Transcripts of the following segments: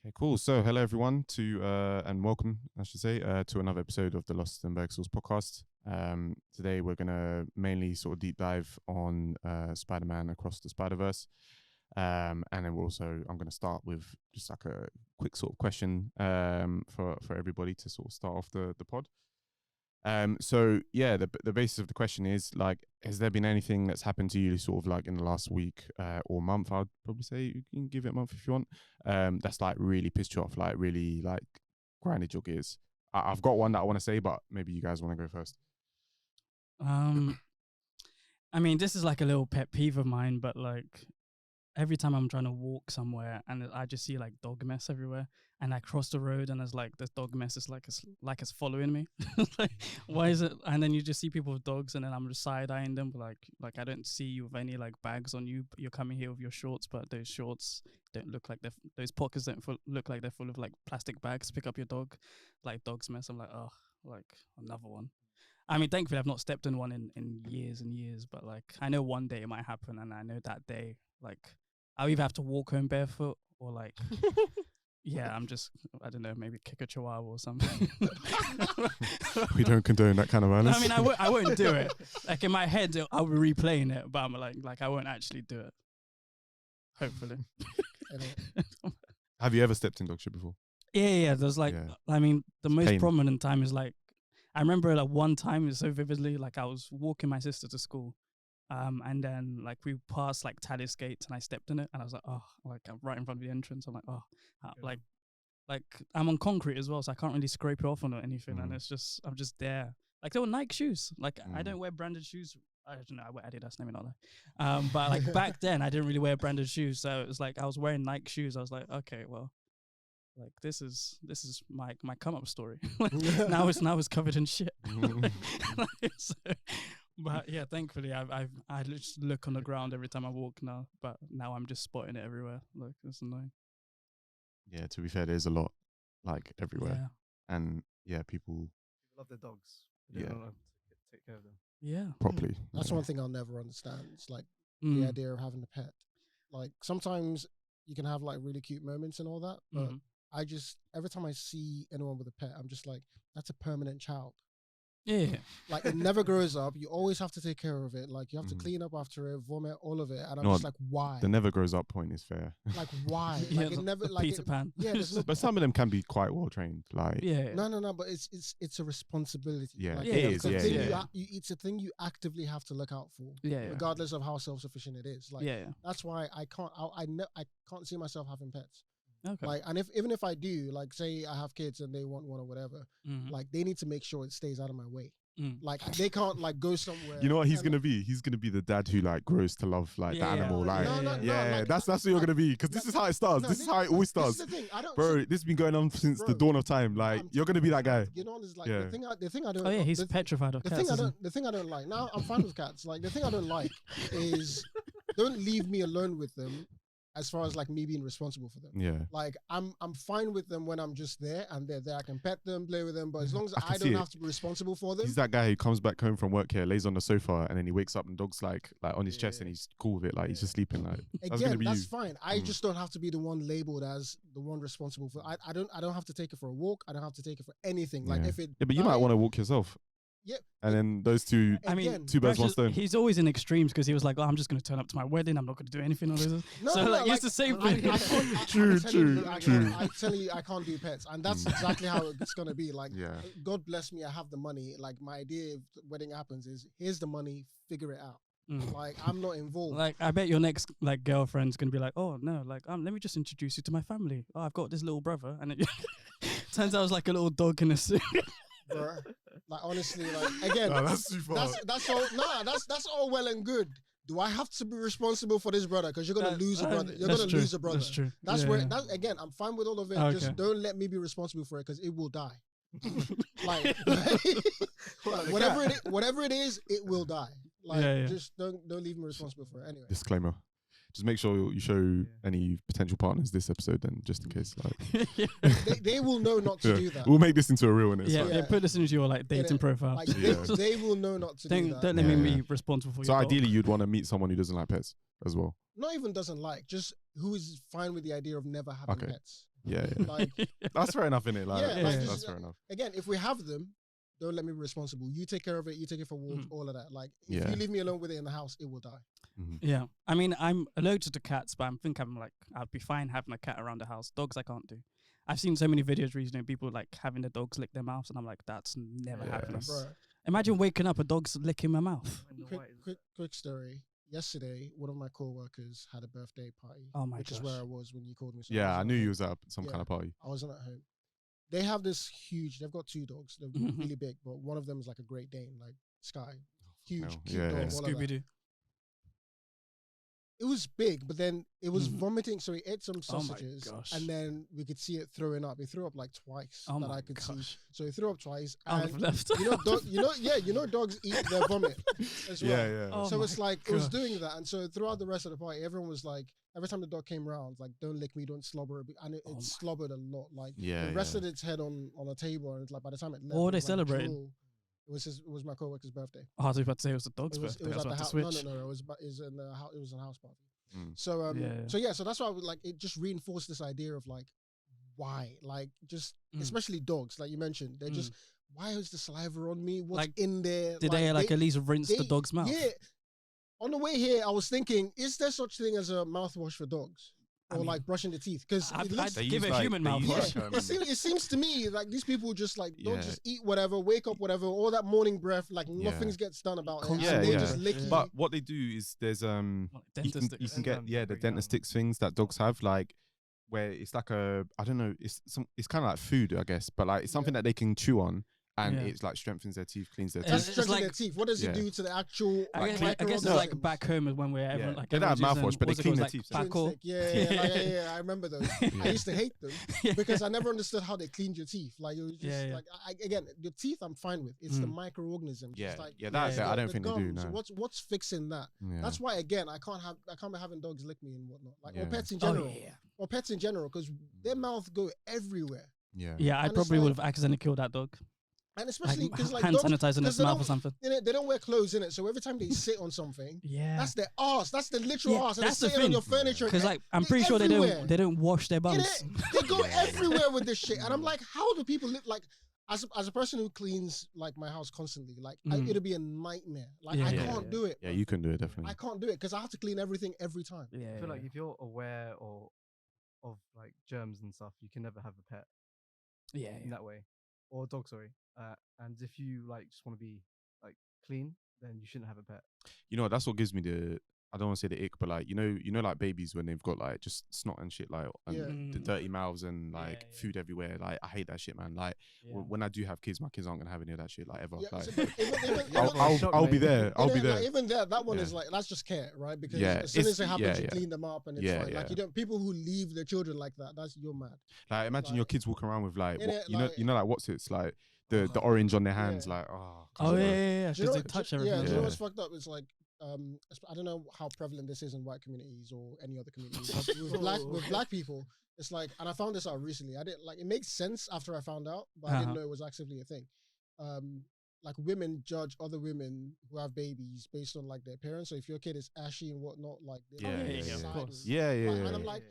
Okay, cool. So, hello everyone and welcome, I should say, to another episode of the Lost in Bergsals podcast. Today we're gonna mainly sort of deep dive on Spider-Man Across the Spider-Verse, and then I'm gonna start with just like a quick sort of question for everybody to sort of start off the pod. So yeah, the basis of the question is like, has there been anything that's happened to you sort of like in the last week or month? I'd probably say you can give it a month if you want. That's like really pissed you off, like really like grinded your gears. I've got one that I want to say, but maybe you guys want to go first. I mean, this is like a little pet peeve of mine, but like every time I'm trying to walk somewhere and I just see like dog mess everywhere, and I cross the road and it's like this dog mess is like it's following me. Like, why is it? And then you just see people with dogs, and then I'm just side eyeing them, like I don't see you with any like bags on you, but you're coming here with your shorts, but those shorts don't look like those pockets don't look like they're full of like plastic bags. Pick up your dog, like dog's mess. I'm like, oh, like another one. I mean, thankfully I've not stepped in one in years and years, but like I know one day it might happen, and I know that day like I'll either have to walk home barefoot or like yeah, I don't know, maybe kick a chihuahua or something. We don't condone that kind of violence. I mean, I won't do it. Like in my head, I'll be replaying it, but I'm like I won't actually do it. Hopefully. Have you ever stepped in dog shit before? Yeah. There's like, I mean, the most prominent time is like, I remember like one time so vividly, like I was walking my sister to school. And then like we passed like Tallis Gates and I stepped in it and I was like, oh, like I'm right in front of the entrance. I'm like, oh, like I'm on concrete as well, so I can't really scrape it off on anything. And I'm just there. Like they were Nike shoes. Like I don't wear branded shoes. I don't know. I wear Adidas. Let me not lie. But like back then, I didn't really wear branded shoes. So it was like I was wearing Nike shoes. I was like, okay, well, like this is my come up story. now it's covered in shit. So, but yeah, thankfully I just look on the ground every time I walk now. But now I'm just spotting it everywhere. Like it's annoying. Yeah, to be fair, there's a lot like everywhere, and people love their dogs. They don't know take care of them. Yeah, properly. That's one thing I'll never understand. It's like the idea of having a pet. Like sometimes you can have like really cute moments and all that, but I just every time I see anyone with a pet, I'm just like, that's a permanent child. Yeah. Like it never grows up. You always have to take care of it. Like you have to clean up after it, vomit, all of it. And I'm just like, why? The never grows up point is fair. Like why? Yeah, like it never like Peter Pan. Yeah, but some of them can be quite well trained. Like No, but it's a responsibility. Yeah, like, it is. It's a thing you actively have to look out for. Regardless of how self-sufficient it is. Like that's why I can't see myself having pets. Okay. Like, and even if I do, like, say I have kids and they want one or whatever, like they need to make sure it stays out of my way. Like they can't like go somewhere. You know what he's gonna be? He's gonna be the dad who like grows to love like the animal. Like that's what you're gonna be, because this is how it starts. This is how it always starts. This is the thing. Bro, this has been going on since the dawn of time. Like you're gonna be that guy. You know, it's like the thing I don't. Oh yeah, he's petrified of cats. The thing I don't like. Now I'm fine with cats. Like the thing I don't like is don't leave me alone with them. As far as like me being responsible for them. Yeah. Like I'm fine with them when I'm just there and they're there. I can pet them, play with them, but as long as I don't have to be responsible for them. He's that guy who comes back home from work here, lays on the sofa, and then he wakes up and dog's like on his chest and he's cool with it. Like he's just sleeping. Like again, that's fine. I just don't have to be the one labeled as the one responsible for I don't have to take it for a walk. I don't have to take it for anything. Like if it but you might want to walk yourself. Yeah. And then those two, two birds, one stone. He's always in extremes because he was like, oh, I'm just going to turn up to my wedding. I'm not going to do anything on this. It's the same thing. True. I'm telling you, I can't do pets. And that's exactly how it's going to be. Like, God bless me, I have the money. Like, my idea if the wedding happens is, here's the money, figure it out. Like, I'm not involved. Like, I bet your next like girlfriend's going to be like, oh, no, like, let me just introduce you to my family. Oh, I've got this little brother. And it turns out it's like a little dog in a suit. Bruh. Like honestly, like again, that's too far. That's all. Nah, that's all well and good. Do I have to be responsible for this brother? Because you're gonna lose a brother. You're gonna lose a brother. That's true. That's where. That's again. I'm fine with all of it. Okay. Just don't let me be responsible for it because it will die. Like whatever it is, it will die. Like just don't leave me responsible for it. Anyway. Disclaimer. Just make sure you show any potential partners this episode, then, just in case. Like, they will know not to do that. We'll make this into a real one. Put this into your like dating profile. Like, they will know not to do that. Don't let me be responsible for. So ideally, you'd want to meet someone who doesn't like pets as well. Not even doesn't like, just who is fine with the idea of never having pets. Yeah. Like, That's fair enough, innit? Like, Yeah, like, that's just, fair enough. again, if we have them, don't let me be responsible. You take care of it. You take it for walks, all of that. Like, if Yeah. you leave me alone with it in the house, it will die. Yeah, I mean, I'm allergic to cats, but I'd be fine having a cat around the house. Dogs, I can't do. I've seen so many videos recently, people like having the dogs lick their mouths, and I'm like, that's never happening. Bro, Imagine waking up, a dog's licking my mouth. quick story. Yesterday, one of my co-workers had a birthday party, Oh my which gosh. is where I was when you called me. So Yeah, I knew wasn't you at was at some Yeah. kind of party. home. I wasn't at home. They have this huge. They've got 2 dogs. They're really big, but one of them is like a Great Dane, like Sky, huge, hell. cute Yeah, dog. yeah. all of that. Scooby Doo. It was big, but then it was vomiting. So he ate some Oh my sausages, gosh. and then we could see it throwing up. He threw up like twice Oh that my I could see. gosh. So he threw up twice, I would have and left. you know, dogs eat their vomit as well. Yeah. Oh So my it's like it was gosh. doing that, and so throughout the rest of the party, everyone was like, every time the dog came around, like, don't lick me, don't slobber, and it Oh my- slobbered a lot. Like, Yeah, it rested its head on a table, and it's like by the time it left, What were it they was like celebrating? drool. It was my coworker's birthday. Oh, I was about to say it was the dog's It was birthday. I at was the about to house. switch. No, it was in the house. It was a house party. Mm. So that's why I would like it. Just reinforced this idea of like, why, like, just especially dogs, like you mentioned, they're just, why is the saliva on me? What's Like, in there? Did they at least rinse the they- dog's mouth? Yeah. On the way here, I was thinking, is there such thing as a mouthwash for dogs? Or mean, like brushing the teeth? Because I'd They give use, a like- human they use, mouthwash. like, it seems to me like these people just like don't Yeah. just eat whatever, wake up whatever, all that morning breath, like Yeah. nothing gets done about it. Constantly. And they Yeah, just yeah. lick you. But what they do is there's you Dentist can sticks. get the dentist sticks things that dogs have, like where it's like I don't know, it's kind of like food, I guess, but like it's something that they can chew on, and Yeah. it's like strengthens their teeth, cleans their That's teeth. It's stretching their like- teeth. What does it Yeah. do to the actual? I like, guess it's like microorganisms? back home is when we're everyone, Yeah. like They don't have everyone's mouthwash, using- but they what's it clean called, their like teeth. Chewing Baco. stick. Yeah, I remember those. I used to hate them because I never understood how they cleaned your teeth. Like it was just Yeah. like again, your teeth I'm fine with. It's the microorganisms. Yeah, Just like, that's it. I don't the think they do. gums. No. What's fixing that? Yeah. That's why again I can't be having dogs lick me and whatnot. Like or Yeah. pets in Oh, general. yeah. Or pets in general, because their mouth go everywhere. Yeah. Yeah, I And it's probably like- would have accidentally killed that dog. And especially because like hand dogs, sanitizer in 'cause its mouth or something. they don't wear clothes in it, so every time they sit on something, Yeah, that's their ass. That's the literal Yeah, ass. And that's the they're sitting on thing. your furniture. because like I'm It's pretty sure everywhere. they don't wash their bums. Innit? They go everywhere with this shit, and I'm like, how do people live? Like, as a person who cleans like my house constantly, like it'd be a nightmare. Like Yeah, I yeah, can't do it. Yeah, bro. you can do it definitely. I can't do it because I have to clean everything every time. Yeah, I feel like if you're aware of like germs and stuff, you can never have a pet yeah, in that way, or a dog. Sorry. And if you like just want to be like clean, then you shouldn't have a pet. You know, that's what gives me the, I don't want to say the ick, but like, you know, like babies when they've got like just snot and shit, like, and Yeah. the dirty mouths and like Yeah. food everywhere. Like, I hate that shit, man. Like, when I do have kids, my kids aren't gonna have any of that shit, like, ever. Yeah, Like, so even- I'll be there. I'll be Innit? there. Like, even that one Yeah. is like that's just care, right? Because Yeah, as soon as it it's- happens, yeah, you yeah. clean them up and it's Yeah, fine. Like yeah. you don't people who leave their children like that. That's you're mad. Like, imagine Like- your kids walking around with like, Innit? you know, like what's it's like the orange on their hands, like, oh, Oh come yeah, on. yeah, Do you know because they what- touch do- everything. Yeah, do you Yeah. know what's fucked up? It's like I don't know how prevalent this is in white communities or any other communities. But with black people, it's like, and I found this out recently. I didn't like it makes sense after I found out, but I didn't know it was actively a thing. Like women judge other women who have babies based on like their appearance. So if your kid is ashy and whatnot, like they Yeah, look yeah, of sideways. course. Yeah, yeah, Like, yeah. and I'm like,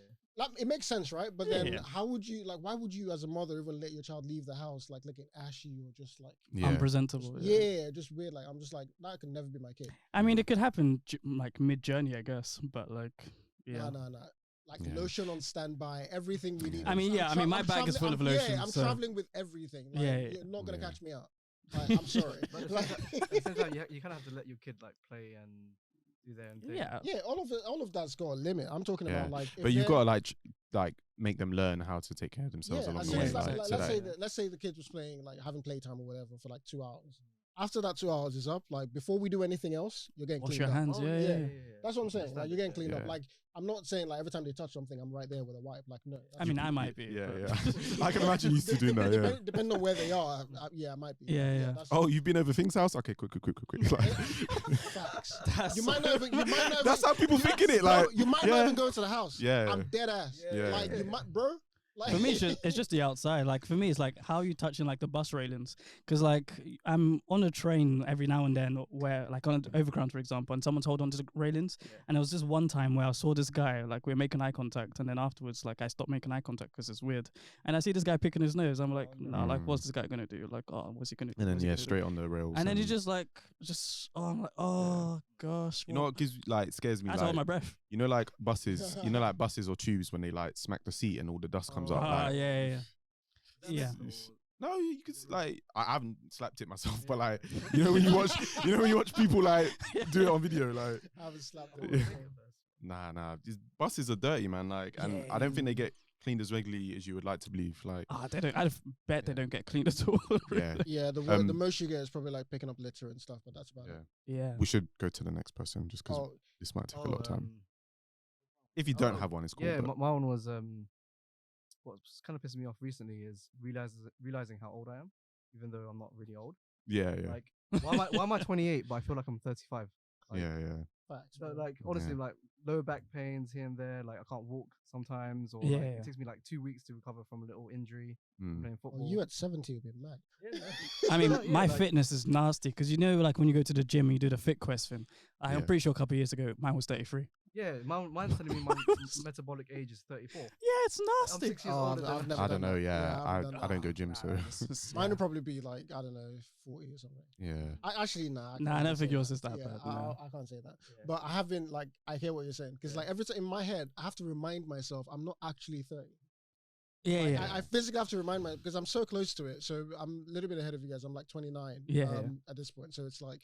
it makes sense, right? But then Yeah. how would you like? Why would you, as a mother, even let your child leave the house like looking ashy or just like yeah. Unpresentable. yeah, just weird? Like I'm just like that could never be my kid. I mean, it could happen like mid journey, I guess, but like, yeah. No. Like Yeah. lotion on standby, everything we need. I mean, yeah, my bag is full of lotion, Yeah, I'm so- traveling with everything. Like, Yeah, you're not gonna yeah. catch me out. Like, I'm sorry. But at Like, the same time, you kind of have to let your kid like play and do their own thing. Yeah. yeah, all of that's got a limit. I'm talking Yeah. about like. But you've got to like make them learn how to take care of themselves yeah. along As the soon way. as Like, like, so that, let's say the kid was playing like having playtime or whatever for like 2 hours. After that 2 hours is up, like before we do anything else, you're getting Wash cleaned your up. hands. Oh, Yeah. That's what I'm saying. Like you're getting cleaned up. Yeah. Like I'm not saying like every time they touch something, I'm right there with a wipe. Like no. I mean, I might be. yeah, but- yeah. I can imagine you used to doing that. Yeah. Depending on where they are, yeah, I might be. Yeah. that's- Oh, you've been over Thing's house? Okay, quick. Like, Facts. That's You might not even. that's how people think in it. Like, you might not yeah. even go to the house. Yeah. I'm dead ass. Yeah. Like you might, bro. Like, for me, it's just the outside. Like for me, it's like how are you touching like the bus railings? Because like I'm on a train every now and then, where like on an overground, for example, and someone's holding onto the railings. Yeah. And it was just one time where I saw this guy, like we're making eye contact, and then afterwards, like I stopped making eye contact because it's weird. And I see this guy picking his nose. I'm like, nah, like what's this guy gonna do? Like, oh, what's he gonna do? And then straight on the rails. And then he just I'm like, oh gosh. You know what scares me? I hold my breath. You know, like buses. You know, like buses or tubes when they like smack the seat and all the dust comes up. Like, yeah. No, you could like I haven't slapped it myself, but like you know when you watch people like do it on video, like I haven't slapped it. Nah. These buses are dirty, man. Like, and I don't think they get cleaned as regularly as you would like to believe. Like, they don't. I bet they don't get cleaned at all. Really. Yeah. The most you get is probably like picking up litter and stuff, but that's about it. Yeah. We should go to the next person just because this might take a lot of time. If you don't have one, it's cool. Yeah, my one was what's kind of pissing me off recently is realizing how old I am, even though I'm not really old. Yeah. Like, why am I 28, but I feel like I'm 35? Like, yeah. Facts, so, like, honestly, like lower back pains here and there. Like, I can't walk sometimes, or it takes me like 2 weeks to recover from a little injury playing football. Well, you at 70 would be mad. I mean, my fitness is nasty because you know, like when you go to the gym, you do the fit quest thing. I'm pretty sure a couple of years ago, mine was 33. Yeah, mine's telling me my metabolic age is 34. Yeah, it's nasty. I'm 6 years older. I don't know. I don't go gym, so mine would probably be like, I don't know, 40 or something. Yeah. I don't think yours is that bad. I can't say that. Yeah. But I have been like, I hear what you're saying because like every time in my head, I have to remind myself I'm not actually 30. I physically have to remind myself because I'm so close to it. So I'm a little bit ahead of you guys. I'm like 29 at this point. So it's like.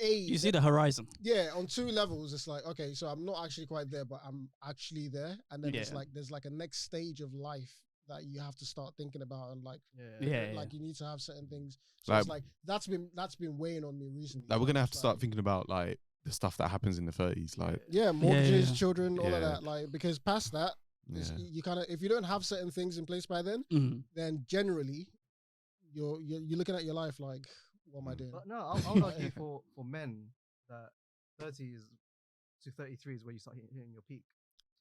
You see the horizon. Yeah, on 2 levels, it's like, okay, so I'm not actually quite there, but I'm actually there. And then it's like, there's like a next stage of life that you have to start thinking about. And like, you need to have certain things. So it's like, that's been weighing on me recently. Like, we're going to have to start thinking about like the stuff that happens in the 30s. Like, mortgages, children, all of that. Like, because past that, you kind of, if you don't have certain things in place by then, then generally you're looking at your life like, what am I doing? But no, I'll argue for men that 30 to 33 is where you start hitting your peak.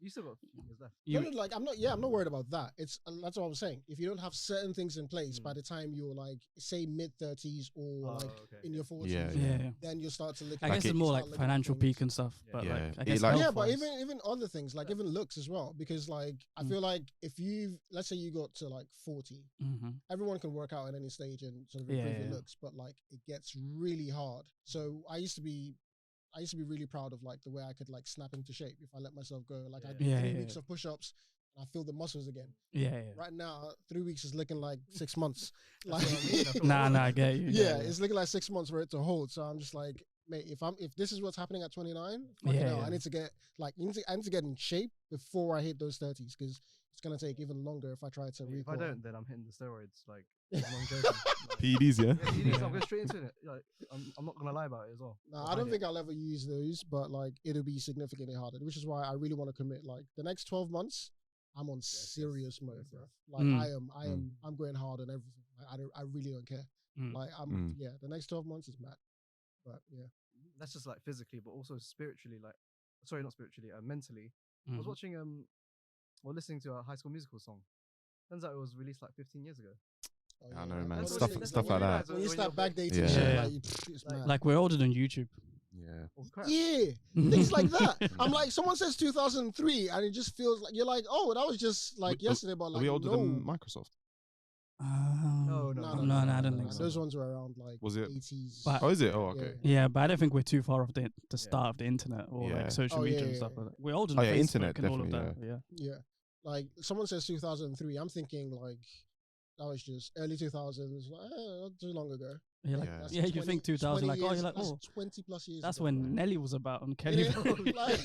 You still got a few years left. I'm not worried about that. It's that's what I'm saying. If you don't have certain things in place by the time you're like, say mid-30s or in your 40s, then you start to look. I guess it's more like financial peak and stuff. But I guess but even other things like even looks as well, because like I feel like if let's say you got to like 40, everyone can work out at any stage and sort of improve your looks, but like it gets really hard. So I used to be really proud of like the way I could like snap into shape if I let myself go. Like I did 3 weeks of push-ups and I feel the muscles again. Right now, 3 weeks is looking like 6 months. Like, I get you. It's looking like 6 months for it to hold. So I'm just like, mate, if this is what's happening at 29, I need to get I need to get in shape before I hit those 30s because it's gonna take even longer if I try to. If I don't, then I'm hitting the steroids. Like, PEDs, yeah. PEDs, I'm going straight into it. Like, I'm not gonna lie about it as well. No, I don't think I'll ever use those, but like it'll be significantly harder, which is why I really want to commit. Like the next 12 months, I'm on serious mode, bro. Like I'm going hard on everything. Like, I really don't care. Like the next 12 months is mad, but that's just like physically, but also spiritually. Like, sorry, not spiritually, mentally. I was watching listening to a High School Musical song. Turns out it was released like 15 years ago. I know, man. Stuff like that. When you start backdating shit, it's mad. Like we're older than YouTube. Things like that. I'm like, someone says 2003, and it just feels like you're like, oh, that was just like yesterday. But like, are we older than Microsoft? No, I don't think so. Those ones were around like was it 80s. But, is it? Oh, okay. Yeah, but I don't think we're too far off the start of the internet or like social media and stuff like that. We're older than Facebook internet, and all of that. Yeah. Like someone says 2003, I'm thinking like that was just early 2000s, like, not too long ago. You think 2000, like, you're like, 20 plus years. That's ago, when Nelly was about on Kelly. Like,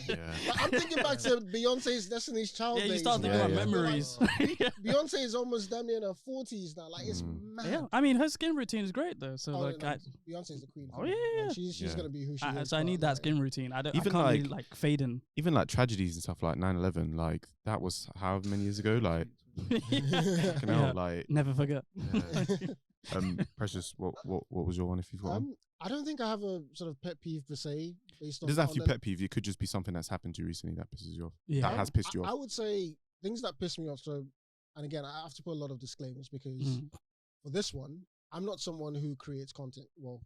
I'm thinking back to Beyonce's Destiny's Child days. You start thinking about memories. Beyonce is almost damn near in her 40s now. Like, it's mad. Yeah, I mean, her skin routine is great though. So Beyonce's the queen. Oh yeah, like, she's gonna be who she is. So I need that skin routine. I can't really like fade in. Even like tragedies and stuff like 9/11, like that was however many years ago. Like, like never forget. Precious, what was your one if you've got one? I don't think I have a sort of pet peeve per se. Based on it doesn't have to be pet peeve. It could just be something that's happened to you recently that pisses you off. That has pissed you off. I would say things that piss me off. So, and again, I have to put a lot of disclaimers because for this one, I'm not someone who creates content. Well,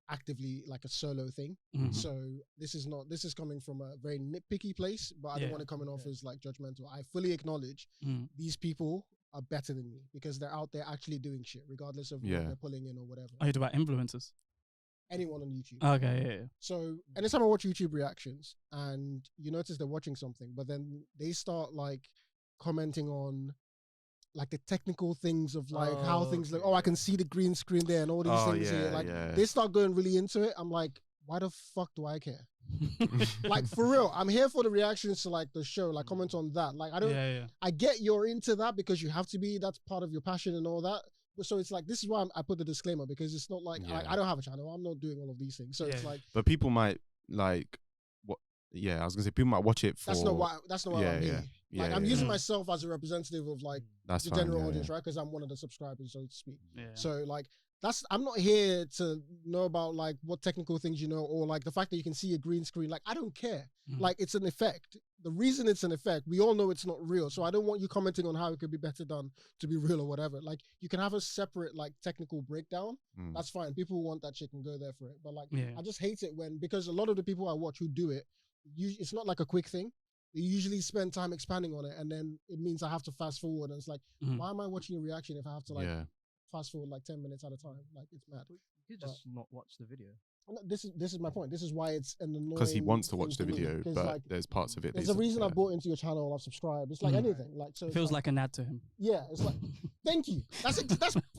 actively like a solo thing. So this is coming from a very nitpicky place, but I don't want it coming off as like judgmental. I fully acknowledge these people are better than me because they're out there actually doing shit, regardless of what they're pulling in or whatever. Are you talking about influencers? Anyone on YouTube. Okay, yeah. So anytime I watch YouTube reactions and you notice they're watching something, but then they start like commenting on like the technical things of like how things look. Oh, I can see the green screen there and all these things here. Like they start going really into it. I'm like, why the fuck do I care? Like for real, I'm here for the reactions to like the show, like comment on that. Like I don't, I get you're into that because you have to be, that's part of your passion and all that. So it's like, this is why I put the disclaimer, because it's not like I don't have a channel. I'm not doing all of these things. So it's like, but people might like what? Yeah, I was gonna say people might watch it for. That's not why I'm here. Like I'm using myself as a representative of like the general audience, right? Because I'm one of the subscribers, so to speak. So like I'm not here to know about like what technical things you know, or like the fact that you can see a green screen. Like I don't care. Like it's an effect. The reason it's an effect, we all know it's not real. So I don't want you commenting on how it could be better done to be real or whatever. Like you can have a separate like technical breakdown. That's fine. People who want that shit can go there for it. But like I just hate it because a lot of the people I watch who do it, it's not like a quick thing. They usually spend time expanding on it, and then it means I have to fast forward. And it's like, why am I watching a reaction if I have to like fast forward like 10 minutes at a time? Like it's mad. You just not watch the video. This is my point. This is why it's an annoying. Because he wants to watch the video, but like, there's parts of it. There's a reason I bought into your channel. I've subscribed. It's like anything. Like so, it feels like an ad to him. Yeah, it's like, thank you. That's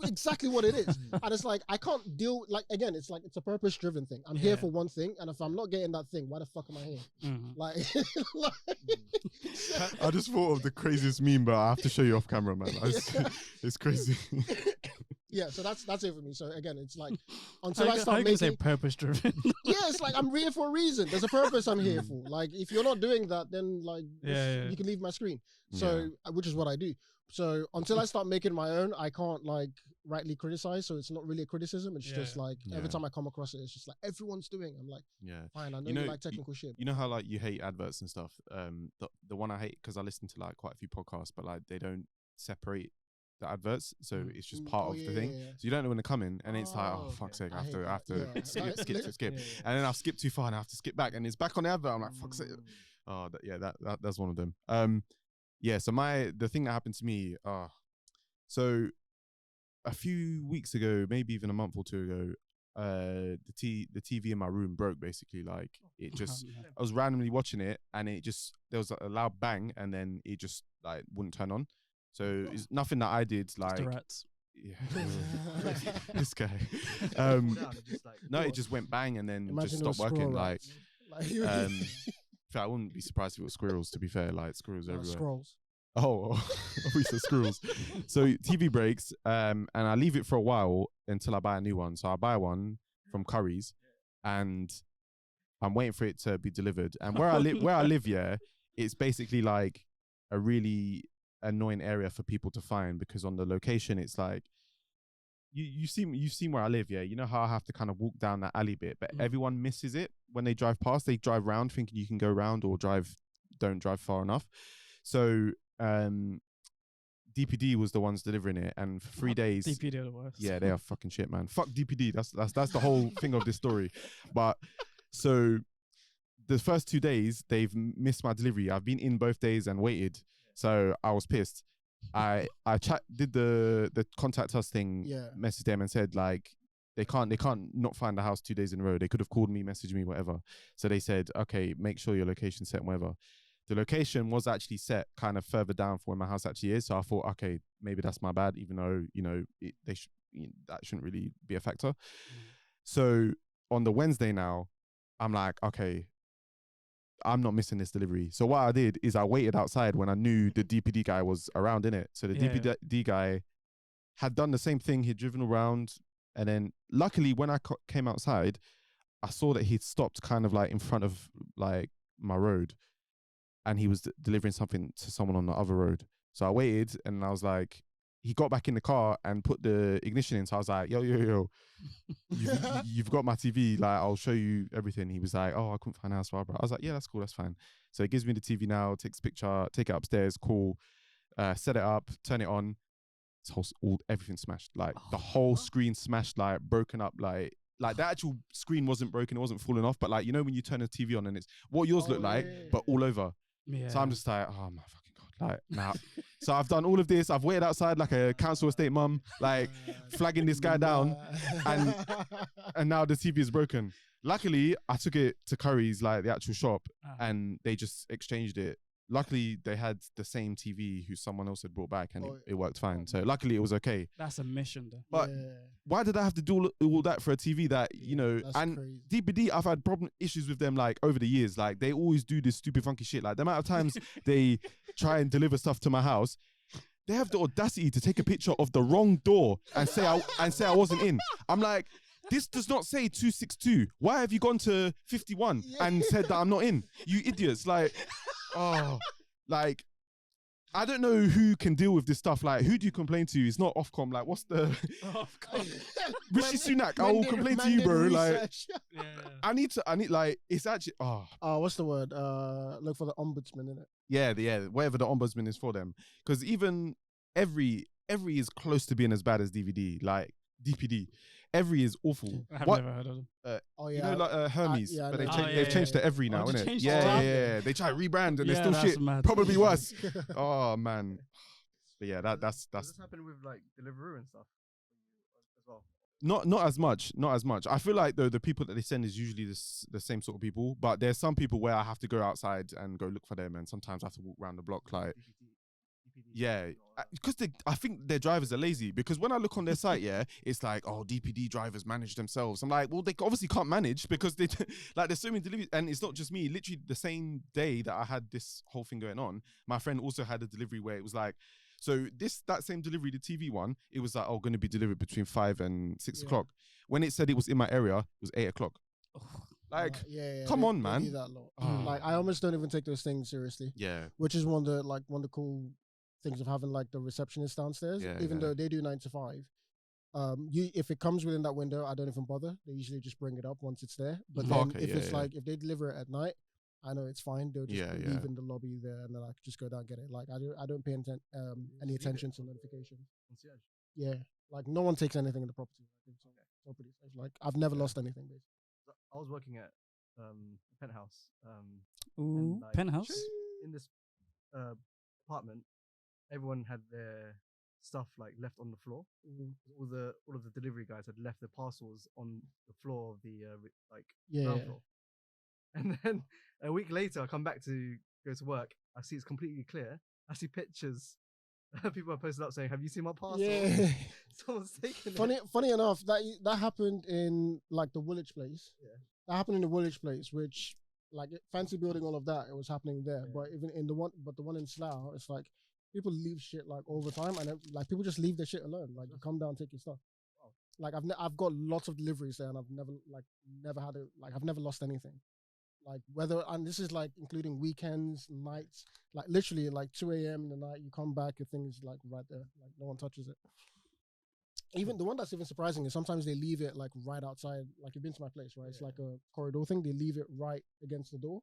exactly what it is. And it's like I can't deal. Like again, it's like it's a purpose-driven thing. I'm here for one thing, and if I'm not getting that thing, why the fuck am I here? Like, I just thought of the craziest meme, but I have to show you off camera, man. It's crazy. Yeah, so that's it for me. So again, it's like until I start making say purpose driven. Yeah, it's like I'm here for a reason. There's a purpose I'm here for. Like if you're not doing that, then like you can leave my screen. So which is what I do. So until I start making my own, I can't like rightly criticize. So it's not really a criticism. It's just like every time I come across it, it's just like everyone's doing. I'm like, fine. I know you like technical shit. You know how like you hate adverts and stuff. The one I hate because I listen to like quite a few podcasts, but like they don't separate the adverts, so it's just part of the thing. So you don't know when they're coming, and it's like, oh fuck's sake, I have to skip, and then I've skipped too far, and I have to skip back, and it's back on the advert. I'm like, fuck's sake. Oh, that's one of them. So the thing that happened to me, so a few weeks ago, maybe even a month or two ago, the TV in my room broke. Basically, like it just, I was randomly watching it, and it just, there was a loud bang, and then it just like wouldn't turn on. So it's nothing that I did, like this guy. No, it just went bang and then just stopped working. Like I wouldn't be surprised if it was squirrels. To be fair, like squirrels everywhere. Scrolls. Oh, we said squirrels. So TV breaks, and I leave it for a while until I buy a new one. So I buy one from Curry's, and I'm waiting for it to be delivered. And where I live, it's basically like a really annoying area for people to find, because on the location it's like you've seen where I live, you know how I have to kind of walk down that alley bit, but everyone misses it when they drive past. They drive round thinking you can go round, or don't drive far enough. So DPD was the ones delivering it, and for 3 days DPD are the worst. Yeah, they are fucking shit, man. Fuck DPD. That's the whole thing of this story. But so the first 2 days they've missed my delivery. I've been in both days and waited. So I was pissed. I did the contact us thing, messaged them and said like they can't not find the house 2 days in a row. They could have called me, messaged me, whatever. So they said, okay, make sure your location's set and whatever. The location was actually set kind of further down from where my house actually is. So I thought, okay, maybe that's my bad, even though, you know, that shouldn't really be a factor. So on the Wednesday now, I'm like, okay, I'm not missing this delivery. So what I did is I waited outside when I knew the DPD guy was around, innit? So the DPD guy had done the same thing. He'd driven around, and then luckily when I came outside, I saw that he'd stopped kind of like in front of like my road, and he was delivering something to someone on the other road. So I waited, and I was like, he got back in the car and put the ignition in. So I was like, yo, you've got my TV. Like, I'll show you everything. He was like, oh, I couldn't find a house for Barbara. I was like, yeah, that's cool. That's fine. So he gives me the TV now, takes a picture, take it upstairs. Cool. set it up, turn it on. Everything smashed. Like the whole screen smashed, like broken up, like the actual screen wasn't broken, it wasn't falling off, but like, you know, when you turn a TV on and it's what yours looked like, but all over. Yeah. So I'm just like, oh my fucking God. Like now, so I've done all of this. I've waited outside like a council estate mum, like flagging this guy down, and now the TV is broken. Luckily, I took it to Curry's, like the actual shop, and they just exchanged it. Luckily, they had the same TV who someone else had brought back, and it worked fine. So luckily, it was okay. That's a mission, though. But why did I have to do all that for a TV that, you know, and crazy. DPD, I've had issues with them, like, over the years. Like, they always do this stupid funky shit. Like, the amount of times they try and deliver stuff to my house, they have the audacity to take a picture of the wrong door and say I wasn't in. I'm like, this does not say 262. Why have you gone to 51 and said that I'm not in? You idiots. Like, oh, like, I don't know who can deal with this stuff. Like, who do you complain to? It's not Ofcom. Like, what's the... Rishi Sunak, I will complain to you, bro. Like, I need, like, it's actually... what's the word? Look for the ombudsman, innit? Yeah, whatever the ombudsman is for them. Because even every is close to being as bad as DVD. Like, DPD. Every is awful. I've never heard of them. You know, like Hermes, but they've changed to Every now, innit? Changed Yeah. They try to rebrand and they're still shit. Mad. Probably worse. Oh man. But yeah, that's. Does this happen with like Deliveroo and stuff as well? Not as much. I feel like though the people that they send is usually the same sort of people, but there's some people where I have to go outside and go look for them, and sometimes I have to walk around the block like. Yeah, because I think their drivers are lazy, because when I look on their site, it's like, oh, DPD drivers manage themselves. I'm like, well, they obviously can't manage because they like there's so many deliveries, and it's not just me. Literally the same day that I had this whole thing going on, my friend also had a delivery where it was like, so that same delivery, the TV one, it was like, oh, going to be delivered between 5 and 6 o'clock. When it said it was in my area, it was 8 o'clock. Like, come on, man. Do that lot. Like, I almost don't even take those things seriously. Yeah, which is one of the cool things of having like the receptionist downstairs, even though they do 9 to 5. If it comes within that window, I don't even bother. They usually just bring it up once it's there. But then like if they deliver it at night, I know it's fine. They'll just leave in the lobby there, and then I just go down and get it. Like I don't pay any attention to notifications. Yeah, like no one takes anything in the property. So pretty safe. Like I've never lost anything. Basically. I was working at Penthouse. Ooh, like, Penthouse. In this apartment, everyone had their stuff like left on the floor. All of the delivery guys had left their parcels on the floor of the ground floor. And then a week later, I come back to go to work. I see it's completely clear. I see pictures. People are posted up saying, "Have you seen my parcel?" Yeah. Someone's taken it. Funny enough, that happened in like the Woolwich place. Yeah. That happened in the Woolwich place, which like fancy building, all of that. It was happening there, but even in the one in Slough, it's like people leave shit like all the time, and like people just leave their shit alone. Like you come down, take your stuff. Wow. Like I've got lots of deliveries there, and I've never lost anything. Like and this is like including weekends, nights, like literally like 2 a.m. in the night, you come back, your thing is like right there, like no one touches it. Even the one that's even surprising is sometimes they leave it like right outside. Like you've been to my place, right? It's like a corridor thing. They leave it right against the door.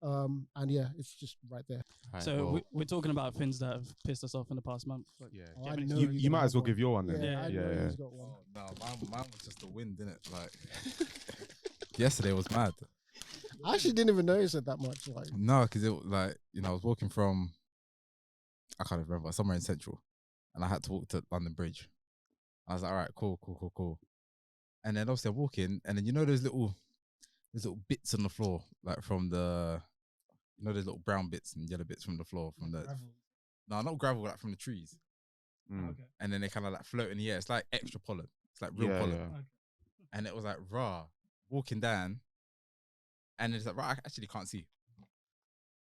And it's just right there. Right, so we're talking about things that have pissed us off in the past month. Like, you might as well give your one then. Yeah. He's got one. No, mine was just the wind, didn't it? Like yesterday was mad. I actually didn't even notice it that much. Like no, because it like I was walking from, I can't remember, somewhere in Central, and I had to walk to London Bridge. I was like, all right, cool. And then obviously I'm walking, and then those little bits on the floor, like from the, those little brown bits and yellow bits from the floor, from the gravel. No, not gravel, like from the trees. Okay. And then they kind of like float in the air. It's like extra pollen. It's like real pollen. Yeah. Okay. And it was like walking down. And it's like, I actually can't see.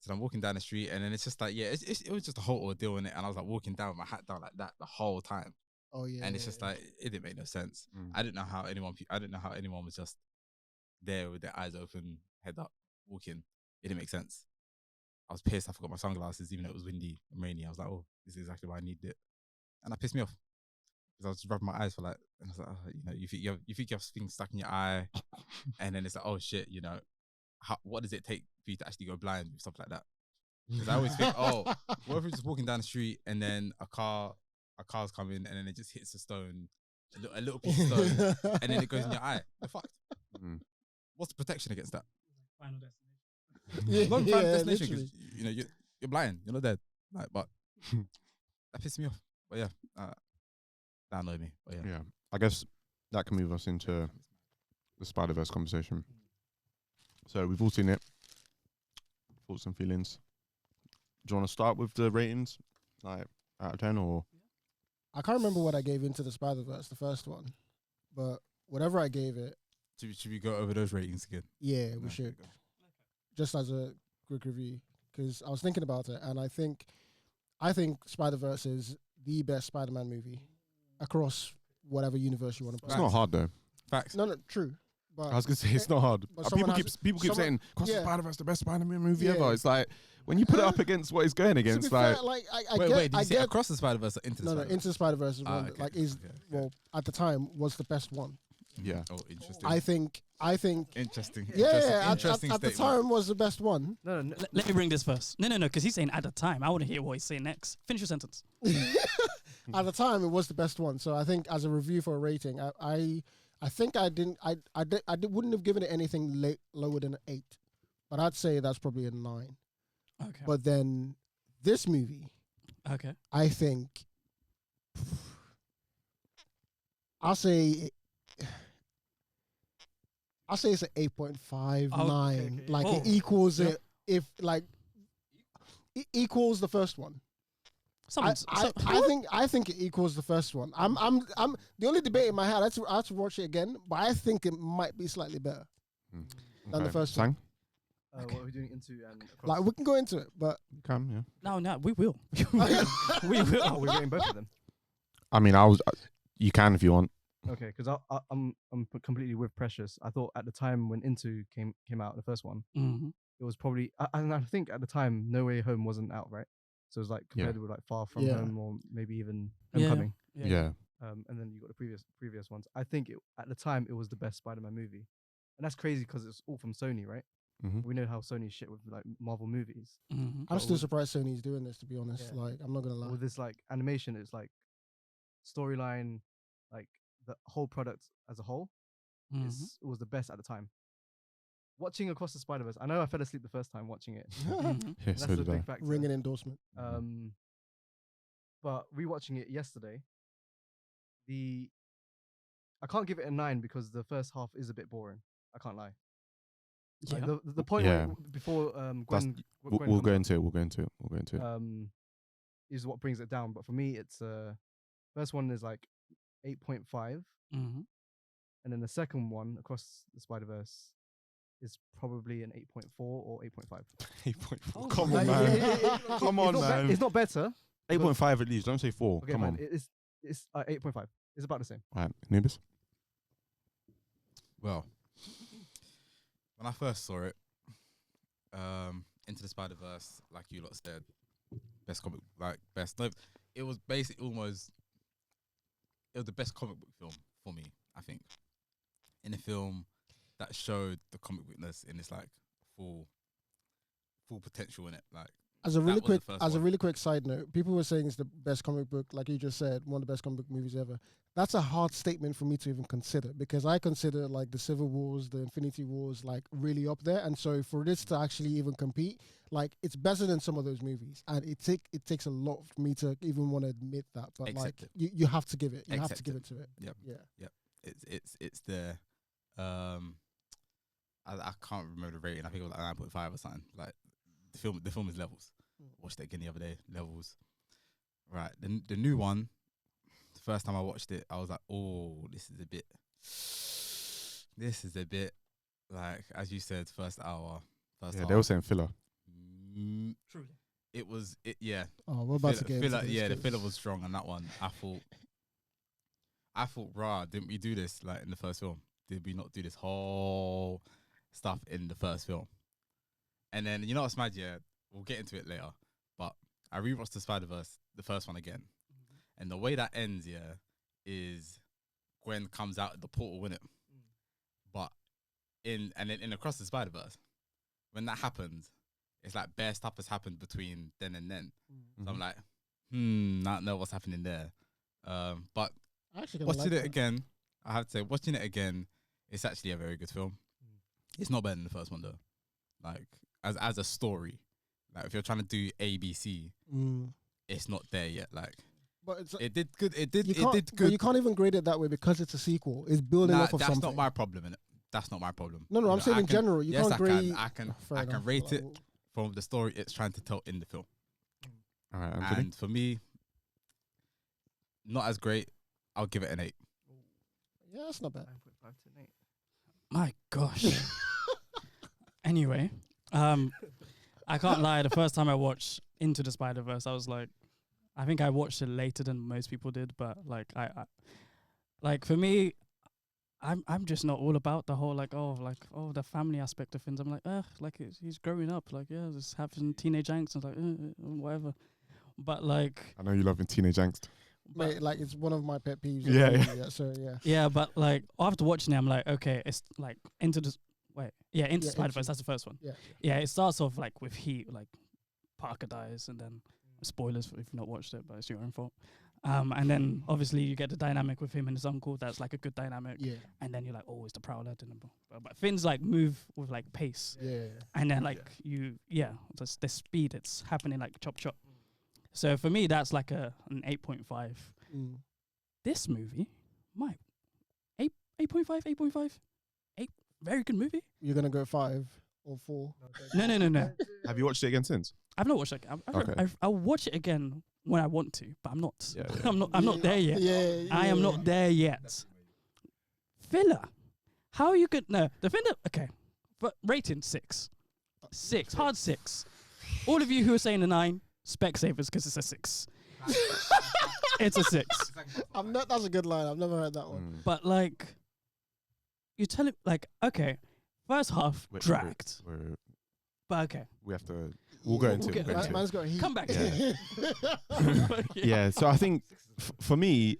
So I'm walking down the street, and then it's just like, it was just a whole ordeal in it. And I was like walking down with my hat down like that the whole time. Oh yeah. And it's just like, it didn't make no sense. I didn't know how anyone was just there with their eyes open, head up, walking. It didn't make sense. I was pissed. I forgot my sunglasses, even though it was windy and rainy. I was like, oh, this is exactly why I needed it. And that pissed me off. Because I was just rubbing my eyes for like, and I was like, you think you have things stuck in your eye, and then it's like, oh shit, what does it take for you to actually go blind with stuff like that? Because I always think, oh, what if we're just walking down the street and then a car's coming and then it just hits a stone, a little piece of stone, and then it goes in your eye. You're fucked. What's the protection against that? Final destination. Not final destination because you're blind. You're not dead. Like, but that pissed me off. But yeah, that annoyed me. But yeah, I guess that can move us into the Spider-Verse conversation. So we've all seen it. Thoughts and feelings. Do you want to start with the ratings, like out of 10, or? I can't remember what I gave into the Spider-Verse, the first one, but whatever I gave it. Should we go over those ratings again? Yeah, we should. Just as a quick review, because I was thinking about it, and I think Spider-Verse is the best Spider-Man movie across whatever universe you want to put. It's not hard though. Facts. No, true. But I was gonna say it's not hard. People keep saying Cross the Spider-Verse the best Spider-Man movie ever. It's like when you put it up against what it's going against, fair, wait, did you say Across the Spider-Verse or Into the Spider-Verse? No, Into the Spider-Verse is one that, at the time was the best one. Yeah. Oh, interesting. I think. Interesting. Yeah, interesting at the time was the best one. No. Let me bring this first. No, because he's saying at the time. I want to hear what he's saying next. Finish your sentence. At the time, it was the best one. So I think as a review for a rating, I think I wouldn't have given it anything lower than an 8, but I'd say that's probably a 9. Okay. But then this movie, I think I'll say it's an 8.5, 9. Okay. Like it equals it if like it equals the first one. I think it equals the first one. I'm the only debate in my head. I have to watch it again, but I think it might be slightly better than the first one. What are we doing into and across? Like we can go into it, but No, we will. we will. Oh, we're getting both of them. I mean, you can if you want. Okay, because I'm completely with Precious. I thought at the time when Into came out, the first one, it was probably, and I think at the time No Way Home wasn't out, right? So it was like compared with like Far From Home or maybe even Homecoming. Yeah. And then you got the previous ones. I think at the time it was the best Spider-Man movie, and that's crazy because it's all from Sony, right? We know how Sony's shit with like Marvel movies. I'm still surprised Sony's doing this, to be honest. Like, I'm not gonna lie. With this like animation, it's like storyline, like the whole product as a whole, it was the best at the time. Watching Across the Spider-Verse, I know I fell asleep the first time watching it. Yes, that's a big factor. Ring an endorsement. But rewatching it yesterday, I can't give it a 9 because the first half is a bit boring. I can't lie. Yeah. Like the point before Gwen we'll go into it. Is what brings it down. But for me, it's first one is like 8.5, and then the second one, Across the Spider-Verse, is probably an 8.4 or 8.5. 8.4. Come on, man. Come on, man. It's not better. 8.5 at least. Don't say 4. Okay, come on. It's 8.5. It's about the same. All right, Nubis. Well, when I first saw it, Into the Spider-Verse, like you lot said, best comic, no, it was basically it was the best comic book film for me, I think. In a film that showed the comic bookness in its like full potential in it. Like as a really quick side note, people were saying it's the best comic book, like you just said, one of the best comic book movies ever. That's a hard statement for me to even consider, because I consider like the Civil Wars, the Infinity Wars, like really up there. And so for this to actually even compete, like it's better than some of those movies. And it takes a lot for me to even want to admit that. But Accept like you have to give it. You have to give it to it. Yep. Yeah. Yep. It's the I can't remember the rating. I think it was like 9.5 or something. Like the film is levels. Watched it again the other day. Levels. Right. The new one. The first time I watched it, I was like, oh, this is a bit like, as you said, first hour. They were saying filler. Truly. It was. Oh, we're about to get into this. Yeah, the filler was strong on that one. I thought, rah, didn't we do this like in the first film? Did we not do this whole stuff in the first film? And then, you know what's mad, yeah? We'll get into it later. But I rewatched the Spider-Verse, the first one again. And the way that ends, yeah, is Gwen comes out of the portal, innit? But in Across the Spider-Verse, when that happens, it's like bare stuff has happened between then and then. Mm-hmm. So I'm like, not know what's happening there. But watching it again, I have to say, watching it again, it's actually a very good film. It's not better than the first one though. Like as a story, like if you're trying to do ABC, it's not there yet. Like, but it did good. It did good. But you can't even grade it that way because it's a sequel. It's building off of something. That's not my problem, innit? That's not my problem. No, I'm saying in general, you can't grade. I can rate it from the story it's trying to tell in the film. All right, Anthony? And for me, not as great. I'll give it an 8. Yeah, that's not bad. 9.5 to an 8. My gosh. Anyway, I can't lie. The first time I watched Into the Spider-Verse, I was like, I think I watched it later than most people did, but like I like for me, I'm just not all about the whole the family aspect of things. I'm like, like he's growing up, like just having teenage angst and like whatever. But like, I know you love teenage angst. Mate, like it's one of my pet peeves. Yeah. So yeah. Yeah, but like after watching it, I'm like, okay, it's like Into Spider-Verse. That's the first one. Yeah. It starts off like with heat, like Parker dies, and then spoilers if you've not watched it, but it's your own fault. And then obviously you get the dynamic with him and his uncle. That's like a good dynamic. Yeah. And then you're like, oh, it's the Prowler. But things like move with like pace. Yeah. And then like the speed, it's happening like chop chop. So for me, that's like an 8.5. This movie, 8.5. 8, very good movie. You're gonna go 5 or 4? No. Have you watched it again since? I've not watched it. I'll watch it again when I want to, but I'm not. Yeah. I'm not there yet. I am not there yet. Filler. How are you good? No, the filler. Okay, but rating 6. 6, hard 6. All of you who are saying a 9, Specsavers because it's a 6. It's a 6. That's a good line. I've never heard that one. But like, you tell it like, okay, first half dragged. But okay, we have to. We'll go into it. Man's got heat. Come back. Yeah. So I think for me,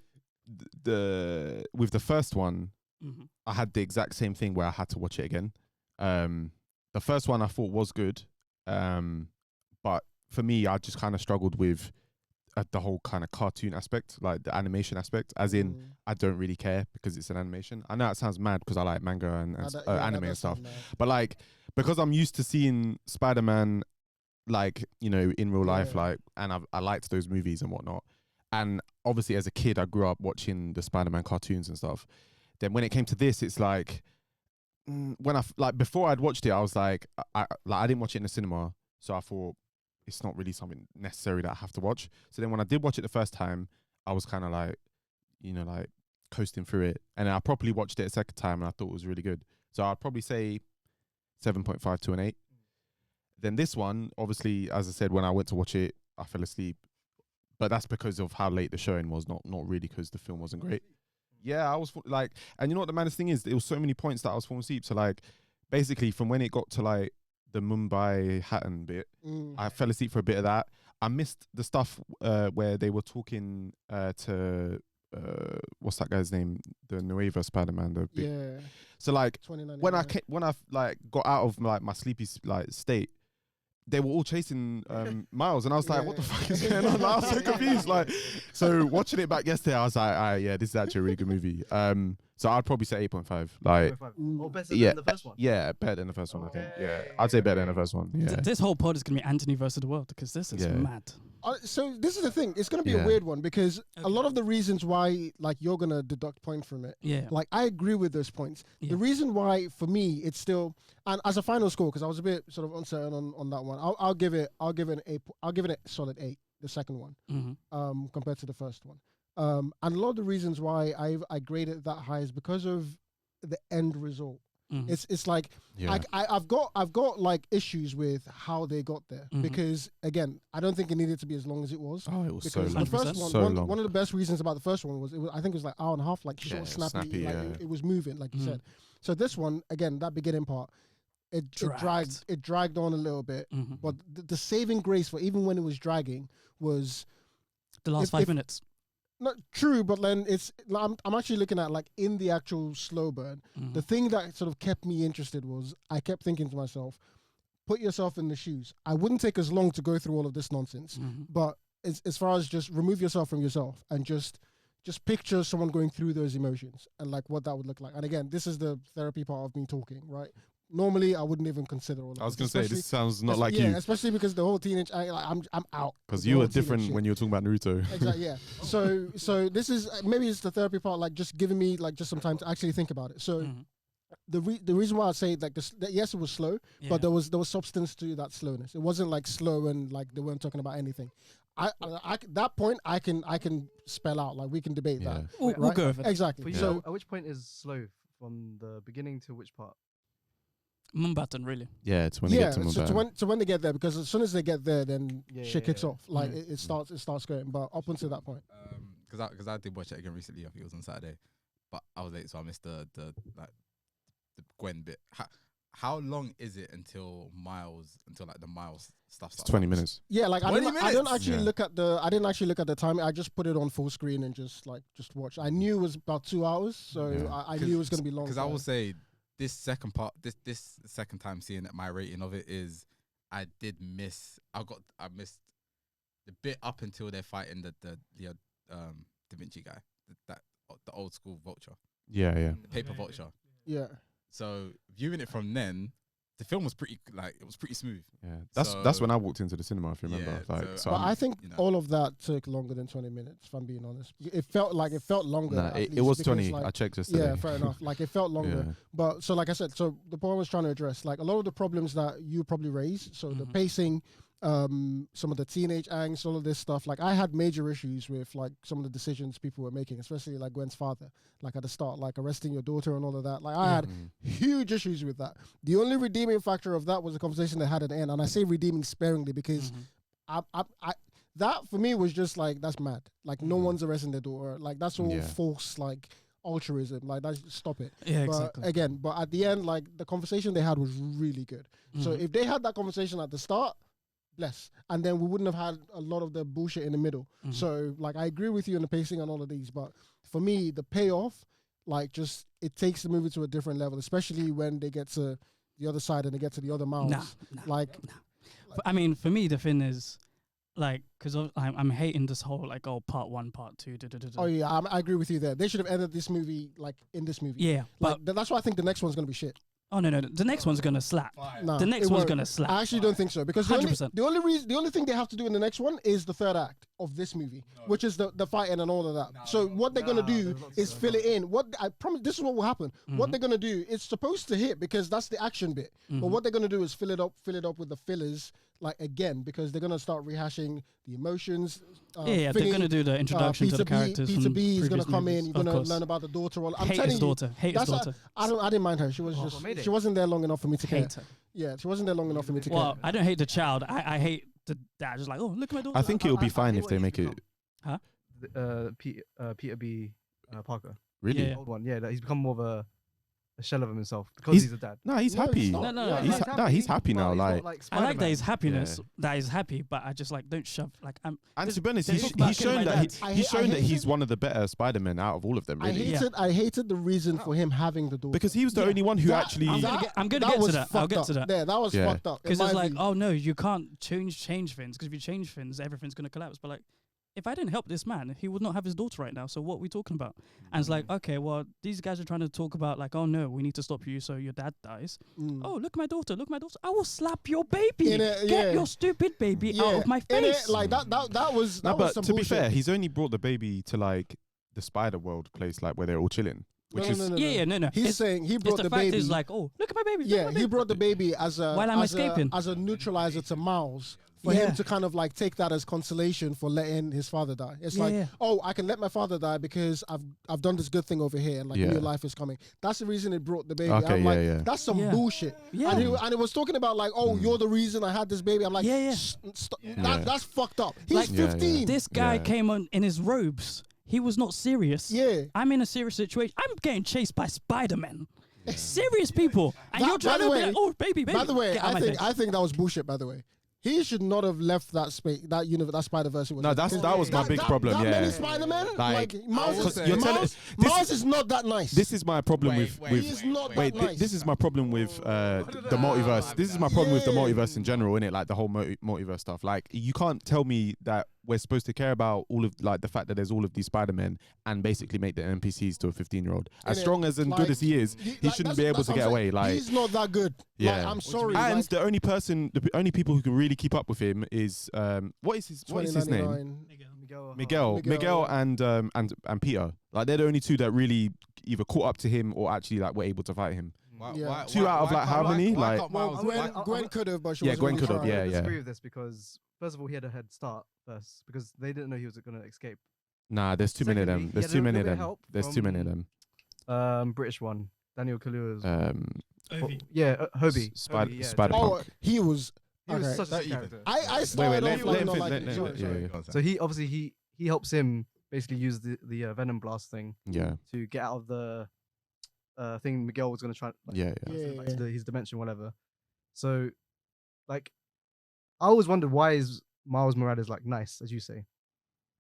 with the first one, I had the exact same thing where I had to watch it again. The first one I thought was good, but for me, I just kind of struggled with the whole kind of cartoon aspect, like the animation aspect, as in I don't really care because it's an animation. I know it sounds mad because I like manga and anime and stuff, but like because I'm used to seeing Spider-Man, like, you know, in real life, like, and I liked those movies and whatnot. And obviously as a kid, I grew up watching the Spider-Man cartoons and stuff. Then when it came to this, it's like, when before I'd watched it, I was like, I didn't watch it in the cinema. So I thought it's not really something necessary that I have to watch. So then when I did watch it the first time, I was kind of like, you know, like coasting through it. And then I properly watched it a second time and I thought it was really good. So I'd probably say 7.5 to an 8. Then this one, obviously, as I said, when I went to watch it, I fell asleep. But that's because of how late the showing was, not really because the film wasn't great. Yeah, I was like, and you know what the maddest thing is? There was so many points that I was falling asleep. So like, basically from when it got to like the Mumbai Hatton bit, I fell asleep for a bit of that. I missed the stuff where they were talking to what's that guy's name? The Nueva Spider-Man. So like when I like got out of like my sleepy like state, they were all chasing Miles, and I was like, "What the fuck is going on?" I was so confused. Like, so watching it back yesterday, I was like, "Yeah, this is actually a really good movie." So I'd probably say 8.5. Like, or better than the first one. Yeah, better than the first one. I think. Yeah, I'd say better than the first one. Yeah. This whole pod is gonna be Anthony versus the world because this is mad. So this is the thing. It's gonna be a weird one because a lot of the reasons why, like, you're gonna deduct points from it. Yeah. Like, I agree with those points. Yeah. The reason why, for me, it's still, and as a final score, because I was a bit sort of uncertain on that one. I'll give it an 8. I'll give it a solid 8. The second one, compared to the first one. And a lot of the reasons why I grade it that high is because of the end result. It's like I've got like issues with how they got there because again I don't think it needed to be as long as it was. Oh, it was because so long. The first one, one of the best reasons about the first one was I think it was like hour and a half, like short, snappy, like it was moving, like you said. So this one again, that beginning part, it dragged on a little bit, but the saving grace for even when it was dragging was the last 5 minutes. Not true, but then I'm actually looking at like in the actual slow burn. The thing that sort of kept me interested was I kept thinking to myself, put yourself in the shoes. I wouldn't take as long to go through all of this nonsense, but as far as just remove yourself from yourself and just picture someone going through those emotions and like what that would look like. And again, this is the therapy part of me talking, right? Normally, I wouldn't even consider all of this. I was going to say, this sounds not like you. Yeah, especially because the whole teenage, I'm out. Because you were different when you were talking about Naruto. Exactly, yeah. So this is, maybe it's the therapy part, like just giving me like just some time to actually think about it. So the reason why I say like this, yes, it was slow, but there was substance to that slowness. It wasn't like slow and like they weren't talking about anything. I that point I can spell out, like we can debate that. We'll go over it. Exactly. So at which point is slow, from the beginning to which part? Mbappe, really. Yeah, it's when they get to Mbappe. So when they get there, because as soon as they get there, then shit kicks off. Like it starts going. But up until that point, because I did watch it again recently. I think it was on Saturday, but I was late, so I missed the Gwen bit. How long is it until the Miles stuff starts? 20 minutes. Yeah, like I didn't actually look at the time. I just put it on full screen and just watch. I knew it was about 2 hours, so I knew it was gonna be long. Because I will say, this second part, this second time seeing it, my rating of it is, I missed the bit up until they're fighting the Da Vinci guy, the old school vulture. Yeah. The paper vulture. Yeah. So viewing it from then, the film was pretty smooth. Yeah, that's when I walked into the cinema, if you remember. But I think all of that took longer than 20 minutes. If I'm being honest, it felt longer. Nah, it was 20. I checked yesterday. Yeah, fair enough. Like it felt longer. Yeah. But so like I said, so the point I was trying to address, like a lot of the problems that you probably raised. So the pacing, some of the teenage angst, all of this stuff. Like I had major issues with like some of the decisions people were making, especially like Gwen's father, like at the start, like arresting your daughter and all of that. Like I had huge issues with that. The only redeeming factor of that was the conversation they had at the end. And I say redeeming sparingly because I that for me was just like, that's mad. Like no one's arresting their daughter. Like that's all false, like altruism. Like that's, stop it. Yeah, but exactly. But at the end, like the conversation they had was really good. So if they had that conversation at the start, bless. And then we wouldn't have had a lot of the bullshit in the middle. So like I agree with you on the pacing and all of these, but for me, the payoff, like just it takes the movie to a different level, especially when they get to the other side and they get to the other Miles. I mean, for me, the thing is, like, because I'm hating this whole like, part 1, part 2. Oh yeah, I agree with you there. They should have ended this movie like in this movie. Yeah, like, but that's why I think the next one's gonna be shit. Oh no! The next one's gonna slap. Nah, the next one's gonna slap. I actually don't think so, because 100%. the only thing they have to do in the next one is the third act of this movie, which is the fighting and all of that. So what they're gonna do is fill it in. What I promise, this is what will happen. What they're gonna do, it's supposed to hit because that's the action bit. But what they're gonna do is fill it up with the fillers, like again, because they're gonna start rehashing the emotions. They're gonna do the introduction to the characters. Peter B is gonna come in. You're gonna learn about the daughter. Hate his daughter. I didn't mind her. She was she wasn't there long enough for me to care. Yeah, she wasn't there long enough for me to care. Well, I don't hate the child. I hate the dad. Just like, oh, look at my daughter. I think it'll be fine if they make it. Huh? Peter B. Parker. Really? The old one. Yeah, he's become more of a shell of himself because he's a dad. No, he's happy. He's happy now. Like I like that he's happiness. That he's happy, but I just like don't shove. Like I'm. And to be honest, he's shown that he's one of the better Spider-Men out of all of them. Really. I hated the reason for him having the daughter because he was the only one who actually. I'm gonna get to that. I'll get to that. Yeah, that was fucked up. Because it's like, oh no, you can't change things. Because if you change things, everything's gonna collapse. But like, if I didn't help this man, he would not have his daughter right now. So what are we talking about? And it's like, okay, well, these guys are trying to talk about like, oh no, we need to stop you so your dad dies. Oh, look at my daughter. I will slap your baby. Get your stupid baby out of my face. Like that was but some to bullshit. be fair, he's only brought the baby to like the Spider World place, like where they're all chilling. No. He's saying he brought the baby. Is like, oh, look at my baby. Yeah, he brought the baby as a while I'm escaping as a neutralizer to Miles. For him to kind of like take that as consolation for letting his father die. It's oh, I can let my father die because I've done this good thing over here and like new life is coming. That's the reason it brought the baby. Okay, I'm like, that's some bullshit. Yeah. And it was talking about like, oh, you're the reason I had this baby. I'm like, that's fucked up. He's like, 15. This guy came on in his robes. He was not serious. Yeah. I'm in a serious situation. I'm getting chased by Spider-Man. Serious people. And you're trying to be like, oh, baby. By the way, I think that was bullshit, by the way. He should not have left that space, that universe, that Spider-Verse. No, that was my big problem. That Yeah, many Spider-Man, like Miles Miles is not that nice. This is my problem with he is not that nice. This is my problem with the multiverse. This is my problem with the multiverse in general, innit? Like the whole multiverse stuff. Like you can't tell me that we're supposed to care about all of like the fact that there's all of these Spider-Men and basically make the NPCs to a 15-year-old. As strong as and good as he is, he shouldn't be able to get away. Like he's not that good. Yeah, like, I'm sorry. And the only people who can really keep up with him is what is his name? Miguel and Peter. Like they're the only two that really either caught up to him or actually like were able to fight him. Two out of like how many? Like Gwen could have, but she Gwen could have. I disagree with this because first of all he had a head start first because they didn't know he was going to escape. Nah, there's too many of them. There's too many of them. There's too many of them. British one, Daniel Kaluuya's. Hobie. Spider-Punk. He was such a character. I started So he obviously he helps him basically use the Venom Blast thing. Yeah. To get out of the thing Miguel was going to try. Back to his dimension, whatever. So, like, I always wondered why is Miles Morales like nice, as you say,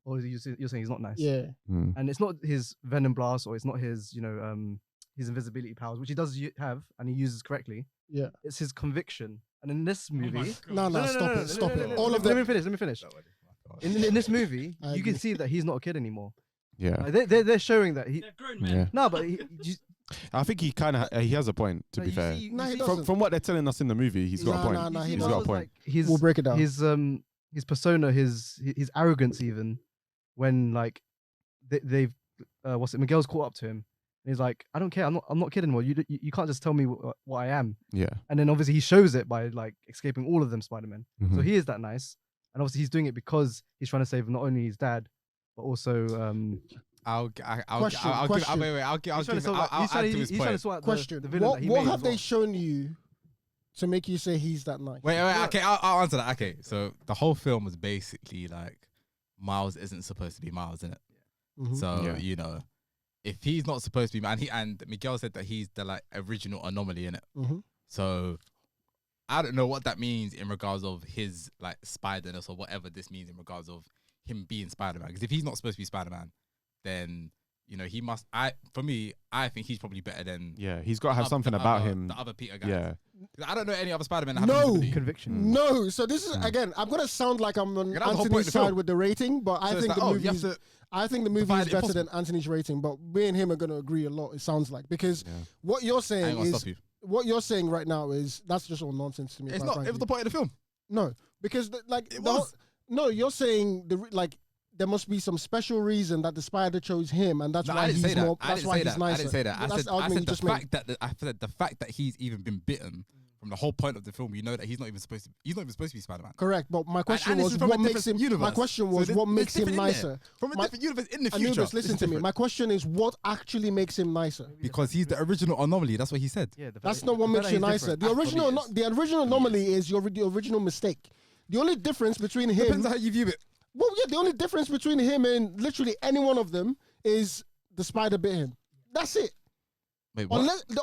or you're saying he's not nice. Yeah. And it's not his Venom Blast or it's not his his invisibility powers, which he does have and he uses correctly. Yeah. It's his conviction. And in this movie, stop it. All of them. Let me finish. In this movie, you can see that he's not a kid anymore. Yeah. Like they're showing that he. They're grown men. Yeah. No, but I think he kind of he has a point. To be fair, from what they're telling us in the movie, he's got a point. He's got a point. Like we'll break it down. His persona, his arrogance, even when like they've Miguel's caught up to him. And he's like, I don't care. I'm not kidding anymore. You can't just tell me what I am. Yeah. And then obviously he shows it by like escaping all of them Spider-Men. So he is that nice. And obviously he's doing it because he's trying to save not only his dad, but also I'll add to his point. Question. What have they shown you to make you say he's that nice? Wait. Okay, I'll answer that. Okay, so the whole film was basically like Miles isn't supposed to be Miles, isn't it? So you know, if he's not supposed to be, and Miguel said that he's the like original anomaly in it. So I don't know what that means in regards of his like Spider-ness or whatever this means in regards of him being Spider-Man. Because if he's not supposed to be Spider-Man, then you know he must. I think he's probably better than. Yeah, he's got to have something about him. The other Peter guys. Yeah. I don't know any other Spider-Man that have conviction. No, so this is again. I'm gonna sound like I'm on Anthony's side with the rating, but I think the movie is better than Anthony's rating. But me and him are gonna agree a lot. It sounds like because what you're saying is what you're saying right now is that's just all nonsense to me. It's not. It was the point of the film. No, because you're saying there must be some special reason that the spider chose him, and that's why he's more. That's why he's nicer. I didn't say that. I said the fact that he's even been bitten. From the whole point of the film, you know that he's not even supposed to be Spider-Man. Correct, but my question was what makes him. My question was what makes him nicer from a different universe in the future. Anubis, listen to me. My question is what actually makes him nicer? Because he's the original anomaly. That's what he said. Yeah, that's not what makes you nicer. The original anomaly is the original mistake. The only difference between him depends on how you view it. Well, yeah, the only difference between him and literally any one of them is the spider bit him. That's it. Wait, unless the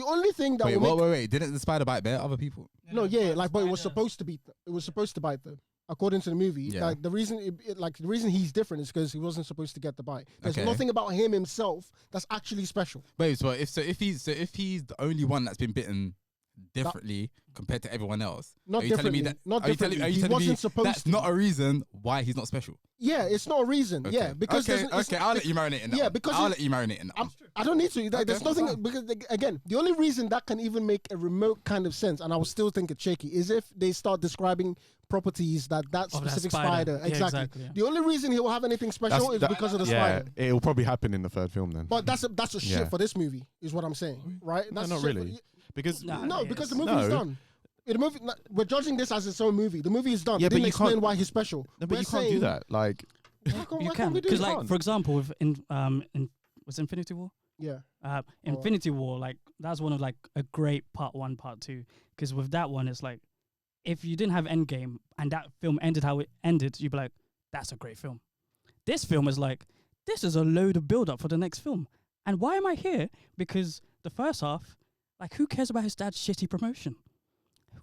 only thing that wait, didn't the spider bite other people? No, but it was supposed to be. It was supposed to bite them, according to the movie. Yeah. Like the reason he's different is because he wasn't supposed to get the bite. There's nothing about him himself that's actually special. Wait, so if he's the only one that's been bitten differently compared to everyone else, not differently. He wasn't supposed to. That's not a reason why he's not special. Yeah, it's not a reason. Okay. Yeah, because I'll let you marinate in that. Yeah, because I'll let you marinate in that. I don't need to. There's nothing because again, the only reason that can even make a remote kind of sense, and I will still think it's shaky, is if they start describing properties that specific spider. Yeah, exactly. The only reason he will have anything special is because of the spider. It will probably happen in the third film then. But that's a shit for this movie, is what I'm saying, right? That's not really. Because because the movie is done. The movie, we're judging this as its own movie. The movie is done. Yeah, they didn't explain why he's special. No, but you can't do that. Like, you can because, like, for example, with was Infinity War? Yeah. Infinity War, like that's one of like a great part 1, part 2. Because with that one, it's like if you didn't have Endgame and that film ended how it ended, you'd be like, that's a great film. This film is like, this is a load of build up for the next film. And why am I here? Because the first half, like, who cares about his dad's shitty promotion?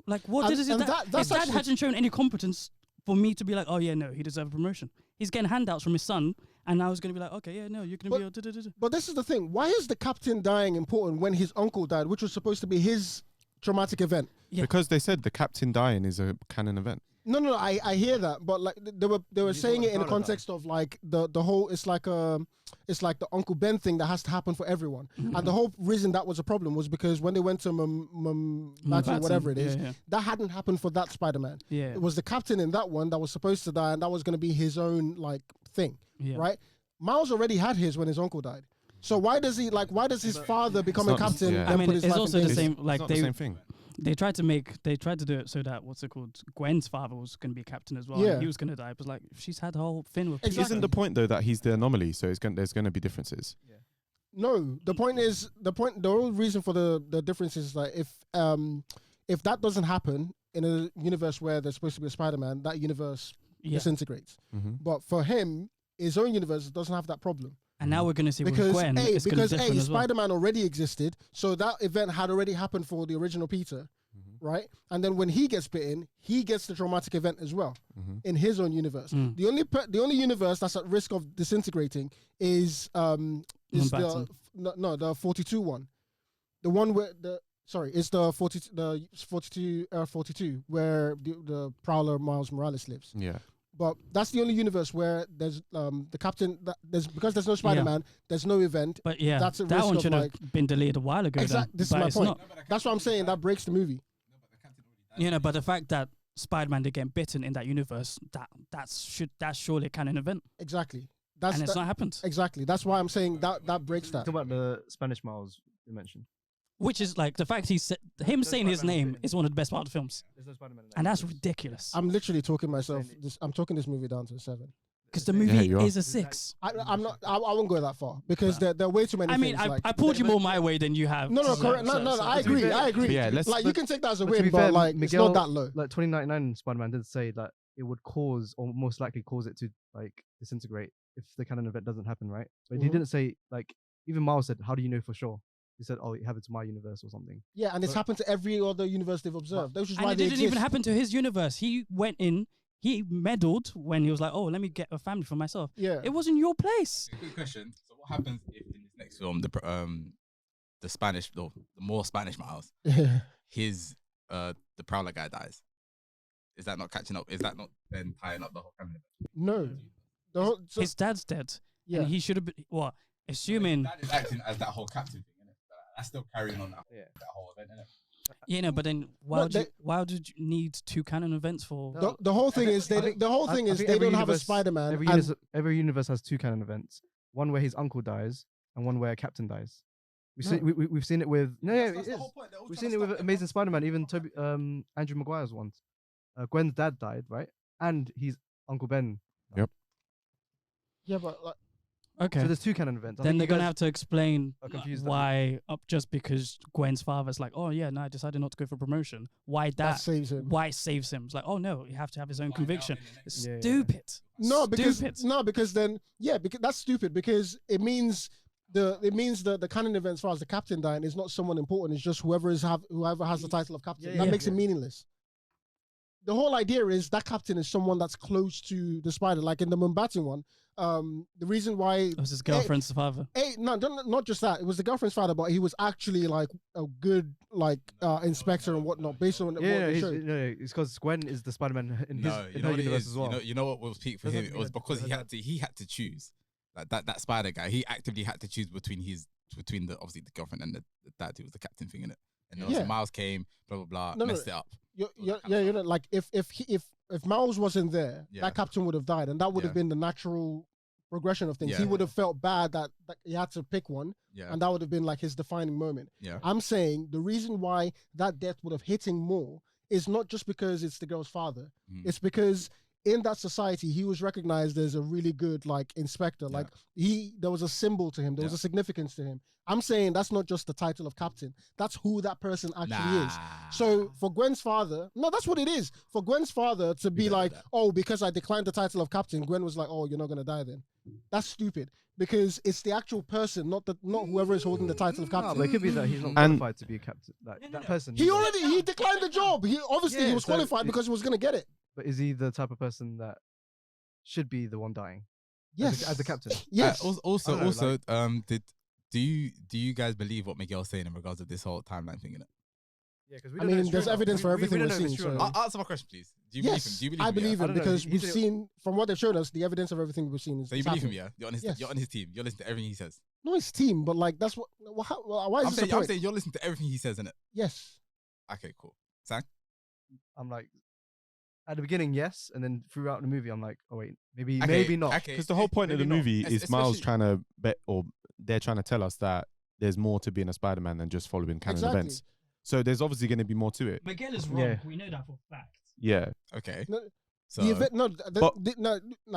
Like, what did his dad? His dad hasn't shown any competence for me to be like, oh yeah, no, he deserves a promotion. He's getting handouts from his son, and I was gonna be like, okay, yeah, no, you're gonna be. But this is the thing. Why is the captain dying important when his uncle died, which was supposed to be his traumatic event? Yeah. Because they said the captain dying is a canon event. No, I hear that, but like they were saying it in the context of like the whole it's like the Uncle Ben thing that has to happen for everyone, and the whole reason that was a problem was because when they went to Mbappe, whatever it is, that hadn't happened for that Spider-Man. Yeah, it was the captain in that one that was supposed to die, and that was going to be his own like thing, right? Miles already had his when his uncle died. So why does his father become a captain? I mean, it's also the same. Like the same thing. They tried to do it so that Gwen's father was going to be a captain as well. Yeah, and he was going to die. But like, she's had the whole thing with. Exactly. Isn't the point though that he's the anomaly? So there's going to be differences. Yeah. No, the point is the whole reason for the difference is like if that doesn't happen in a universe where there's supposed to be a Spider-Man, that universe disintegrates. Mm-hmm. But for him, his own universe doesn't have that problem. And now we're going to see with Gwen. Because Spider-Man already existed, so that event had already happened for the original Peter, right? And then when he gets bitten, he gets the traumatic event as well in his own universe. The only universe that's at risk of disintegrating is the 42 one, the one where it's the 42 where the Prowler Miles Morales lives. Yeah. But that's the only universe where there's the captain. Because there's no Spider-Man, there's no event. But yeah, that's that one should have been deleted a while ago. Exactly. This is my point. That's what I'm saying. That breaks the movie. But the fact that Spider-Man did get bitten in that universe, that's surely a canon event. Exactly. It's not happened. Exactly. That's why I'm saying that breaks that. Talk about the Spanish Miles you mentioned. Which is like the fact him saying his name is one of the best parts of the films, and that's ridiculous. I'm literally talking myself. I'm talking this movie down to a 7 because the movie is a 6. I'm not. I won't go that far because there are way too many. I mean, things, I pulled you more my way than you have. No, correct. No. I agree. Yeah, you can take that as a win, but like Miguel, it's not that low. Like 2099, Spider-Man did say that it would cause, or most likely cause it to like disintegrate if the canon event doesn't happen, right? But he didn't say like. Even Miles said, "How do you know for sure?" He said, "Oh, it happened to my universe or something." Yeah, and it's happened to every other universe they've observed. Which is why it didn't even happen to his universe. He went in, he meddled when he was like, "Oh, let me get a family for myself." Yeah, it wasn't your place. Good question. So, what happens if in this next film, the more Spanish Miles, his the Prowler guy dies? Is that not catching up? Is that not then tying up the whole family? No, his dad's dead. Yeah, and he should have been what? Assuming that is acting as that whole captain thing, innit? That's still carrying on that whole event, innit? Yeah, no, but then why did you need 2 canon events for? The whole thing is they don't have a Spider-Man. Every universe has 2 canon events. One where his uncle dies and one where a captain dies. We've seen it with we've seen it with Amazing Spider-Man. Even Andrew Maguire's ones. Gwen's dad died, right? And he's Uncle Ben. Yep. Yeah, but like. Okay. So there's 2 canon events. Then they're gonna have to explain why just because Gwen's father's like, oh yeah, no, I decided not to go for promotion. Why that saves him? Why it saves him? It's like, oh no, you have to have his own conviction. It's stupid. No, because that's stupid because it means the canon event as far as the captain dying is not someone important. It's just whoever has the title of captain. That makes it meaningless. The whole idea is that captain is someone that's close to the Spider, like in the Mbappe one. The reason why it was his girlfriend's father. Not just that. It was the girlfriend's father, but he was actually like a good inspector and whatnot. Based on it's because Gwen is the Spider-Man in her universe as well. You know what was peak for him? It was because he had to choose like that Spider guy. He actively had to choose between the obviously the girlfriend and the dad who was the captain thing in it. And Miles came, blah blah blah, messed it up. Like if Miles wasn't there, that captain would have died, and that would have been the natural progression of things. Yeah. He would have felt bad that he had to pick one, and that would have been like his defining moment. Yeah. I'm saying the reason why that death would have hit him more is not just because it's the girl's father. It's because in that society, he was recognized as a really good inspector. Like there was a symbol to him. There was a significance to him. I'm saying that's not just the title of captain. That's who that person actually is. So for Gwen's father, no, that's what it is. For Gwen's father to be like, oh, because I declined the title of captain, Gwen was like, oh, you're not going to die then. That's stupid because it's the actual person, not whoever is holding the title of No, captain. but it could be that he's not qualified to be a captain. Like that person. He declined the job. He was qualified because he was gonna get it. But is he the type of person that should be the one dying? Yes, as the captain. Yes. Also, do you guys believe what Miguel's saying in regards to this whole timeline thing in it? Yeah, because I mean, there's evidence for everything we've seen. So. Answer my question, please. Do you believe him? Do you believe I him? believe him because we've He's seen from what they've shown us the evidence of everything we've seen. So you believe him, yeah? You're on his team. You're listening to everything he says. No, his team, but like that's what. Why is this a point? I'm saying you're listening to everything he says in it. Yes. Okay, cool. Sang? I'm like, at the beginning, yes, and then throughout the movie, I'm like, oh wait, maybe not. Because the whole point of the movie is Miles trying to bet, or they're trying to tell us that there's more to being a Spider-Man than just following canon events. So there's obviously going to be more to it. Miguel is wrong. Yeah. We know that for fact. Yeah. Okay. No, so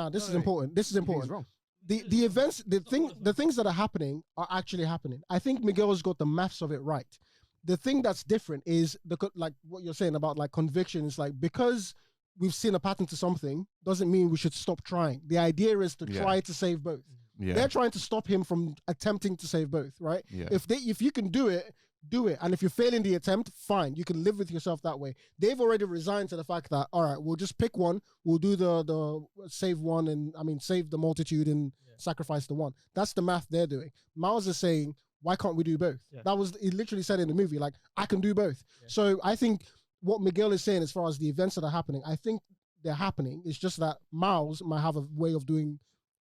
this is important. This is important. Wrong. The events, the things that are happening are actually happening. I think Miguel's got the maths of it right. The thing that's different is like what you're saying about like conviction is like because we've seen a pattern to something doesn't mean we should stop trying. The idea is to try to save both. Yeah. They're trying to stop him from attempting to save both, right? Yeah. If you can do it, do it. And if you fail in the attempt, fine. You can live with yourself that way. They've already resigned to the fact that, all right, we'll just pick one. We'll do the save one and save the multitude and sacrifice the one. That's the math they're doing. Miles is saying, why can't we do both? Yeah. That was, he literally said in the movie, like, I can do both. Yeah. So I think what Miguel is saying as far as the events that are happening, I think they're happening. It's just that Miles might have a way of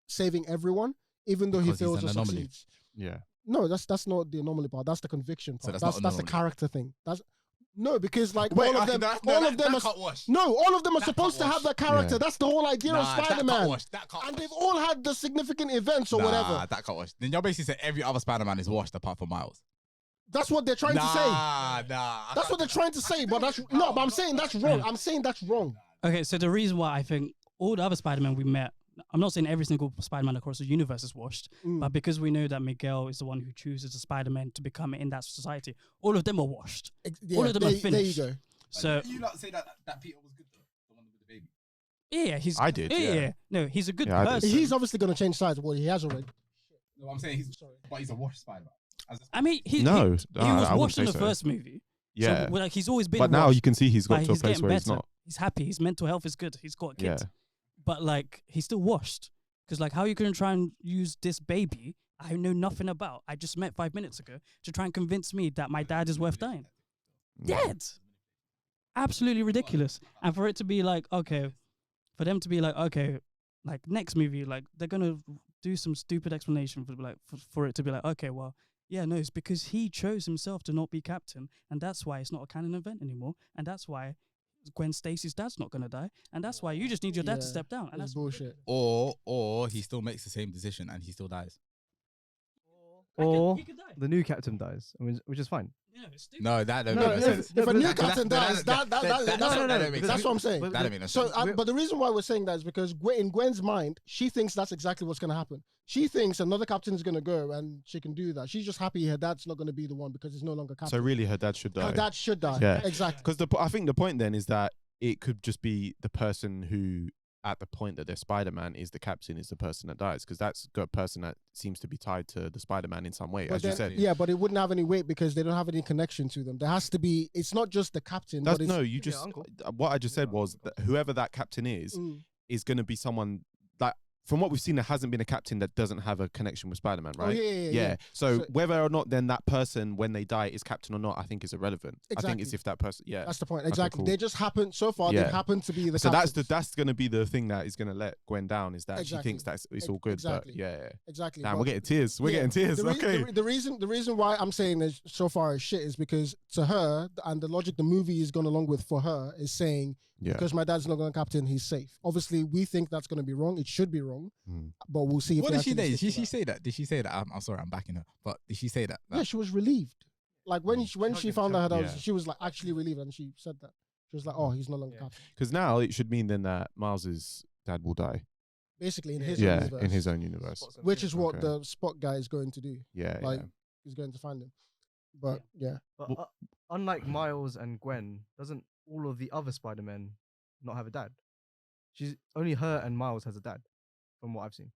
saving everyone, even though he fails or succeeds. Yeah. No, that's not the anomaly part. That's the conviction part. So that's the character thing. Because like all of them are supposed to have that character. Yeah. That's the whole idea of Spider-Man. And they've all had the significant events or whatever. That can't wash. Then you're basically saying every other Spider-Man is washed apart from Miles. That's what they're trying to say. That's what they're trying to say. But but I'm saying that's wrong. I'm saying that's wrong. Okay, so the reason why I think all the other Spider-Man we met, I'm not saying every single Spider-Man across the universe is washed, but because we know that Miguel is the one who chooses the Spider-Man to become in that society, all of them are washed. All of them are finished. There you go. So you not say that Peter was good though, the one with the baby. Yeah, I did. Yeah. No, he's a good person. He's obviously going to change sides. Well, he has already. No, I'm saying he's a washed Spider-Man. I mean, he was washed in the first movie. Yeah, so, like, he's always been. But washed, now you can see he's got to a place where he's not. He's happy. His mental health is good. He's got kids. Yeah. But like, he's still washed. Because like, how are you going to try and use this baby I know nothing about, I just met 5 minutes ago, to try and convince me that my dad is worth dying? Dead. Absolutely ridiculous. And for it to be like, okay, for them to be like, okay, like next movie, like they're going to do some stupid explanation for it to be like, okay, well, yeah, no, it's because he chose himself to not be captain, and that's why it's not a canon event anymore, and that's why Gwen Stacy's dad's not gonna die, and that's why you just need your dad to step down, and that's bullshit. Or he still makes the same decision and he still dies. Or the new captain dies, which is fine. Yeah, it's stupid. No, that don't make sense. If a new captain dies, that's what I'm saying. That don't make no sense. So, but the reason why we're saying that is because in Gwen's mind, she thinks that's exactly what's going to happen. She thinks another captain is going to go and she can do that. She's just happy her dad's not going to be the one because he's no longer captain. So really, her dad should die. Her dad should die. Yeah, exactly. Because I think the point then is that it could just be the person who, at the point that they're Spider-Man, is the captain, is the person that dies, because that's got a person that seems to be tied to the Spider-Man in some way, but as you said. Yeah, but it wouldn't have any weight because they don't have any connection to them. There has to be. It's not just the captain. What I just said was that whoever that captain is going to be someone that, from what we've seen, there hasn't been a captain that doesn't have a connection with Spider-Man, right? Oh, yeah. So whether or not then that person, when they die, is captain or not, I think is irrelevant. Exactly. I think it's if that person, that's the point. Exactly. Okay, cool. They just happen, so far, they happen to be the captains. So that's going to be the thing that is going to let Gwen down, is that she thinks that it's all good. Exactly. But Exactly. Damn, we're getting tears. We're getting tears. The reason why I'm saying this so far is shit is because to her, and the logic the movie has gone along with for her, is saying, because my dad's not going to captain, he's safe. Obviously, we think that's going to be wrong. It should be wrong, but we'll see. What did she say? Did she say that? Did she say that? I'm sorry, I'm backing her. But did she say that? Yeah, she was relieved. Like when she found out she was like actually relieved, and she said that. She was like, "Oh, he's no longer captain." Because now it should mean then that Miles's dad will die. Basically, in his universe. In his own universe, which is what the Spot guy is going to do. Yeah, he's going to find him. But But unlike Miles and Gwen, doesn't all of the other Spider-Men not have a dad? Only her and Miles has a dad, from what I've seen.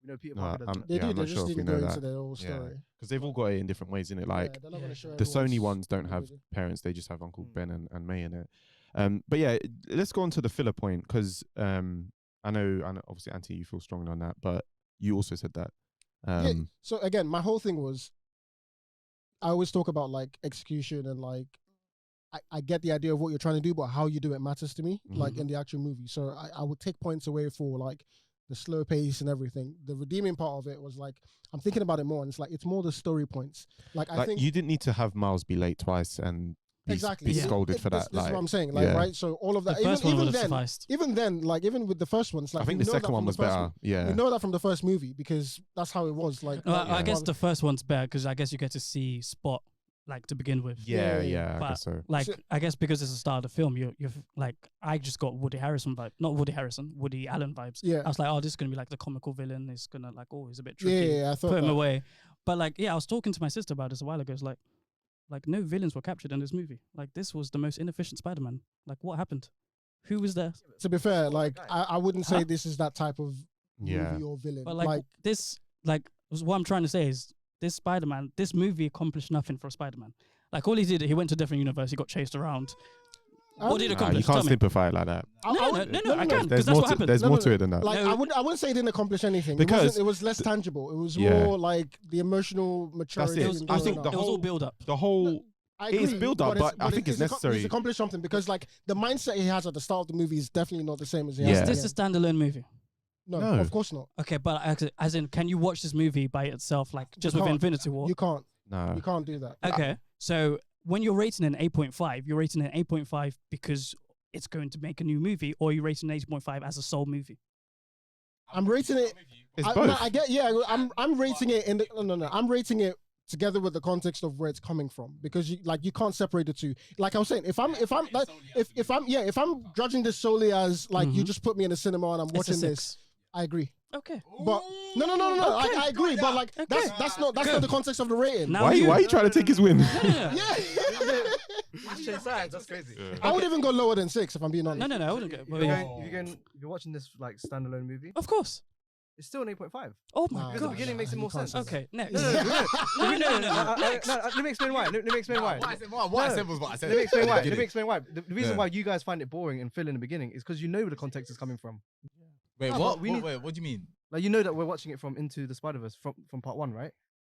We know Peter Parker doesn't. They do. I'm They not just sure if we didn't know go that. into their whole story. Because they've all got it in different ways, innit? Like they're not gonna show the Sony everyone's ones don't have movie. parents; they just have Uncle Ben and May in it. But yeah, let's go on to the filler point because I know obviously Auntie, you feel strongly on that, but you also said that. Yeah. So again, my whole thing was, I always talk about like execution and like I get the idea of what you're trying to do, but how you do it matters to me, like in the actual movie. So I would take points away for like the slow pace and everything. The redeeming part of it was like, I'm thinking about it more, and it's like, it's more the story points. Like I think you didn't need to have Miles be late twice and be scolded for that. This is what I'm saying. Like, right? So all of that, The first one would have sufficed. even then, like even with the first one, it's like I think the second one was better. Yeah, we know that from the first movie because that's how it was. Like, I guess the first one's better because I guess you get to see Spot like to begin with. Yeah, But, I guess so. Like, I guess because it's the start of the film, you're like, I just got Woody Allen vibes. Yeah, I was like, oh, this is gonna be like the comical villain. It's gonna like, oh, he's a bit tricky. Yeah, I thought put him that. away. But like, yeah, I was talking to my sister about this a while ago. It's like no villains were captured in this movie. Like, this was the most inefficient Spider-Man. Like, what happened? Who was there? To be fair, like I wouldn't say this is that type of Yeah. movie or villain. But like this, like what I'm trying to say is this Spider-Man, this movie accomplished nothing for Spider-Man. Like, all he did, he went to a different universe, he got chased around. What did it accomplish? You can't Tell me. simplify it like that. No, I can, because There's that's more what happened. There's more to it than that. Like I wouldn't say it didn't accomplish anything Because it was less tangible. It was Yeah. more like the emotional maturity. That's it. and I going think on. the It was all whole build up. the whole I it is agree, build up, but I think it's necessary. He's accomplished something because like the mindset he has at the start of the movie is definitely not the same as he Yeah. has. Is at this the a end. standalone movie? No, No. of course not. Okay, but as in, can you watch this movie by itself, like just with can't. Infinity War? You can't. no. You can't do that. Okay, so when you're rating an 8.5, you're rating an 8.5 because it's going to make a new movie, or you're rating an 8.5 as a sole movie? I'm rating it. It's No, both. I get. Yeah, I'm rating it in the no. I'm rating it together with the context of where it's coming from because you can't separate the two. Like I was saying, if I'm judging this solely as like you just put me in a cinema and I'm It's a watching 6. this, I agree. Okay. But no. Okay. I agree, but like that's not the context of the rating. Now Why are you trying to take his win? Yeah. Yeah. That's crazy. I would even go lower than 6 if I'm being honest. No, I wouldn't go. If you're watching this like standalone movie, Of course. it's still an 8.5. Oh my Nah, Because the god. beginning makes it you more can't sense. say Okay, next. No. Let me explain why. Let me explain why. What I said was what I said. Let me explain why. Let me Beginning. explain why. The reason Yeah. why you guys find it boring and fill in the beginning is because you know where the context is coming from. Wait, No, what? but we need- Wait, what do you mean? Like, you know that we're watching it from Into the Spider-Verse from part 1, right?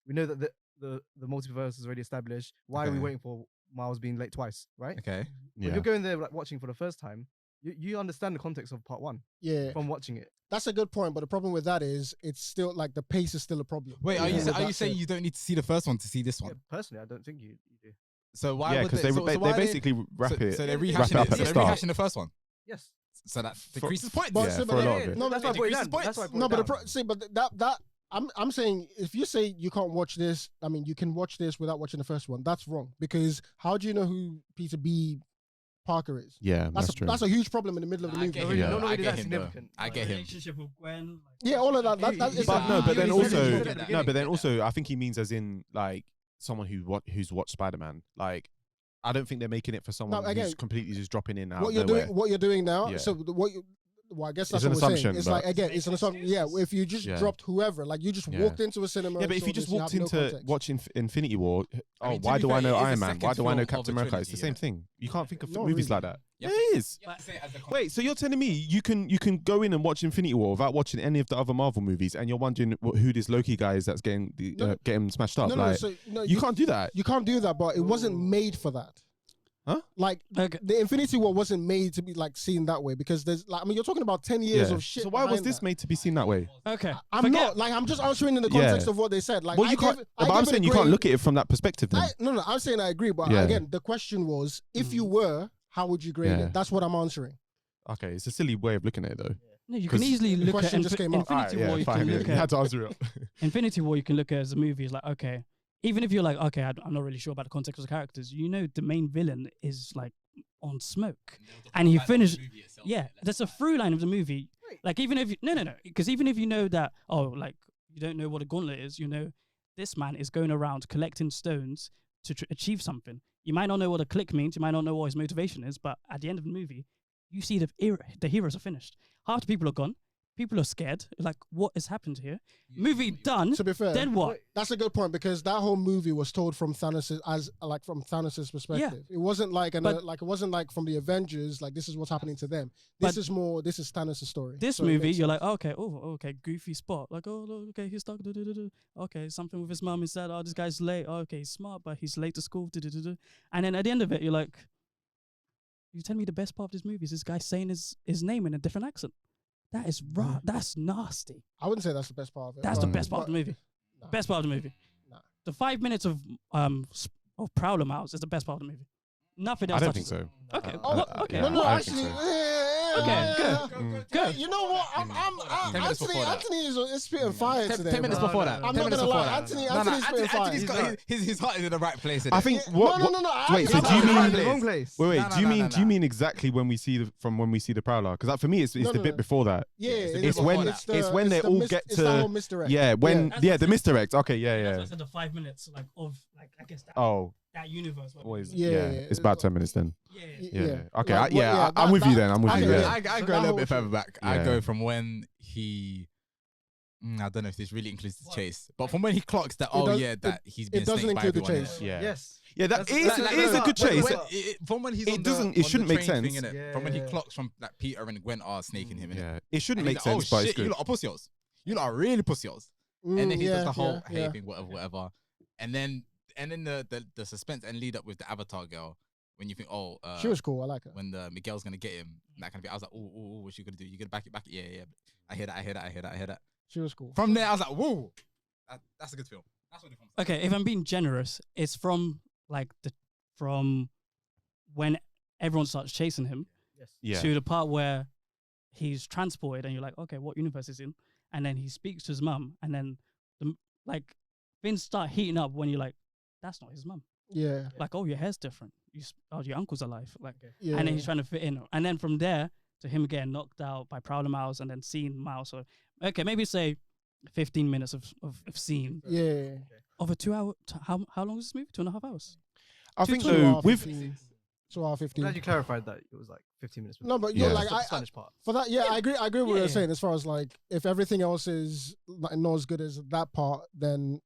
We know that the multiverse is already established. Why are we Okay. waiting for Miles being late twice, right? Okay. When Yeah. you're going there like watching for the first time, you understand the context of part 1 Yeah, from watching it. that's a good point. But the problem with that is it's still like the pace is still a problem. Wait, Yeah. are you With are that you saying said. you don't need to see the first one to see this Yeah, one? personally, I don't think you do. So why Yeah, would because they so why are basically wrap so, it. So they're wrap it rehashing up it. at So the they're start. rehashing the first one. Yes. So that decreases points. But- Yeah, so- for a lot of it. No, that's that's why I not brought it down. That's why I brought No, it but down. see, but that I'm saying if you say you can't watch this, I mean you can watch this without watching the first one. That's wrong because how do you know who Peter B. Parker is? Yeah, that's true. That's a huge problem in the middle of the I movie. get No, him. Yeah. though. not I really get that him. though. significant. I get him. Relationship with Gwen. Yeah, all of that. It's But no, but then You also said it at the no, beginning. but then also I think he means as in like someone who's watched Spider-Man. Like I don't think they're making it for someone again, who's completely just dropping in out what of you're nowhere. doing. What you're doing now. Yeah. So well, I guess It's that's an what we're saying. assumption, It's but- like again, it's an assumption. Yeah, if you just Yeah. dropped whoever, like you just Yeah. walked into a cinema. Yeah, but and if saw you just this, walked have no into context. watching Infinity War, I mean, to why be do fair, I know it is Iron the Man? Why second do I know film of Captain the America? It's the trilogy, same thing. You can't think of Not movies really. like that. Yeah. Yeah, it is. You have to say it as a Wait, so you're telling me you can go in and watch Infinity War without watching any of the other Marvel movies, and you're wondering who this Loki guy is that's getting getting smashed up? No, like, so no, you can't do that. You can't do that, but it wasn't made for that. Huh? Like Okay. the Infinity War wasn't made to be like seen that way because there's like I mean you're talking about 10 years Yeah. of shit. So why was behind this that. made to be seen that way? Okay. I'm Forget- not like I'm just answering in the Yeah. context of what they said. Like Well, I you can't. gave, But I'm saying you can't look at it from that perspective. Then No, I'm saying I agree, but Yeah. again, the question was if you were, how would you grade Yeah. it? That's what I'm answering. okay, it's a silly way of looking at it though. No, you can 'Cause easily the look at question just came up. Infinity War. You fine, can yeah, look you had at to answer it. Infinity War. You can look at as a movie. It's like, okay, even if you're like, okay, I'm not really sure about the context of the characters. You know, the main villain is like on smoke, and he finished. Yeah, that's a through line of the movie. Like even if no, because even if you know that, like you don't know what a gauntlet is, you know, this man is going around collecting stones to achieve something. You might not know what a click means. You might not know what his motivation is, but at the end of the movie, you see the heroes are finished. Half the people are gone. people are scared. Like, what has happened here? Movie done. To be fair, then what? That's a good point because that whole movie was told from Thanos' from Thanos' perspective. It wasn't like it wasn't like from the Avengers. Like this is what's happening to them. This is Thanos' story. This movie, you're like, okay, goofy spot. Like, okay, he's stuck. Okay, something with his mum. He said, this guy's late. Okay, he's smart, but he's late to school. And then at the end of it, you're like, you tell me the best part of this movie is this guy saying his name in a different accent. That is right. That's nasty. I wouldn't say that's the best part of it. That's the best part of the movie. Nah. Best part of the movie. Nah. The 5 minutes of Prowler Mouse is the best part of the movie. Nothing else. I don't think so. Okay. Okay. Yeah. No, actually. Okay, good. You know what? Anthony is spitting fire today. 10 minutes before that. I'm not gonna lie. Anthony's spitting fire. His heart is in the right place. I think. No. Wait. So do you mean the wrong place? Wait. Do you mean exactly when we see the Prowler? Because for me, it's the bit before that. Yeah. It's when they all get to. It's the whole misdirect. Yeah. The misdirect. Okay. Yeah. That's what I said, the 5 minutes of I guess that. That universe. It's about 10 minutes then. Yeah. Okay. I'm with you then. I'm with you. I go a little bit further back. I go from when he. I don't know if this really includes the chase, but from when he clocks that, that he's been. It doesn't include the chase. Yes. Yeah, that is a good chase. From when he's it shouldn't make sense. From when he clocks from like Peter and Gwen are snaking him. Yeah, it shouldn't make sense, but it's good. You lot are pussies. You lot are really pussies. And then he does the whole thing, whatever. And then the suspense and lead up with the Avatar girl. When you think, she was cool. I like her. When Miguel's gonna get him, that kind of thing. I was like, what's she gonna do? You gonna back it? Yeah. I hear that. She was cool. From there, I was like, whoa, that's a good film. That's what it comes. Okay, if I'm being generous, it's from when everyone starts chasing him, to the part where he's transported, and you're like, okay, what universe is in? And then he speaks to his mum, and then things start heating up when you're like, that's not his mum. Yeah. Like, your hair's different. Your uncle's alive. Like, and then he's trying to fit in. And then from there to him getting knocked out by Prowler Mouse and then seeing Mouse. So, okay, maybe say 15 minutes of scene. Yeah. Over 2 hours. How long is this movie? 2.5 hours. I think so. With 2 hours 15. I'm glad you clarified that it was like 15 minutes. No, but you're like Spanish part. For that, I agree. I agree with what you're saying. As far as like, if everything else is like, not as good as that part, then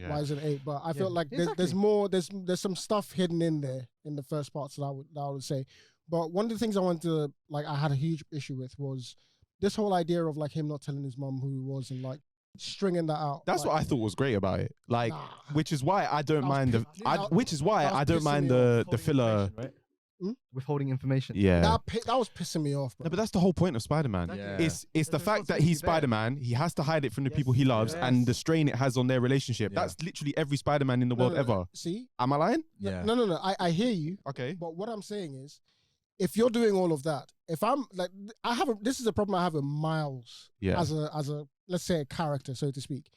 why is it 8? But I feel like there's more. There's some stuff hidden in there in the first parts that I would say. But one of the things I wanted to I had a huge issue with was this whole idea of like him not telling his mum who he was and like stringing that out. That's what I thought was great about it. Like, which is why I don't mind the filler. Right? Withholding information. Yeah, that was pissing me off, bro. No, but that's the whole point of Spider-Man. It's the fact that he's Spider-Man. He has to hide it from the people he loves and the strain it has on their relationship. That's literally every Spider-Man in the world ever. See? Am I lying? Yeah. No. I hear you. Okay. But what I'm saying is, if you're doing all of that, if I'm like, this is a problem I have with Miles. Yeah. As a let's say a character, so to speak.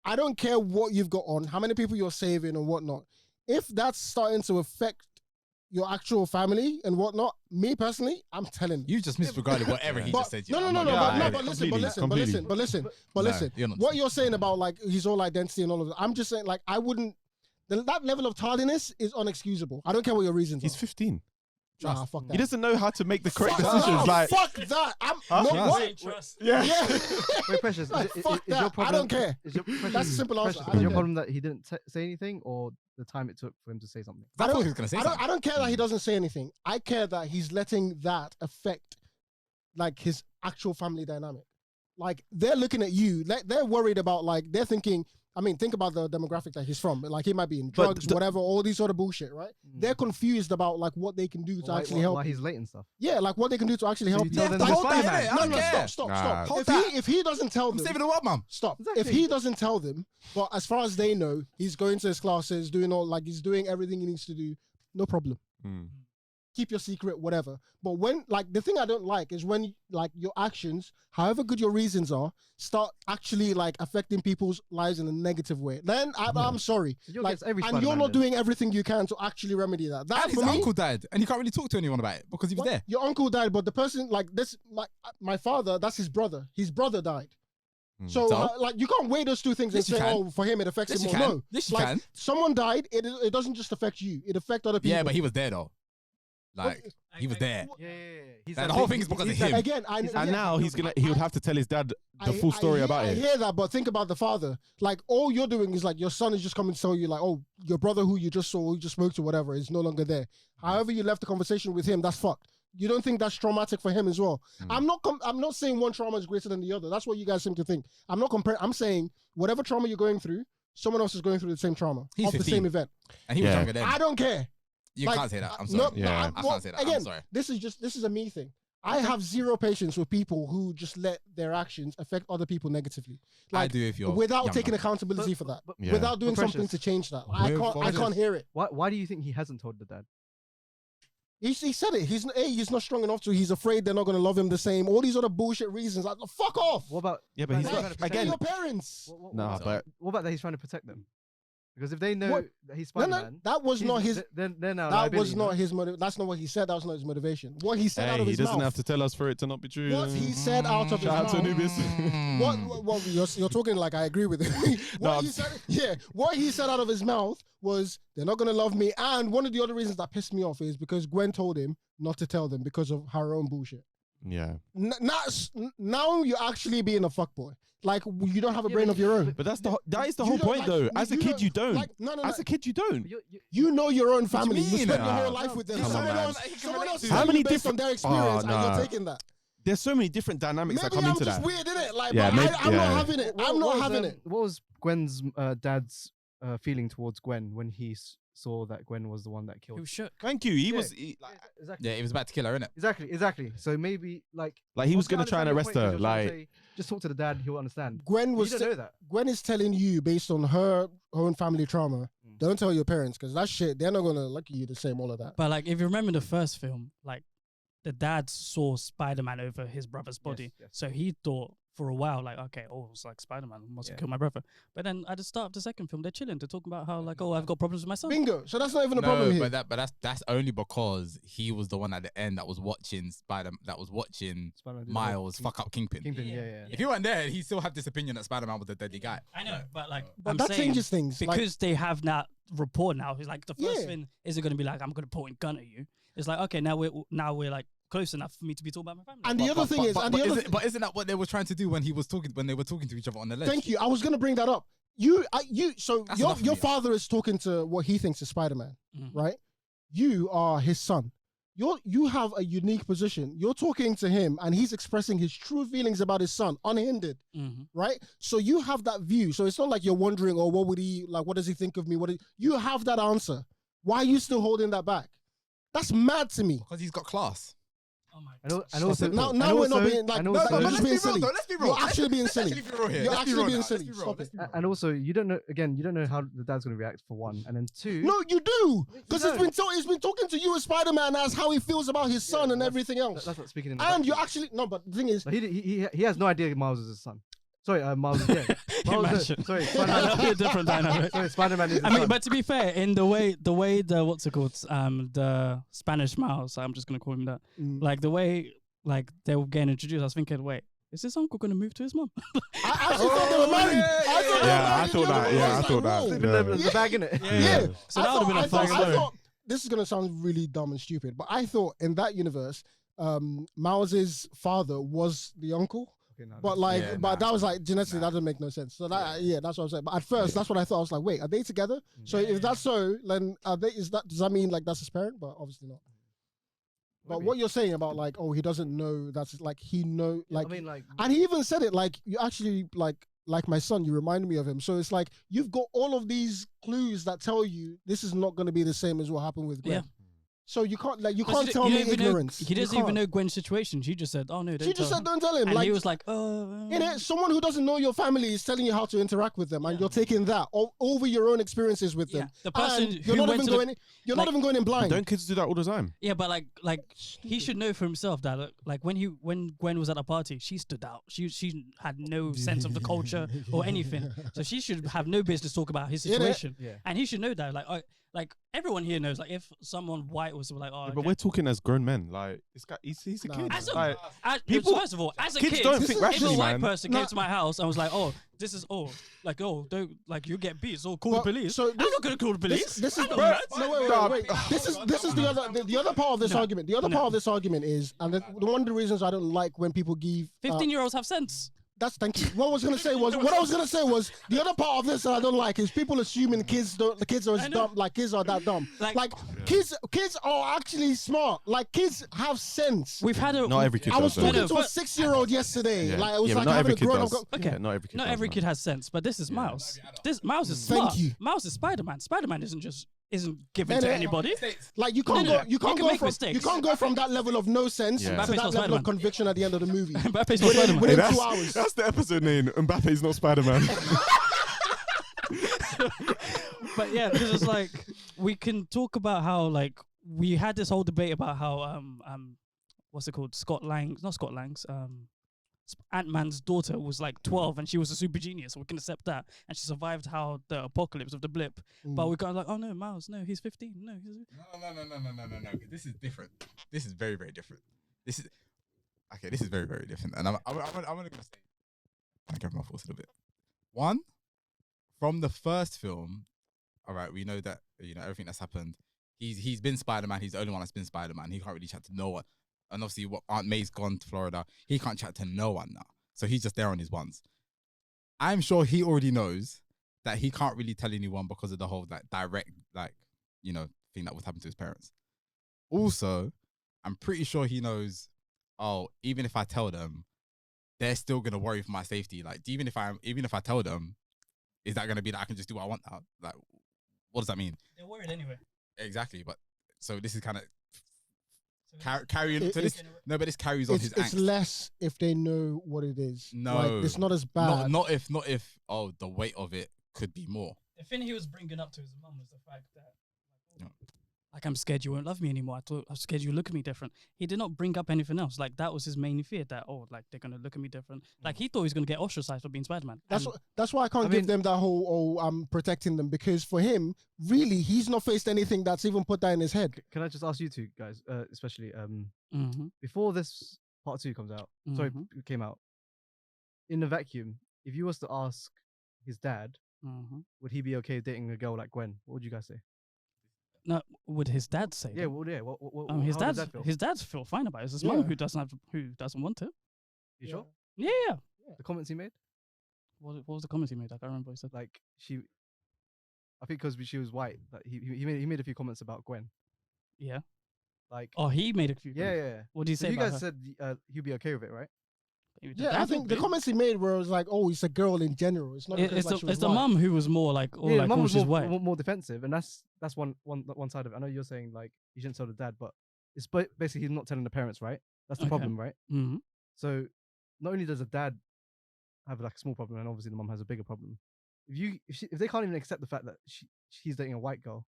I don't care what you've got on, how many people you're saving and whatnot. If that's starting to affect your actual family and whatnot, me personally, I'm telling you. You just misregarded whatever he just said. But listen. What you're saying about like his whole identity and all of that, I'm just saying like I wouldn't. That level of tardiness is unexcusable. I don't care what your reasons are. He's 15. Nah, fuck that. He doesn't know how to make the correct decisions. Fuck that. Yeah. Wait, Precious. Fuck that. I don't care. That's a simple answer. Is your problem that he didn't say anything, or the time it took for him to say something? I thought he was going to say something. I don't care that he doesn't say anything. I care that he's letting that affect like his actual family dynamic. Like they're looking at you, they're worried about like they're thinking. I mean, think about the demographic that he's from. Like, he might be in drugs, whatever, all these sort of bullshit, right? They're confused about, like, what they can do to actually help. Why he's late and stuff. Yeah, like, what they can do to actually help. Stop. If he doesn't tell them... I'm saving the world, mum. Stop. Exactly. If he doesn't tell them, but as far as they know, he's going to his classes, he's doing everything he needs to do, no problem. Keep your secret, whatever. But when, like, the thing I don't like is when, like, your actions, however good your reasons are, start actually, like, affecting people's lives in a negative way. Then I'm sorry. And you're not doing everything you can to actually remedy that. And his uncle died, and he can't really talk to anyone about it because he was there. Your uncle died, but the person, like, this, my father, that's his brother. His brother died. So, like, you can't weigh those two things and say, for him, it affects him more. No. Yes, you can. Someone died, it doesn't just affect you. It affects other people. Yeah, but he was there, though. Like he was there. He's the whole thing is because of him. Again, and now he would have to tell his dad the full story about it. I hear that, but think about the father. Like all you're doing is like your son is just coming to tell you like, oh, your brother who you just saw, who you just spoke to, whatever, is no longer there. However, you left the conversation with him, that's fucked. You don't think that's traumatic for him as well? I'm not saying one trauma is greater than the other. That's what you guys seem to think. I'm not comparing. I'm saying whatever trauma you're going through, someone else is going through the same trauma of the same event. And he was younger then. I don't care. You can't say that. I'm sorry. I can't say that. Again, I'm sorry. This is a me thing. I have zero patience with people who just let their actions affect other people negatively. Like, I do if you're without younger. taking accountability for that, without doing something to change that. I can't hear it. Why do you think he hasn't told the dad? He said it. He's not strong enough to. He's afraid they're not going to love him the same. All these other bullshit reasons. Like, fuck off. What about? Yeah, but he's again your parents. What about that he's trying to protect them? Because if they know that he's Spider-Man, that was not his. Then that was not his motive. That's not what he said. That was not his motivation. What he said out of his mouth. He doesn't have to tell us for it to not be true. What he said out of his mouth. Shout out to Anubis. What you're talking like I agree with him. What he said out of his mouth was they're not gonna love me. And one of the other reasons that pissed me off is because Gwen told him not to tell them because of her own bullshit. Yeah. Now you're actually being a fuckboy. Like you don't have a brain of your own. But that is the whole point, though. As a kid, you don't. As a kid, you don't. You know your own family. You spend your whole life with them. Someone else is based on their experience, and you're taking that. There's so many different dynamics that come into that. Maybe I'm just weird, innit? Like, I'm not having it. I'm not having it. What was Gwen's dad's feeling towards Gwen when he saw that Gwen was the one that killed? He was shook. Thank you. He was. Exactly. Yeah, he was about to kill her, innit? Exactly. So maybe like he was gonna try and arrest her. Like, just talk to the dad. He'll understand. Gwen was. You don't know that. Gwen is telling you based on her own family trauma. Don't tell your parents because that shit. They're not gonna look at you the same. All of that. But like, if you remember the first film, like the dad saw Spider-Man over his brother's body, so he thought for a while, like, okay, it's like Spider-Man must have killed my brother. But then at the start of the second film, they're chilling. They're talking about how like, I've got problems with my son. Bingo. So that's not even a problem here. But that's only because he was the one at the end that was watching Miles fuck up Kingpin. Yeah. If he weren't there, he still had this opinion that Spider-Man was a deadly guy. I know, but like, but that changes things because they have that rapport now. It's like the first thing isn't going to be like, I'm going to point a gun at you. It's like, okay, now we're like close enough for me to be talking about my family. And the other thing is, but isn't that what they were trying to do when they were talking to each other on the ledge? Thank you. I was going to bring that up. Your father is talking to what he thinks is Spider-Man, right? You are his son. You have a unique position. You're talking to him, and he's expressing his true feelings about his son, unhindered, right? So you have that view. So it's not like you're wondering, what would he like? What does he think of me? You have that answer. Why are you still holding that back? That's mad to me. Because he's got class. Oh my God. And also, now we're not being like, we're just being silly. Let's be real. You're actually being silly. You're actually being silly. Stop it. And also, you don't know how the dad's going to react for one, and then two. No, you do, because he's been talking to you as Spider-Man as how he feels about his son and everything else. That's not speaking. And you actually but the thing is, he has no idea Miles is his son. Sorry, Miles. Sorry, Spider-Man. Different dynamic. Sorry, Spider-Man is. But to be fair, in the way the what's it called, the Spanish Miles, I'm just gonna call him that. Like the way like they were getting introduced, I was thinking, wait, is this uncle gonna move to his mom? I actually thought they were married. I thought that. The bag in it. Yeah. So that would have been a fun story. This is gonna sound really dumb and stupid, but I thought in that universe, Miles's father was the uncle. But that was like genetically that doesn't make no sense. So that's what I'm saying. But at first, that's what I thought. I was like, wait, are they together? So if that's so, then does that mean like that's his parent? But obviously not. But what you're saying about like, he doesn't know, that's like he know like, I mean, like, and he even said it like, you actually like my son, you remind me of him. So it's like you've got all of these clues that tell you this is not going to be the same as what happened with Gwen. Yeah. So you can't tell me ignorance. He doesn't even know Gwen's situation. She just said, "Oh no, she just said don't tell him." And he was like, "Oh." Someone who doesn't know your family is telling you how to interact with them, and you're taking that over your own experiences with them. The person you're not even going in blind. Don't kids do that all the time? Yeah, but like he should know for himself that like when Gwen was at a party, she stood out. She had no sense of the culture or anything, so she should have no business talk about his situation. And he should know that. Like like everyone here knows, like if someone white was like, oh, yeah, but we're talking as grown men. Like this guy, he's a kid. As Like, people, first of all, as a kids kid, don't think if a rationally, white man. person came to my house and was like, oh, this is don't like you get beat, so call the police. So I'm not gonna call the police. This is I know no, that. wait. This is the other part of this argument. The other part of this argument is, and one of the reasons I don't like when people give 15-year-olds have sense. Thank you. What I was gonna say was the other part of this that I don't like is people assuming the kids are as dumb, like kids are that dumb. Like kids are actually smart. Like kids have sense. We've had not every kid. I was does, talking though. to a 6-year-old yesterday. Yeah. Like it was Yeah, like not having every a kid grown does. up. Okay. Yeah, not every kid. Not does, every man. kid has sense, but this is Miles. Miles is Thank smart. you. Miles is Spider-Man. Spider-Man isn't given to anybody. Like you can't go from that level of no sense Yeah. to Mbappe's that not level Spider-Man. of conviction at the end of the movie. Mbappe's not Spider-Man. Within Hey, 2 hours. That's the episode name. Mbappe's not Spider-Man. But yeah, because it's like we can talk about how like we had this whole debate about how what's it called? Ant-Man's daughter was like 12 and she was a super genius. So we can accept that, and she survived how the apocalypse of the blip. But we got like, oh no, Miles, no, he's 15. No, he's No. This is different. This is very, very different. This is very, very different. And I'm gonna say, I give my thoughts a little bit. One, from the first film, all right, we know that everything that's happened. He's been Spider-Man. He's the only one that's been Spider-Man. He can't really chat to no one. And obviously, Aunt May's gone to Florida. He can't chat to no one now. So he's just there on his ones. I'm sure he already knows that he can't really tell anyone because of the whole like direct thing that was happening to his parents. Also, I'm pretty sure he knows, even if I tell them, they're still gonna worry for my safety. Like even if I tell them, is that gonna be that I can just do what I want now? Like what does that mean? They're worried anyway. Exactly, but so this is kind of carrying. But this carries on his angst. It's less if they know what it is. No, like, it's not as bad. Not if the weight of it could be more. The thing he was bringing up to his mum was the fact that like I'm scared you won't love me anymore. I'm scared you look at me different. He did not bring up anything else. Like that was his main fear, that like they're gonna look at me different. Like he thought he was gonna get ostracized for being Spider-Man. That's why I can't give them that whole I'm protecting them, because for him, really, he's not faced anything that's even put that in his head. Can I just ask you two guys, especially before this part 2 comes out, came out, in the vacuum, if you was to ask his dad, would he be okay dating a girl like Gwen? What would you guys say? No, would his dad say? Yeah, that? well, yeah. What, his dad's feel fine about it. It's his mom who doesn't want it. You sure? Yeah. The comments he made. What was the comments he made? I can't remember what he said. Like I think because she was white. Like he made a few comments about Gwen. Yeah. Like. Oh, he made a few. Yeah. What did he say? You about guys her? said he'd be okay with it, right? Yeah, I think the comments he made were like, "Oh, it's a girl in general. It's not." It's the mum who was more like, "Oh, yeah, mum was she's white." more defensive, and that's one side of it. I know you're saying like you shouldn't tell the dad, but it's basically he's not telling the parents, right? That's the problem, right? Mm-hmm. So not only does the dad have like a small problem, and obviously the mum has a bigger problem. If they can't even accept the fact that she's dating a white girl,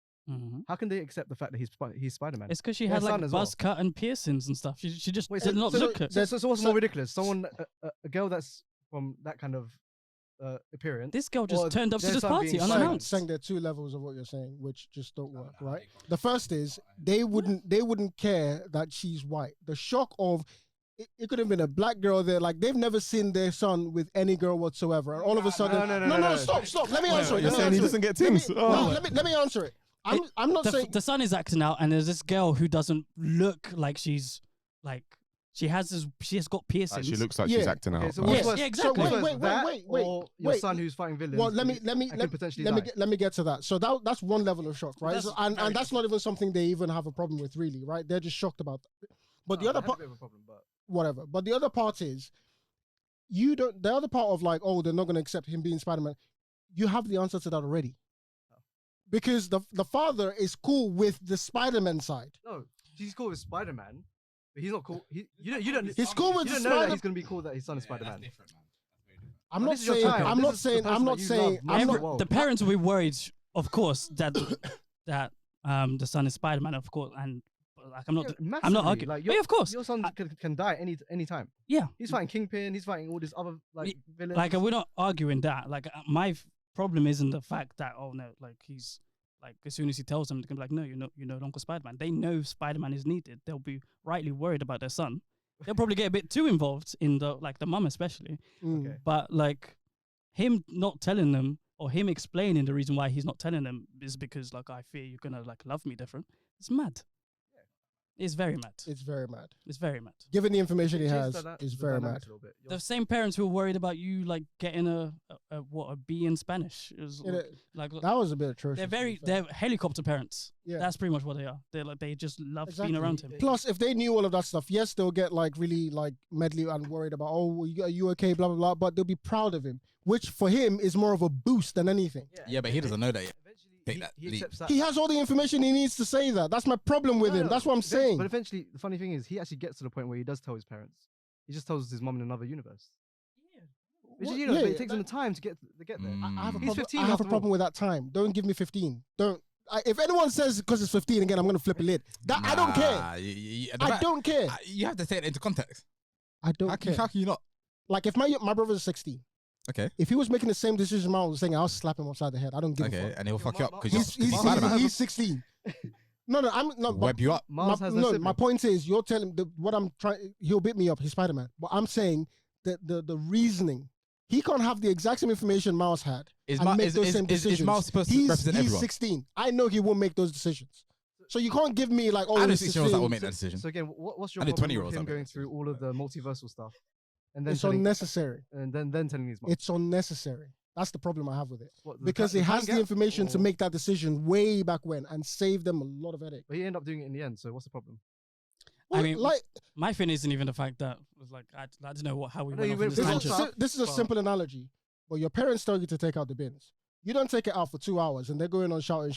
how can they accept the fact that he's Spider-Man? It's because she had like buzz cut and piercings and stuff. She just did not look at. So what's more ridiculous? Someone, a girl that's from that kind of appearance. This girl just turned up to this party unannounced. Saying there are 2 levels of what you're saying, which just don't work, right? The first is they wouldn't care that she's white. The shock of it could have been a black girl there. Like they've never seen their son with any girl whatsoever, and all of a sudden, no, stop. Let me answer it. You're saying he doesn't get things. Let me answer it. I'm not saying the son is acting out, and there's this girl who doesn't look like she's like she has got piercings. She looks like she's acting out. So exactly. So wait. Your son who's fighting villains. Well, let me get to that. So that's one level of shock, right? And that's not even something they even have a problem with, really, right? They're just shocked about that. But the other part, whatever. But the other part is, the other part of like, oh, they're not going to accept him being Spider-Man. You have the answer to that already. Because the father is cool with the Spider-Man side. No, he's cool with Spider-Man, but he's not cool. He's cool with you don't know that he's gonna be cool that his son is Spider-Man. I'm not saying. The parents will be worried, of course, that the son is Spider-Man, of course, and like I'm not arguing. Like, of course, your son can die any time. Yeah, he's fighting Kingpin. He's fighting all these other villains. Like we're not arguing that. Like my problem isn't the fact that like he's like as soon as he tells them, they're gonna be like, no, you're no longer Spider-Man. They know Spider-Man is needed. They'll be rightly worried about their son. They'll probably get a bit too involved in the mum especially. Okay. But like him not telling them or him explaining the reason why he's not telling them is because like I fear you're gonna like love me different. It's mad. It's very mad. It's very mad. It's very mad. Given the information he has, it's very mad. The same parents who were worried about you like getting a B in Spanish. It was like that was a bit atrocious. They're helicopter parents. Yeah, that's pretty much what they are. They're like they just love being around him. Plus, if they knew all of that stuff, yes, they'll get like really like medley and worried about are you okay, blah blah blah. But they'll be proud of him, which for him is more of a boost than anything. Yeah, but he doesn't know that yet. He has all the information he needs to say that. That's my problem with him. That's what I'm saying. But eventually, the funny thing is, he actually gets to the point where he does tell his parents. He just tells his mom in another universe. Which, you know, it takes him the time to get there. I have a problem with that time. Don't give me 15. Don't. If anyone says because it's 15 again, I'm gonna flip a lid. I don't care. I don't care. You have to take it into context. I don't care. How can you not? Like if my brother's 16. Okay. If he was making the same decision I was saying, I'll slap him upside the head. I don't give a fuck. Okay, and he'll fuck you up because he's 16. No, I'm not. Web you up. My point is, you're telling what I'm trying. He'll beat me up. He's Spider-Man. But I'm saying that the reasoning, he can't have the exact same information Miles had and make those same decisions. Is Miles supposed to represent everyone? He's 16. I know he won't make those decisions. So you can't give me like, I know 16-year-olds that will make that decision. So again, what's your problem with him going through all of the multiversal stuff? And then it's unnecessary. And then telling his mom. It's unnecessary. That's the problem I have with it. Because he has the information to make that decision way back when and save them a lot of headache. But he ended up doing it in the end, so what's the problem? Well, I mean, like, my thing isn't even the fact that was like I don't know how we went off this is a simple analogy. Well, your parents tell you to take out the bins. You don't take it out for 2 hours and they're going on shouting.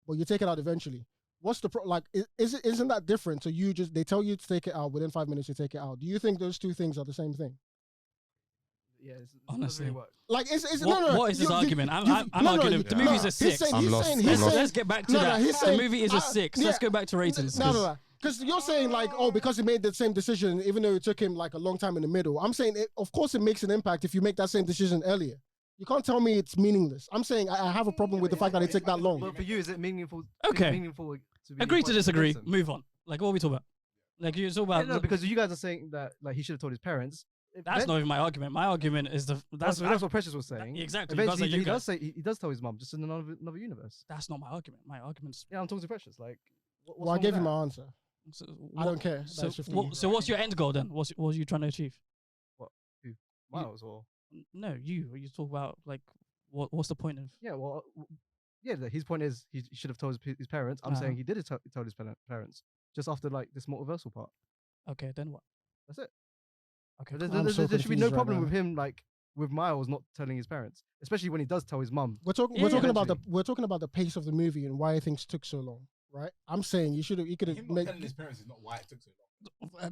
But you take it out eventually. What's the isn't that different? So they tell you to take it out within 5 minutes. You take it out. Do you think those two things are the same thing? Yeah, honestly, like what is this argument? I'm arguing the movie's a 6. Let's get back to that. The movie is a 6. Let's go back to ratings. No. Because you're saying like, because he made the same decision, even though it took him like a long time in the middle. I'm saying, of course, it makes an impact if you make that same decision earlier. You can't tell me it's meaningless. I'm saying I have a problem with the fact that it took that long. But for you, is it meaningful? Okay. Meaningful to agree to disagree. Move on. Like, what are we talking about? Like, you talk about. No, because you guys are saying that like he should have told his parents. That's not even my argument. My argument is that's what Precious was saying. Exactly. Eventually, he does tell his mum, just in another universe. That's not my argument. My argument's I'm talking to Precious. Like, I gave you my answer. So I don't care. So what's your end goal then? What are you trying to achieve? What? Who? Miles or? No, you. You talk about like what's the point of? His point is he should have told his parents. I'm saying he did tell his parents just after like this multiversal part. Okay, then what? That's it. Okay, there should be no problem with him like with Miles not telling his parents, especially when he does tell his mum. We're talking about the pace of the movie and why things took so long, right? I'm saying he could have made telling his parents is not why it took so long.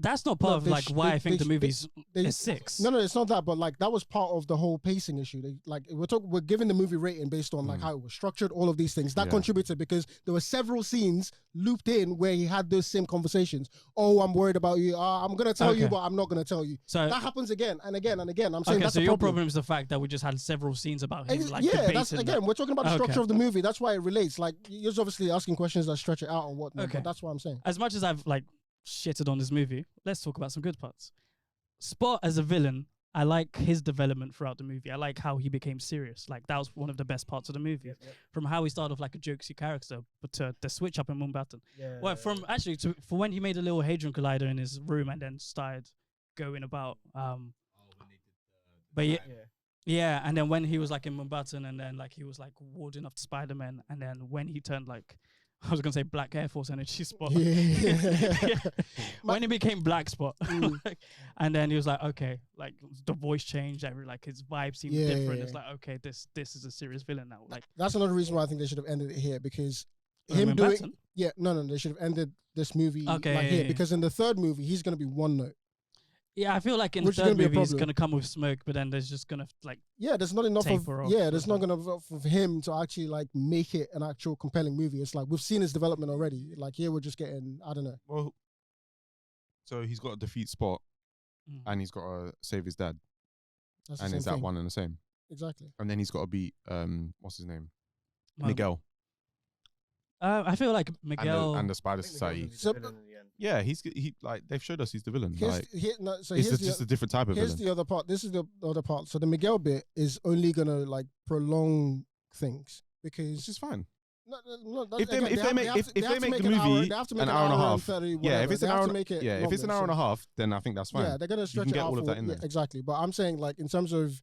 That's not part of like why I think the movie's a 6. No, it's not that. But like that was part of the whole pacing issue. We're giving the movie rating based on like how it was structured, all of these things that contributed because there were several scenes looped in where he had those same conversations. Oh, I'm worried about you. I'm gonna tell you, but I'm not gonna tell you. So that happens again and again and again. I'm saying that's so your problem is the fact that we just had several scenes about him. Like, that's again. We're talking about the structure of the movie. That's why it relates. Like you're obviously asking questions that stretch it out and whatnot. Okay, but that's what I'm saying. As much as I've like shitted on this movie, let's talk about some good parts. Spot as a villain, I like his development throughout the movie. I like how he became serious. Like that was one of the best parts of the movie. From how he started off like a jokesy character, but to the switch up in Mumbattan. For when he made a little Hadron Collider in his room and then started going about. And then when he was like in Mumbattan and then like he was like warding off Spider-Man, and then when he turned like I was gonna say Black Air Force Energy Spot. When he became Black Spot, and then he was like, okay, like the voice changed, like his vibe seemed different. It's like, okay, this is a serious villain now. Like that's another reason why I think they should have ended it here because him doing they should have ended this movie here because in the third movie he's gonna be one note. Yeah, I feel like in the third movie he's gonna come with smoke, but then there's just gonna like there's not enough there's not enough of him to actually like make it an actual compelling movie. It's like we've seen his development already. Like here we're just getting I don't know. Well, so he's got to defeat Spot, and he's got to save his dad, and is that one and the same? Exactly. And then he's got to beat what's his name, Miguel. I feel like Miguel and the Spider Society. Yeah, he like they've showed us he's the villain. It's just a different type of villain. Here's the other part. This is the other part. So the Miguel bit is only gonna like prolong things because which is fine. If they make the movie an hour and a half, if it's an hour, if it's an hour and a half, then I think that's fine. Yeah, they're gonna stretch it out all of that in there. Exactly, but I'm saying like in terms of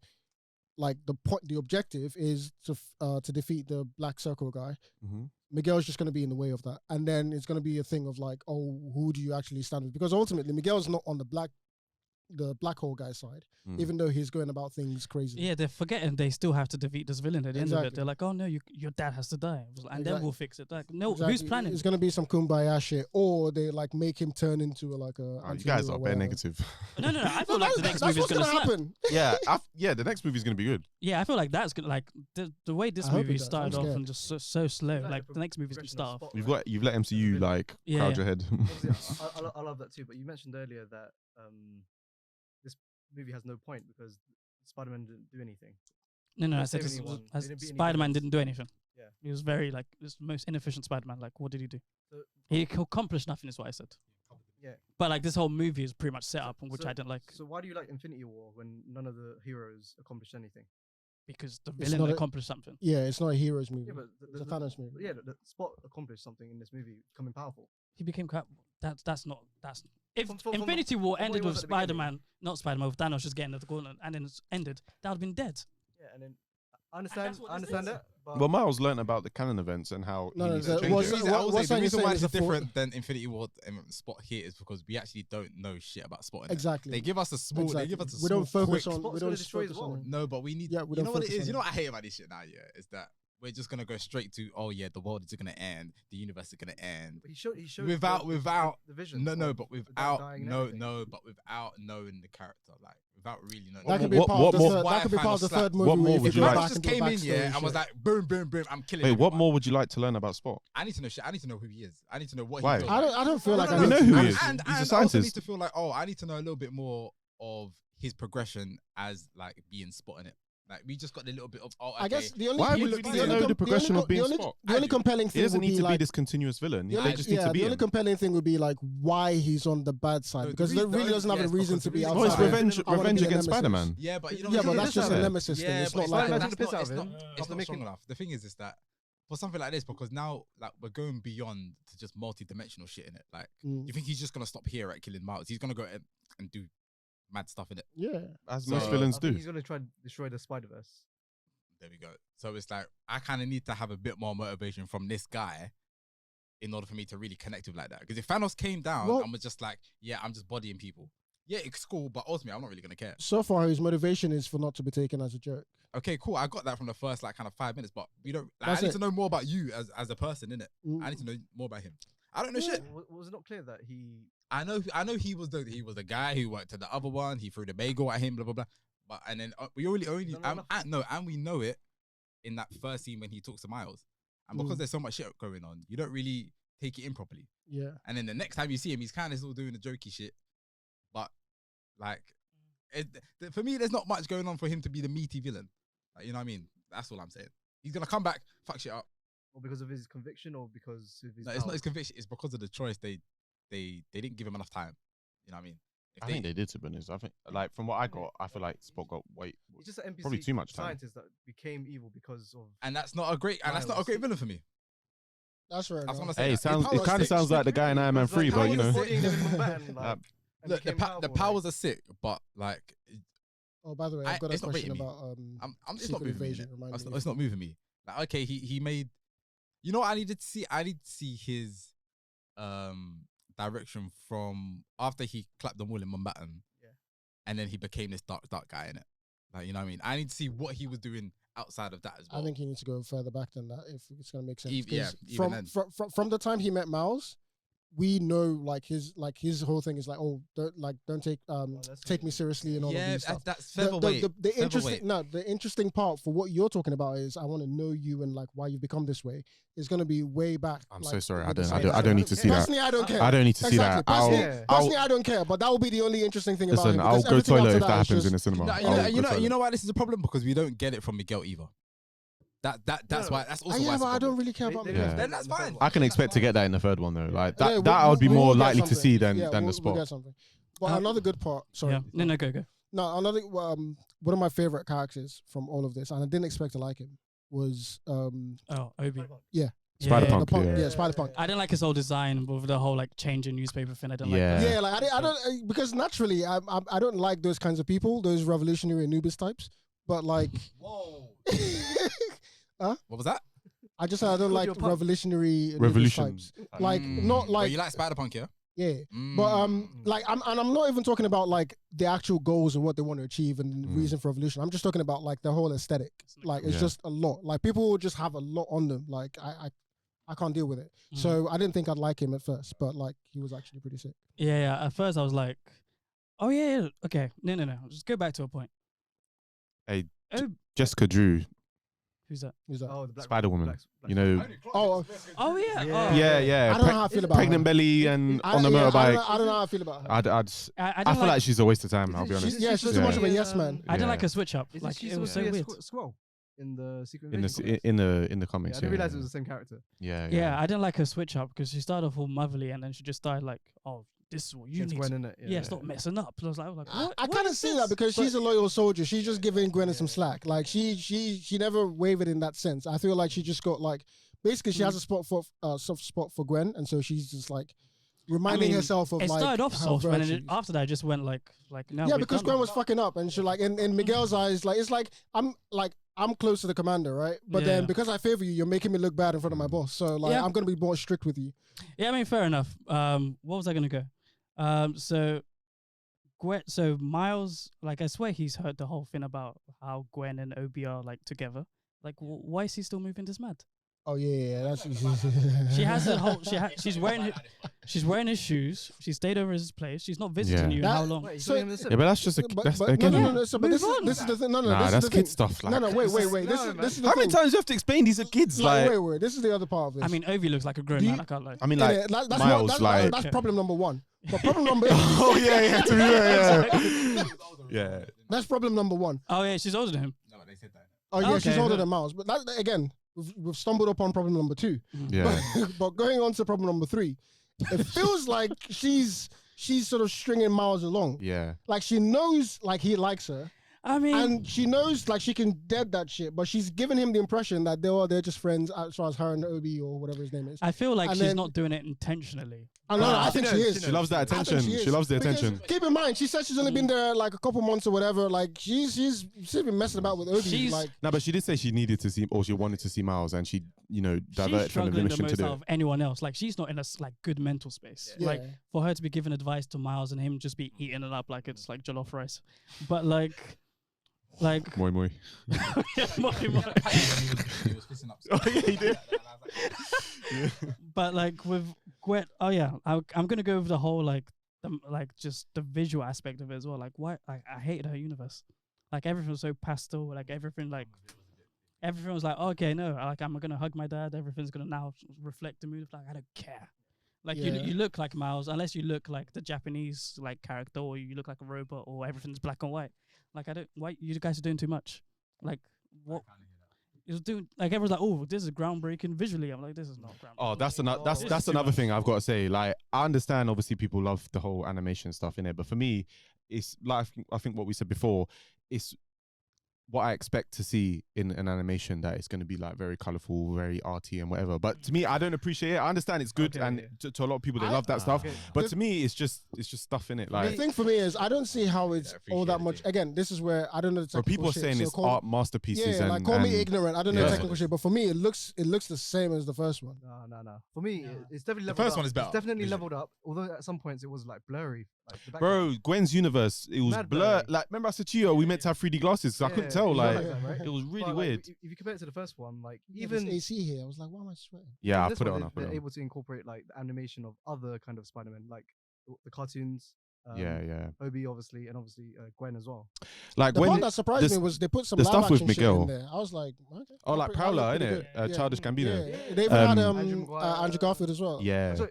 like the objective is to defeat the Black Circle guy. Mm-hmm. Miguel's just going to be in the way of that, and then it's going to be a thing of like, oh, who do you actually stand with? Because ultimately, Miguel's not on the black hole guy's side, even though he's going about things crazy. Yeah, they're forgetting they still have to defeat this villain at the end of it. They're like, oh no, your dad has to die, and then we'll fix it. Like, no, who's planning? It's going to be some kumbaya shit, or they like make him turn into a you guys are bare negative. No. I feel like the next movie is going to happen. Yeah, the next movie is going to be good. Yeah, I feel like that's gonna like the way this movie started off and just so slow. Like the next movie's going to start off. You've let MCU like crowd your head. I love that too. But you mentioned earlier that this movie has no point because Spider-Man didn't do anything. No, I said Spider-Man didn't do anything. Yeah, he was very like this most inefficient Spider-Man. Like, what did he do? He accomplished nothing, is what I said. Yeah, but like this whole movie is pretty much set up, which I don't like. So why do you like Infinity War when none of the heroes accomplished anything? Because the villain accomplished something. Yeah, it's not a hero's movie. Yeah, but it's a Thanos movie. Yeah, the Spot accomplished something in this movie, becoming powerful. He became that's not. If Infinity War ended with Spider-Man, not Spider-Man, with Thanos just getting the gauntlet and then it's ended, that would have been dead. Yeah, and then I understand that. Well, Miles learned about the canon events and how the reason why it's different than Infinity War and Spot here is because we actually don't know shit about Spot. Exactly. They give us a small. They give us a we don't focus on. We don't focus on. No, but we need. Yeah, you know what it is. You know what I hate about this shit now. Yeah, is that we're just gonna go straight to the world is gonna end, the universe is gonna end. But he showed without the vision. But without knowing the character, like without really knowing. That could be part of the third movie. What more would you like? Just came in and was like boom, boom, boom. I'm killing. Wait, what more would you like to learn about Spot? I need to know shit. I need to know who he is. I need to know what. Why? He does. I don't feel like we know who he is. And he's a scientist. I also need to feel like I need to know a little bit more of his progression as like being Spot in it. Like we just got a little bit of. I guess the only why would we know the progression of being Spot? The only compelling thing he doesn't need to be this continuous villain. They just need to be. The only compelling thing would be like why he's on the bad side because there really doesn't have a reason to be outside. Oh, it's revenge against Spider-Man. Yeah, but but that's just a nemesis thing. It's not like it's not strong enough. The thing is that for something like this, because now like we're going beyond to just multi-dimensional shit in it. Like you think he's just gonna stop here at killing Miles? He's gonna go and do mad stuff in it. Yeah, as most villains do. He's gonna try to destroy the Spider-Verse. There we go. So it's like I kind of need to have a bit more motivation from this guy in order for me to really connect with like that. Because if Thanos came down and was just like, yeah, I'm just bodying people. Yeah, it's cool, but ultimately I'm not really gonna care. So far, his motivation is for not to be taken as a joke. Okay, cool. I got that from the first like kind of 5 minutes, but we don't. Like, I need to know more about you as a person, innit? I need to know more about him. I don't know shit. Was it not clear that he? I know he was the guy who worked at the other one. He threw the bagel at him, blah blah blah. But and then we only and we know it in that first scene when he talks to Miles, and because there's so much shit going on, you don't really take it in properly. Yeah. And then the next time you see him, he's kind of still doing the jokey shit, but like, for me, there's not much going on for him to be the meaty villain. Like, you know what I mean? That's all I'm saying. He's gonna come back, fuck shit up. Or because of his conviction, or because of his. No, it's not his conviction. It's because of the choice. They didn't give him enough time. You know what I mean? I think they did, to be honest. I think, like, from what I got, I feel like Spot got it's just an NPC probably too much time. Scientist that became evil because of. And that's not a great villain for me. That's right. Hey, it kind of sounds like the guy in Iron Man 3, but you know. Look, the powers are sick, but like. Oh, by the way, I've got a question about it's not moving me. It's not moving me. Like, okay, he made. You know what I needed to see? I need to see his direction from after he clapped them all in Manhattan, and then he became this dark guy in it. Like, you know what I mean? I need to see what he was doing outside of that as well. I think he needs to go further back than that if it's gonna make sense. From the time he met Miles, we know like his whole thing is like, oh, don't take me seriously and all of these stuff. That's featherweight. The interesting part for what you're talking about is I want to know you and like why you've become this way. It's gonna be way back. I'm so sorry. I don't need to see that. Personally, I don't care. I don't need to see that. Personally, I don't care. But that will be the only interesting thing about it. Listen, I'll go toilet if that happens in the cinema. You know why this is a problem? Because we don't get it from Miguel either. That's why. That's also why. Yeah, it's a but I don't problem. really care about. Then that's fine. I can expect to get that in the third one though. Like that, Yeah, that I would be more we'll get likely to something. see than Yeah, the we'll spot. get something. But another good part. Sorry. Yeah. No, go. No, another one of my favorite characters from all of this, and I didn't expect to like him, was Obi. Spider-Punk, Spider-Punk. I didn't like his whole design with the whole like changing newspaper thing. I didn't like that. Yeah, like I don't because naturally I don't like those kinds of people, those revolutionary Anubis types. But like, Whoa. Huh? What was that? I just said I don't like revolutionary Anubis Revolution. types. Like not like But you like Spider-Punk, yeah? yeah. But like I'm not even talking about like the actual goals and what they want to achieve and the reason for revolution. I'm just talking about like the whole aesthetic. Like it's just a lot. Like people just have a lot on them. Like I can't deal with it. So I didn't think I'd like him at first, but like he was actually pretty sick. Yeah. At first I was like, oh yeah. Okay. No. Just go back to a point. Hey, Oh, Jessica Drew, who's that? Who's that? Oh, the Black Spider-Woman. Black- You know, Oh yeah. Yeah. Oh. yeah. I don't know how I feel about Pregnant her. belly and I on the don't know motorbike. how I feel about her. I feel like she's a waste of time. I'll be honest. She's too much of a yes man. I didn't like her switch up. Is Like she it was so supposed to be weird. a Squirrel in the Secret In Invasion the comics? in the comics. I didn't realize it was the same character. Yeah, I didn't like her switch up because she started off all motherly and then she just started like, oh, this is what you It's need. Gwen, to innit? yeah, stop messing up. I was like, what? I what kind of is see this? that because she's a loyal soldier. She's just giving Gwen some slack. Like she never wavered in that sense. I feel like she just got like basically she has a soft spot for Gwen, and so she's just like reminding herself of it like. It started off how soft, and virtues. then after that, I just went like no. Yeah, because Gwen was fucking up, and she like in Miguel's eyes, like it's like I'm close to the commander, right? But then because I favor you, you're making me look bad in front of my boss. So like I'm gonna be more strict with you. Yeah, I mean, fair enough. What was I gonna go? So Miles, like I swear he's heard the whole thing about how Gwen and Obi are like together. Like, why is he still moving this mad? Oh yeah, that's. She has a whole. She's wearing his shoes. She stayed over his place. She's not visiting you in how long? Wait, Yeah, but that's just again. No. So, but this is the thing. No. Nah, that's kid stuff. Like, No. Wait. This is the how thing. many times do you have to explain these are kids? Like, Wait. This is the other part of this. I mean, Ovi looks like a grown man. I can't lie. I mean, like Miles, like that's problem number one. But problem number oh yeah, to be fair, yeah. That's problem number one. Oh yeah, she's older than him. No, they said that. Oh yeah, she's Okay. older than Miles. But that again, we've stumbled upon problem number two. Yeah. But going on to problem number three, it feels like she's sort of stringing Miles along. Yeah. Like she knows like he likes her. I mean, And she knows like she can dead that shit, but she's giving him the impression that they're just friends as far as her and Obi or whatever his name is. I feel like and she's then- not doing it intentionally. I think she is. She loves that I think attention. she is. She loves the Because attention. Keep in mind, she said she's only been there like a couple months or whatever. Like she's been messing about with Obi. She's- Like No, but she did say she needed to see, or she wanted to see Miles, and she, diverted She's from the struggling the mission to most do out it. of anyone else. Like she's not in a like good mental space. Yeah. Like for her to be giving advice to Miles and him just be eating it up like it's like jollof rice. But like. Moi moi. Yeah, moi. He was fishing up. Oh yeah, he did. But like with Gwen, oh yeah, I'm gonna go with the whole just the visual aspect of it as well. Like why? Like I hated her universe. Like everything was so pastel. Like everything was like okay, no, like I'm gonna hug my dad. Everything's gonna now reflect the mood. Like I don't care. Like you look like Miles, unless you look like the Japanese like character, or you look like a robot, or everything's black and white. Like I don't. Why you guys are doing too much? Like what? It was doing like everyone's like, oh, this is groundbreaking visually. I'm like, this is not groundbreaking. Oh, that's This is too another much. thing I've got to say. Like, I understand obviously people love the whole animation stuff in it, but for me, it's like I think what we said before. It's what I expect to see in an animation that is going to be like very colorful, very arty and whatever. But to me, I don't appreciate it. I understand it's good, and to a lot of people they love that stuff. Okay. But to me, it's just stuff in it. the Like, thing for me is I don't see how it's all that much. Again, this is where I don't know the but technical people are shit, saying so it's call- art masterpieces. Yeah, and, like call me and- ignorant. I don't know Yeah. the technical shit, but for me, it looks the same as the first one. No. For me, it's definitely leveled first up. one is better, It's definitely visually. leveled up. Although at some points it was like blurry. Like the background. Bro, Gwen's universe, it was Mad blurred. blurry. Like, remember I said to you, we meant to have 3D glasses, so I couldn't tell. you Like, realize that, right? it was really But, like, weird. if you compare it to the first one, like Even even AC here, I was like, why am I sweating? Yeah, I this put it one, on. I put it they're on. able to incorporate like the animation of other kind of Spider-Man, like the cartoons. Yeah. Obi obviously, and obviously Gwen as well. Like The when part that surprised this- me was they put some the live stuff with action shit Miguel. in there. I was like, okay. Oh, like that Prowler, looked pretty innit? good. Childish Gambino. Yeah. They even had Andrew Maguire. Andrew Garfield as well. Yeah. So,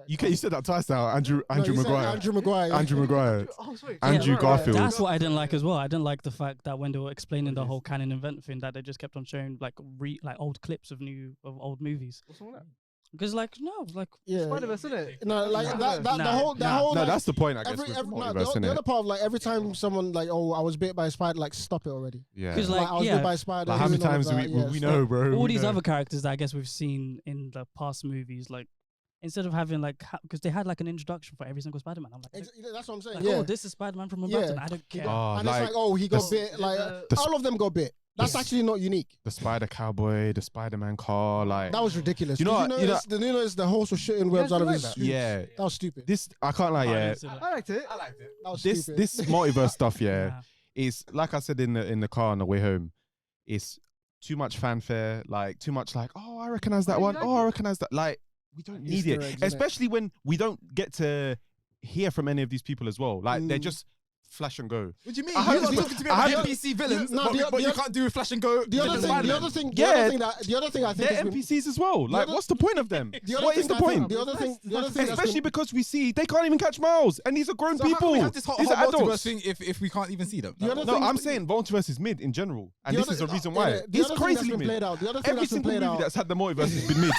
You said that twice now. Andrew Maguire. Andrew Maguire. Andrew Maguire. Oh, sorry. Andrew Garfield. That's what I didn't like as well. I didn't like the fact that when they were explaining the whole canon event thing, that they just kept on showing like old clips of old movies. What's wrong with that? Because Spider-Verse, isn't it? No, like Yeah. the whole. No, like, that's the point, I guess. every, with every, no, multiverse, the innit? other part of like every time someone like, oh, I was bit by a spider, like stop it already. Yeah. Because Like, I was bit by a spider. Like, how many and all of times that, we yeah, know, bro? all we these know. other characters that I guess we've seen in the past movies, like instead of having like, because they had like an introduction for every single Spider-Man. I'm like, That's what I'm saying. like, yeah. oh, this is Spider-Man from Mbappe. I don't care. Oh, And like, it's like, oh, he got the- bit. Like the- all of them got bit. That's actually not unique. the Spider Cowboy, the Spider-Man car, like That was ridiculous. You know what- you know- the notice the horse was shooting webs out of his. that? scoops. yeah. That was stupid. This I can't lie, I yeah. didn't see that. I liked it. That was This stupid. this multiverse stuff, yeah, Nah. is like I said in the car on the way home. It's too much fanfare, like too much, like, oh, I recognize that Why one. do you Oh, like I it? recognize that. Like, we don't need Easter it, eggs, innit? especially when we don't get to hear from any of these people as well. Like, they're Mm. just flash and go. What do you mean? I You're haven't- talking to me I about haven't- NPC villains, No, but you can't do Flash and Go. The other thing, Yeah. the other thing I think They're has been, NPCs as well. Like, other- what's the point of them? the other What is thing the I think- point? The other thing that's Especially been, because we see they can't even catch Miles, and these are grown So how people. can we have this whole These are multiverse adults. thing if we can't even see them? The other No, thing- I'm saying multiverse is mid in general, and the this other- is the reason yeah, why. the It's other thing crazy that's been mid. played out. The other thing Every that's been single played movie out. that's had the multiverse has been mid.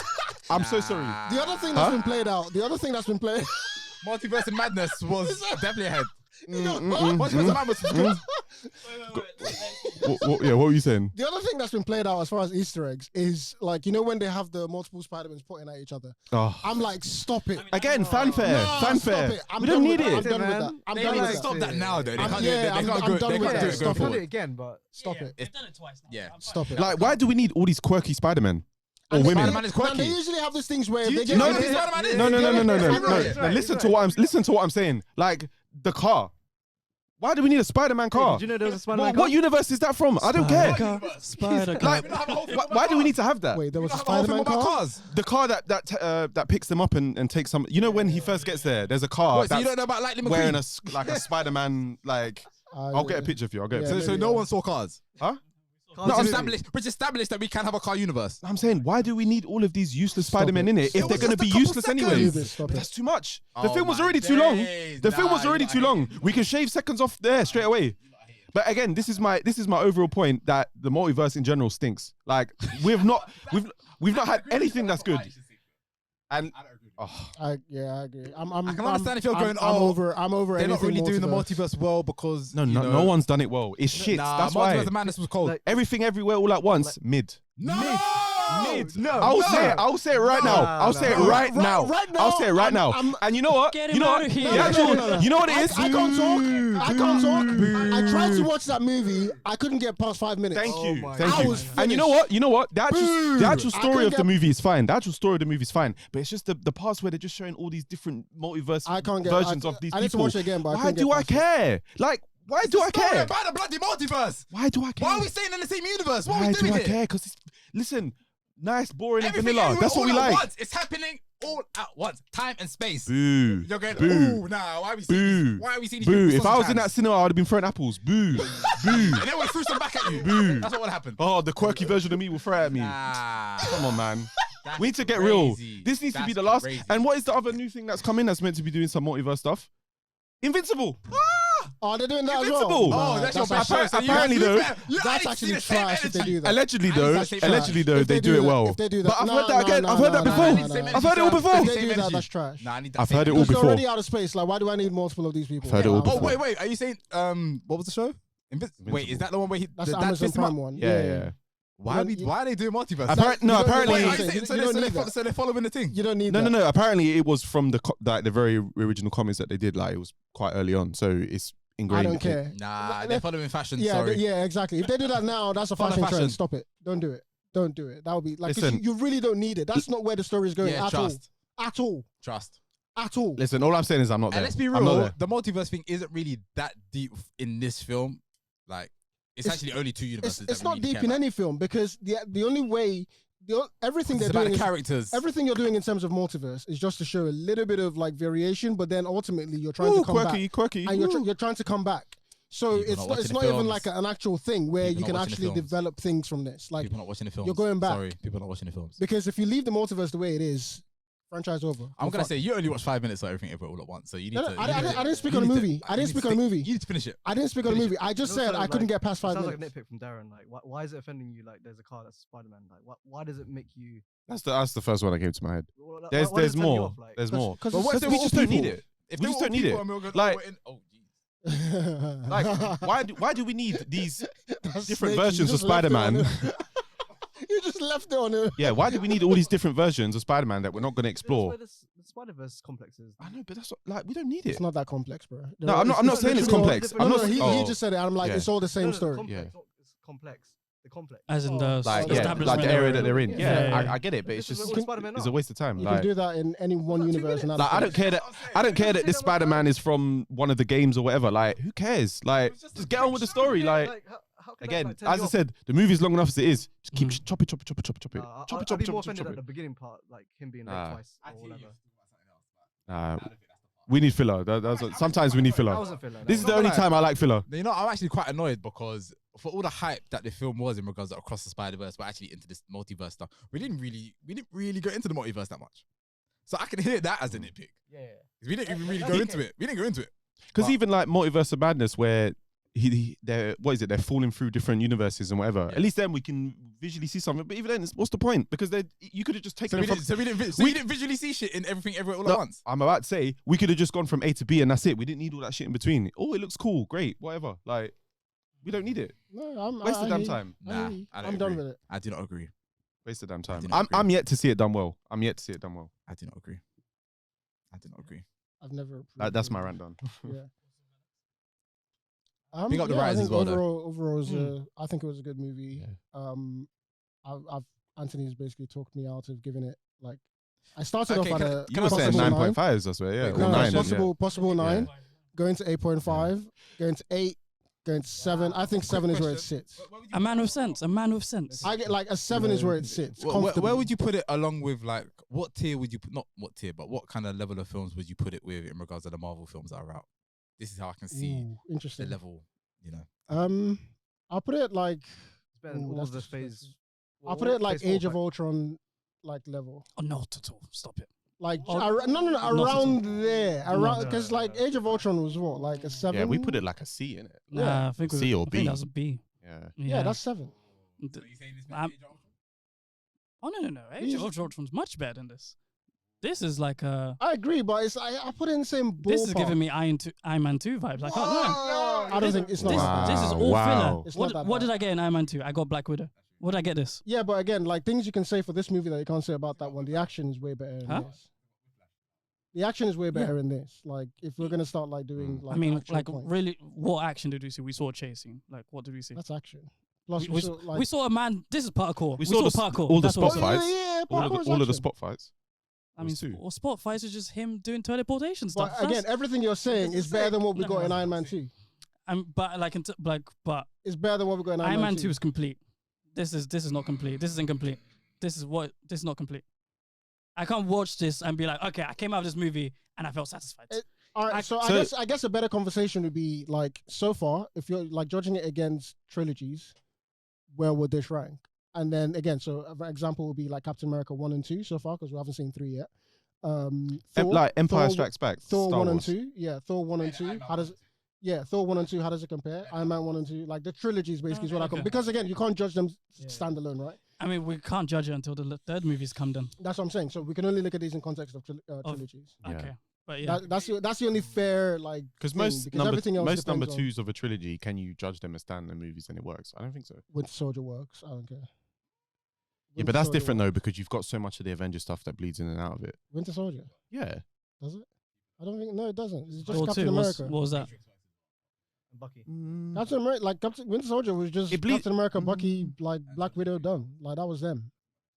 I'm so sorry. The other thing that's been played out. The other thing that's been played. Multiverse of Madness was definitely ahead. Multiverse of Madness was good. Yeah, what were you saying? The other thing that's been played out as far as Easter eggs is like, you know, when they have the multiple Spider-Mans pointing at each other. Oh. I'm like, stop it. Again, fanfare, No, fanfare. stop it. I'm We done don't with need that. I'm it. done with Man. that. I'm They done like with that. Stop that now, though. They I'm- can't yeah, do it. They I'm can't done go. They with can't do that. it Stop going it. Done forward. it again, but Stop it. They've done it twice now. Yeah. I'm fine. Stop it. Like, why do we need all these quirky Spider-Men? Or And they- women? Spider-Man is quirky. Man, they usually have these things where Do you they get know No, who this- Spider-Man is? No. Right, right, Listen right. to what I'm saying. Like the car. Why do we need a Spider-Man car? Did you know there was a Spider-Man What universe is that from? I don't care. Spider Like, why do we need to have that? Wait, there was a Have a whole film Spider-Man about car? cars. The car that picks them up and takes some. You know when he first gets there, there's a car What, so you that's don't know about Lightning wearing McQueen? like a Spider-Man like. I'll get a picture for you. I'll get a Yeah, picture. So maybe, no yeah. one saw cars. Huh? No, which established that we can have a car universe. I'm saying, why do we need all of these useless Stop Spider-Men it. in it if It they're was going to just a be couple useless seconds. anyways? Stop it. That's too much. The Oh film was my already too long. days. The film was Nah, already you too lot long. hate We can shave seconds off there straight away. But again, this is my overall point that the multiverse in general stinks. Like we've not had anything that's good. And I agree. I can understand if you're going, I'm oh, over They're not anything really doing the multiverse. multiverse well because no one's done it well. It's shit. Nah, That's Multiverse why of Madness was cold. Like- everything everywhere all at once mid. No! No, I'll say it. I'll say it right now. I'll say it right now. right now, I'll say it right now. And you know what? Get You him know out what? of here. The actual- No. You know what it is? I can't talk. I can't talk. I tried to watch that movie. I couldn't get past 5 minutes. Thank you. my Thank God. you. I was And you know finished. what? You know what? The actual I story couldn't of the get- movie is fine. The actual story of the movie is fine. But it's just the parts where they're just showing all these different multiverse I can't get versions of these I need to people. watch it again, but I Why couldn't do get I past it. care? Like, why do I Story care? about the bloody multiverse. Why do I care? Why are we staying in the same universe? What are Why we do doing I here? care? Because listen, nice, boring, and Everything vanilla. everywhere That's what we all at like. once. It's happening all at once. Time and space. Boo. You're going, Boo. ooh, nah, why are we seeing Boo. these? Why are we seeing these Boo. people If I was in sometimes? that cinema, I would have been throwing apples. Boo. Boo. And then we threw some back at you. Boo. That's what would happen. Oh, the quirky version of me will throw at me. Nah. Come on, man. That's We need to get real. crazy. This needs to be That's the last. crazy. And what is the other new thing that's coming that's meant to be doing some multiverse stuff? Invincible. Oh, they're doing that as well. Invincible. Oh, that's your actually- bad person. apparently though, That's actually trash if they do that. Allegedly And though, it's like allegedly trash. though, If they do it well. If they do that, But I've heard that again. I've heard that before. I've heard it all before. If they do that, that's trash. Nah, I need that I've same heard it all energy. Because they're before. already out of space. Like, why do I need multiple of these people? I've heard it all Yeah, before. Oh, wait. Are you saying, what was the show? Wait, is that the one where That's the the dad Amazon pissed him up? Prime one. Yeah. Why are they doing multiverse? Apparently, no. you don't- Apparently, Wait, you are you don't- saying, so you don't need they're that. so they're following the thing? You don't need no. that. Apparently, it was from the very original comics that they did. Like it was quite early on, so it's I ingrained. don't care. Nah, they're following fashion. Yeah, Sorry. yeah, exactly. If they do that now, that's a Follow fashion fashion. trend. Stop it. Don't do it. Don't do it. That would be like 'cause Listen. you really don't need it. That's not where the story is going Yeah, at trust. all. At all. Trust. At all. Listen, all I'm saying is I'm not there. And let's be I'm not real, there. the multiverse thing isn't really that deep in this film. Like, it's It's- actually only two universes. It's that not we really deep care in about. any film because the only way everything It's they're about doing the is characters. everything you're doing in terms of multiverse is just to show a little bit of like variation, but then ultimately you're trying Ooh, to come quirky, back quirky. and Ooh. you're trying to come back. So People it's not not, it's watching not the even films. like an actual thing where People you can not watching the actually films. develop things from this. Like People not watching the films. you're going back. Sorry, people not watching the films. because if you leave the multiverse the way it is, Franchise over. I'm gonna say you only watch 5 minutes of Everything Everywhere All at Once, so you need to. I didn't speak on the movie. I didn't speak on the movie. You need to finish it. I didn't speak on the movie. I just said I couldn't get past 5 minutes. Sounds like a nitpick from Darren. Like, why is it offending you? Like, there's a car that's Spider-Man. Like, why does it make you? That's the first one that came to my head. There's more. There's more. Because we just don't need it. We just don't need it. Like, why do we need these different versions of Spider-Man? You just left it on it. Yeah, why do we need all these different versions of Spider-Man that we're not going to explore? That's where the Spider-Verse complex is. I know, but that's what, like, we don't need it. It's not that complex, bro. No, I'm not saying it's complex. I'm not. He just said it. I'm like, it's all the same story. It's complex. The complex. As in the like the area that they're in. Yeah, I get it, but it's just it's a waste of time. You can do that in any one universe. And like, I don't care that this Spider-Man is from one of the games or whatever. Like, who cares? Like, just get on with the story. Like. Again, as I said, the movie's long enough as it is. Just keep chop it. I'd be more offended at the beginning part, like him being late twice or whatever. We need filler. Sometimes we need filler. That wasn't filler. This is the only time I like filler. You know, I'm actually quite annoyed because for all the hype that the film was in regards to Across the Spider-Verse, we're actually into this multiverse stuff. We didn't really go into the multiverse that much. So I can hear that as a nitpick. Yeah. We didn't even really go into it. We didn't go into it. Because even like Multiverse of Madness, where they're falling through different universes and whatever. Yeah. At least then we can visually see something. But even then, what's the point? Because you could have just taken. So we didn't visually see shit in Everything Everywhere All at Once. I'm about to say we could have just gone from A to B and that's it. We didn't need all that shit in between. Oh, it looks cool, great, whatever. Like, we don't need it. No, waste the damn time. Nah, I'm done with it. I do not agree. Waste the damn time. I'm yet to see it done well. I do not agree. I've never. That's my rant done. Yeah. Pick up the writers as well. Overall, I think it was a good movie. Yeah. Anthony's basically talked me out of giving it like. I started off at a. You were saying 9.5s, I swear. Yeah, no, 9. Possible 9. Going to 8.5. Going to 8. Going to 7. I think 7 is where it sits. A man with sense. I get like a 7 is where it sits. Where would you put it along with like what tier would you put? Not what tier, but what kind of level of films would you put it with in regards to the Marvel films that are out? This is how I can see the level, you know. I'll put it like. I'll put it like Age of Ultron, like level. Oh, not at all. Stop it. Like around there, because like Age of Ultron was what, like a 7. Yeah, we put it like a C in it. Nah, I think C or B. I think that's a B. Yeah, that's 7. So you saying this Age of Ultron? Oh no! Age of Ultron's much better than this. This is like a. I agree, but it's I put it in the same ballpark. This is giving me Iron Man 2 vibes. I can't know. I don't think it's not. This is all filler. It's what did I get in Iron Man 2? I got Black Widow. What did I get this? Yeah, but again, like things you can say for this movie that you can't say about that one. The action is way better in this. The action is way better in this. Like, if we're gonna start like doing, like, I mean, like really, what action did we see? We saw chasing. Like, what did we see? That's action. Plus, we saw a man. This is parkour. We saw parkour. All the spot fights. Yeah, all of the spot fights. I mean, spot fights is just him doing teleportation stuff. But again, everything you're saying is better than what we got in Iron Man 2. But like, it's better than what we got in Iron Man 2 is complete. This is not complete. This is incomplete. This is not complete. I can't watch this and be like, okay, I came out of this movie and I felt satisfied. All right, so I guess a better conversation would be like, so far, if you're like judging it against trilogies, where would this rank? And then again, so an example would be like Captain America 1 and 2 so far, because we haven't seen 3 yet. Thor, like Empire Strikes Back. Thor 1 and 2. Yeah, Thor 1 and 2. Thor 1 and 2, how does it compare? Iron Man 1 and 2. Like the trilogies basically is what I call. Because again, you can't judge them standalone, right? I mean, we can't judge it until the third movie's come done. That's what I'm saying. So we can only look at these in context of trilogies. Okay. But yeah, that's the only fair like. Because most number 2s of a trilogy, can you judge them as standalone movies and it works? I don't think so. Winter Soldier works. I don't care. Yeah, but that's different though, because you've got so much of the Avengers stuff that bleeds in and out of it. Winter Soldier. Yeah. Does it? I don't think. No, it doesn't. It's just Captain America. What was that? Bucky. Captain America, like Winter Soldier was just Captain America, Bucky, like Black Widow done. Like that was them.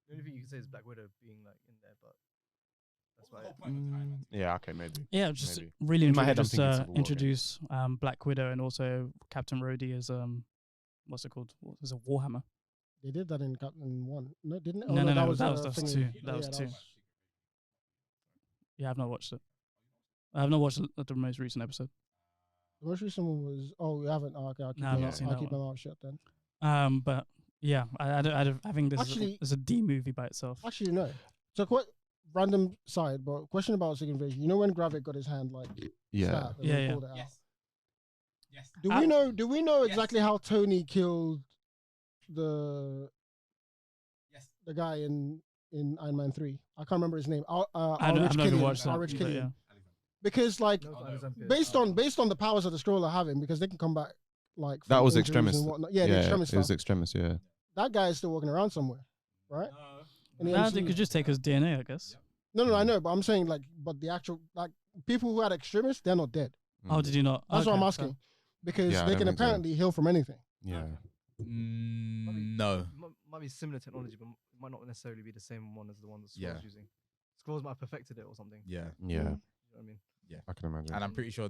The only thing you can say is Black Widow being like in there, but that's why. Yeah, okay, maybe. Yeah, just really introduce Black Widow and also Captain Rhodey as what's it called? What is a Warhammer? They did that in Captain 1. No, didn't it? No, that was 2. That was 2. Yeah, I've not watched it. I have not watched the most recent episode. The most recent one was. Oh, you haven't. Oh, okay, I'll keep my mouth shut then. But yeah, I think this is a D movie by itself. Actually, no. So what? random side, but question about second invasion. You know when Gravik got his hand like stabbed and then pulled it out? Yes. Do we know exactly how Tony killed the guy in Iron Man 3? I can't remember his name. I've not even watched that. Rich Killian. Because like based on the powers that the Skrull are having, because they can come back like that was injuries Extremis. and whatnot. Yeah, the Extremis it was stuff. Extremis. Yeah, That guy is still walking around somewhere, right? They could just take his DNA, I guess. No, I know, but I'm saying like, but the actual like people who had Extremis, they're not dead. Oh, did you not? That's what I'm asking, because they can apparently heal from anything. Yeah. No. Might be similar technology, but might not necessarily be the same one as the one that Skrulls using. Skrulls might have perfected it or something. Yeah. Yeah. You know what I mean? Yeah, I can imagine. And I'm pretty sure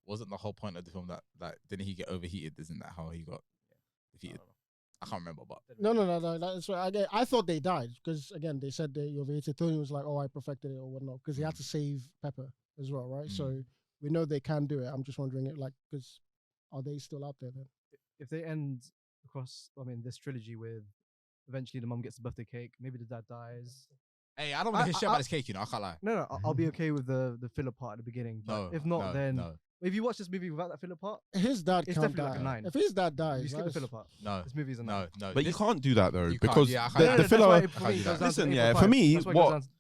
wasn't the whole point of the film that didn't he get overheated? Isn't that how he got defeated? I can't remember, but no. That's right. I thought they died because again they said they overheated. Tony was like, "Oh, I perfected it" or whatnot because he had to save Pepper as well, right? So we know they can do it. I'm just wondering, because are they still out there then? If they end across, this trilogy with eventually the mum gets the birthday cake, maybe the dad dies. Hey, I don't want to hear shit about this cake, I can't lie. No, I'll be okay with the filler part at the beginning. But if not, then if you watch this movie without that filler part, his dad it's can't definitely die. like a 9. If his dad dies, you skip the filler part. No, this movie's a 9. No. But you can't do that though, You because can't. the filler. Listen,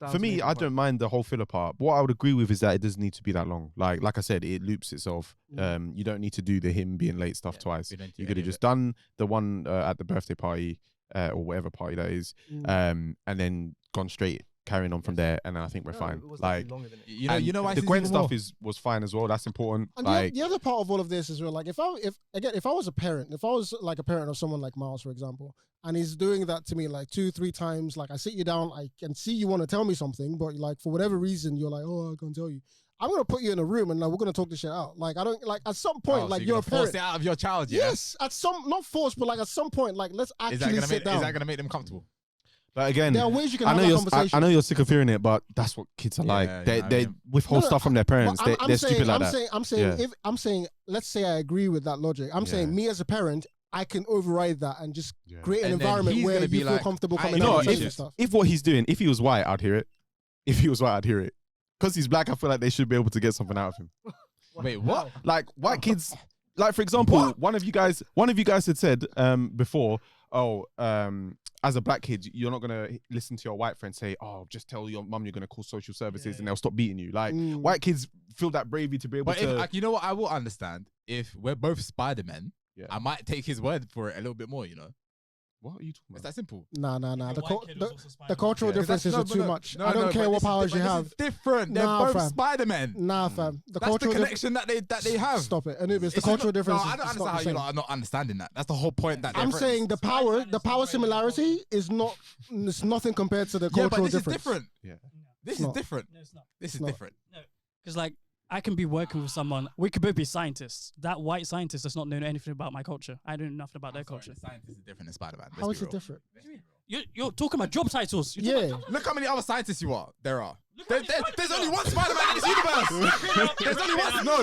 for me, I don't mind the whole filler part. What I would agree with is that it doesn't need to be that long. Like I said, it loops itself. You don't need to do the him being late stuff twice. You could have just done the one at the birthday party or whatever party that is, and then gone straight. Carrying on from there, and then I think we're fine. Like, you know, why the Gwen stuff was fine as well. That's important. And like the other part of all of this is like if I was a parent, if I was like a parent of someone like Miles, for example, and he's doing that to me like 2-3 times, like I sit you down, I can see you want to tell me something, but like for whatever reason you're like, oh, I can't tell you. I'm gonna put you in a room and like we're gonna talk this shit out. Like I don't like at some point like you're a parent. Force it out of your child. Yes, at some not force, but like at some point like let's actually sit down. Is that gonna make them comfortable? But again, there are ways you can have that conversation. I know you're sick of hearing it, but that's what kids are like. They withhold stuff from their parents. They're stupid like that. I'm saying, let's say I agree with that logic. I'm saying, me as a parent, I can override that and just create an environment where you feel comfortable coming out and stuff. If what he's doing, if he was white, I'd hear it. If he was white, I'd hear it. Because he's black, I feel like they should be able to get something out of him. Wait, what? Like white kids. Like for example, one of you guys had said before. As a black kid, you're not gonna listen to your white friend say, "Oh, just tell your mum you're gonna call social services and they'll stop beating you." Like white kids feel that bravery to be able to. But you know what? I will understand if we're both Spider-Men. I might take his word for it a little bit more. You know. What are you talking about? It's that simple. Nah. The cultural differences are too much. I don't care what powers you have. Different. They're both Spider-Men. Nah, fam. That's the connection that they have. Stop it. Anubis, the cultural differences. No, I don't understand how you are not understanding that. That's the whole point. That I'm saying the power similarity is not. It's nothing compared to the cultural difference. Is different. Yeah. This is different. No, it's not. This is different. No, because like. I can be working with someone. We could both be scientists. That white scientist does not know anything about my culture. I know nothing about their culture. Scientists are different than Spider-Man. How is it different? You're talking about job titles. Look how many other scientists there are. There's only one Spider-Man in this universe. There's only one. No,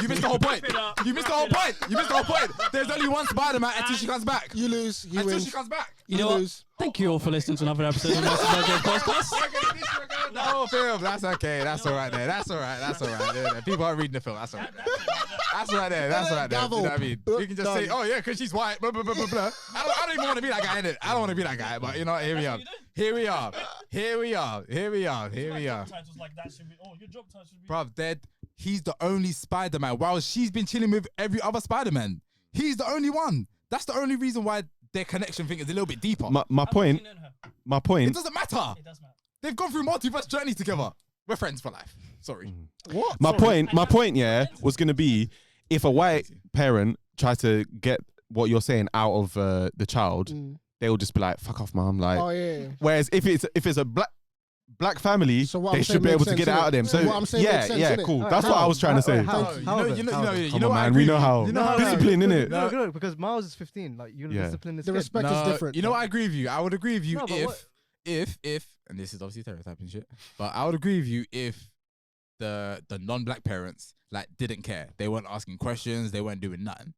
you missed the whole point. You missed the whole point. There's only one Spider-Man until she comes back. You lose. Until she comes back. You know what? Thank you all for listening to another episode of Master Podcast. No film. That's okay. That's all right there. That's all right. People aren't reading the film. That's all right. That's right there. You know what I mean? You can just say, oh yeah, because she's white. Blah, blah, blah, blah, blah. I don't even want to be that guy in it. I don't want to be that guy. But you know, here we are. Titles like that should be. Oh, your job title should be. Bruv, he's the only Spider-Man. While she's been chilling with every other Spider-Man, he's the only one. That's the only reason why their connection thing is a little bit deeper. My point. It doesn't matter. It does matter. They've gone through multiverse journeys together. We're friends for life. Sorry. What? My point, was gonna be if a white parent tries to get what you're saying out of the child, they'll just be like, "Fuck off, mom." Like, oh yeah. Whereas if it's a black family, they should be able to get it out of them. So what I'm saying makes sense, cool. Innit? That's what I was trying to say. You know man, we know how. Discipline, innit? No, because Miles is 15. Like you discipline this. The respect is different. You know what? I agree with you. I would agree with you if, and this is obviously stereotyping shit, but I would agree with you if the non-black parents like didn't care. They weren't asking questions. They weren't doing nothing.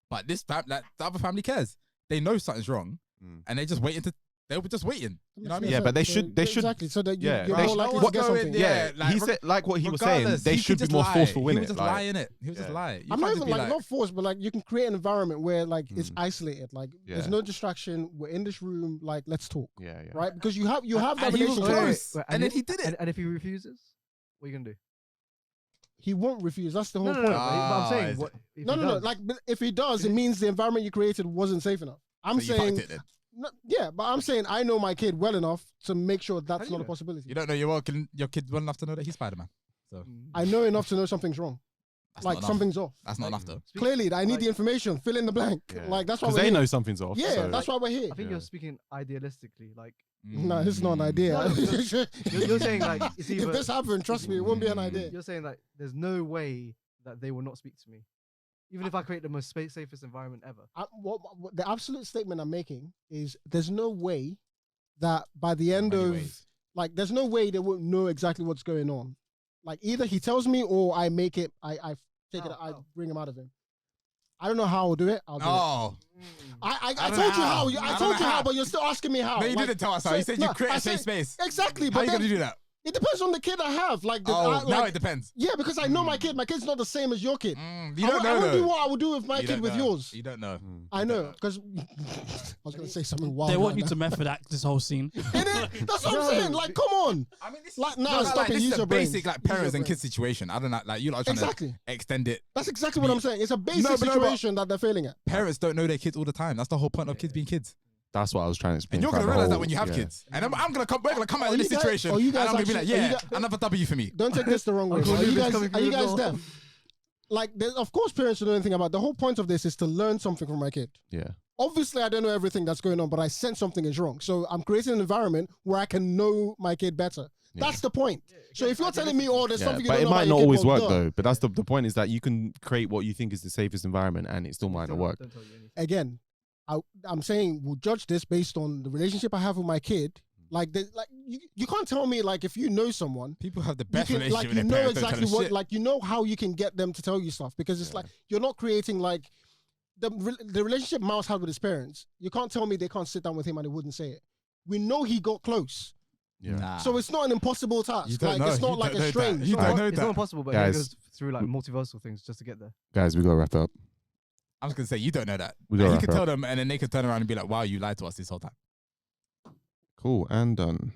But this the other family cares. They know something's wrong, and they just waiting to They'll be just waiting. You know what I mean? Yeah, but they should. Exactly. So that Yeah, you're they more should- likely what- to get something. yeah. Yeah, he said like what he was saying. Regardless, They he should could be just more lie. forceful in He it. would just like, lie in it. He would just yeah. lie. You I'm can't not just even be like not forced, but like you can create an environment where like it's isolated. Like there's Yeah. no distraction. We're in this room. Like let's talk. Yeah, yeah. Right? Because you have that and he was relationship. close. And then he did it. And if he refuses, what are you gonna do? He won't refuse. That's the whole No, point. but I'm saying is what? it? If No, he no, no. does? Like but if he does, it means the environment you created wasn't safe enough. I'm So you saying, fucked it then. no, yeah, but I'm saying I know my kid well enough to make sure How that's do you not a know? possibility. You don't know your kid well enough to know that he's Spider-Man. I know enough to know something's wrong. That's Like not enough. something's off. That's not enough though. Clearly, I need like- the information. Fill in the blank. Yeah. Like that's why Because we're they here. know something's off. Yeah, so- that's why we're here. I think Yeah. you're speaking idealistically. Like No, this is not an idea. No, you're saying like it's if either this happened, trust me, it wouldn't be an idea. you're saying like there's no way that they will not speak to me, even if I create the most safest environment ever. What the absolute statement I'm making is there's no way that by the end many of ways. like there's no way they won't know exactly what's going on. Like either he tells me or I make it. I take it. I How? bring him out of him. I don't know how I'll do it. I'll do it. Oh. I don't told know you how. how. I I don't told know you how, how. but you're still asking me how. No, you Like, didn't tell us how. You said you no, create I a safe said- space. Exactly. How But are you then, gonna do that? it depends on the kid I have. Like, Oh, now like, it depends. yeah, because I know my kid. My kid's not the same as your kid. You I don't know won't do though. what I would do with my You kid don't with know. yours. You don't know. I know, because I was going to say something wild. They want right you now. to method act this whole scene. Innit? That's what I'm No. saying. Like, come on. I mean, this Like, nah, no, stop like, it. this Use is your a brain. basic like Use your parents and brain. kids situation. I don't know, like you lot are trying Exactly. to extend it. That's exactly what I'm saying. It's a basic No, but no, but- situation that they're failing at. Parents don't know their kids all the time. That's the whole point of kids being kids. That's what I was trying to explain. And you're throughout gonna the realize that whole- when you have yeah. kids. And I'm gonna come. We're gonna come out Oh, of this you guys- situation. oh, you And guys I'm gonna be like, actually- oh, you yeah, guys- another W for me. Don't take this the wrong way. Uncle Are you Luke is guys, coming are you through the guys door. deaf? Like, of course, parents should know anything about. The whole point of this is to learn something from my kid. Yeah. Obviously, I don't know everything that's going on, but I sense something is wrong. So I'm creating an environment where I can know my kid better. That's the point. So if you're telling me, oh, there's Yeah, something you but don't it know might about not your kid, always well, work duh. though. But that's the point is that you can create what you think is the safest environment, and it still might not work. Don't tell you anything. Again, I'm saying we'll judge this based on the relationship I have with my kid. Like, you can't tell me like if you know someone, People have the you best can, relationship like with you their know parents. Don't tell exactly them what, shit. like you know how you can get them to tell you stuff because it's like you're not creating like the relationship Miles had with his parents. You can't tell me they can't sit down with him and they wouldn't say it. We know he got close, Yeah. Nah. so it's not an impossible task. You don't Like know. it's not You like don't know a strange. that. You It's don't not- know It's that. not impossible, but Guys, he goes through like multiversal things just to get there. Guys, we gotta wrap up. I was gonna say you don't know that. We Like, gotta he could wrap tell up. them, and then they could turn around and be like, "Wow, you lied to us this whole time." Cool and done.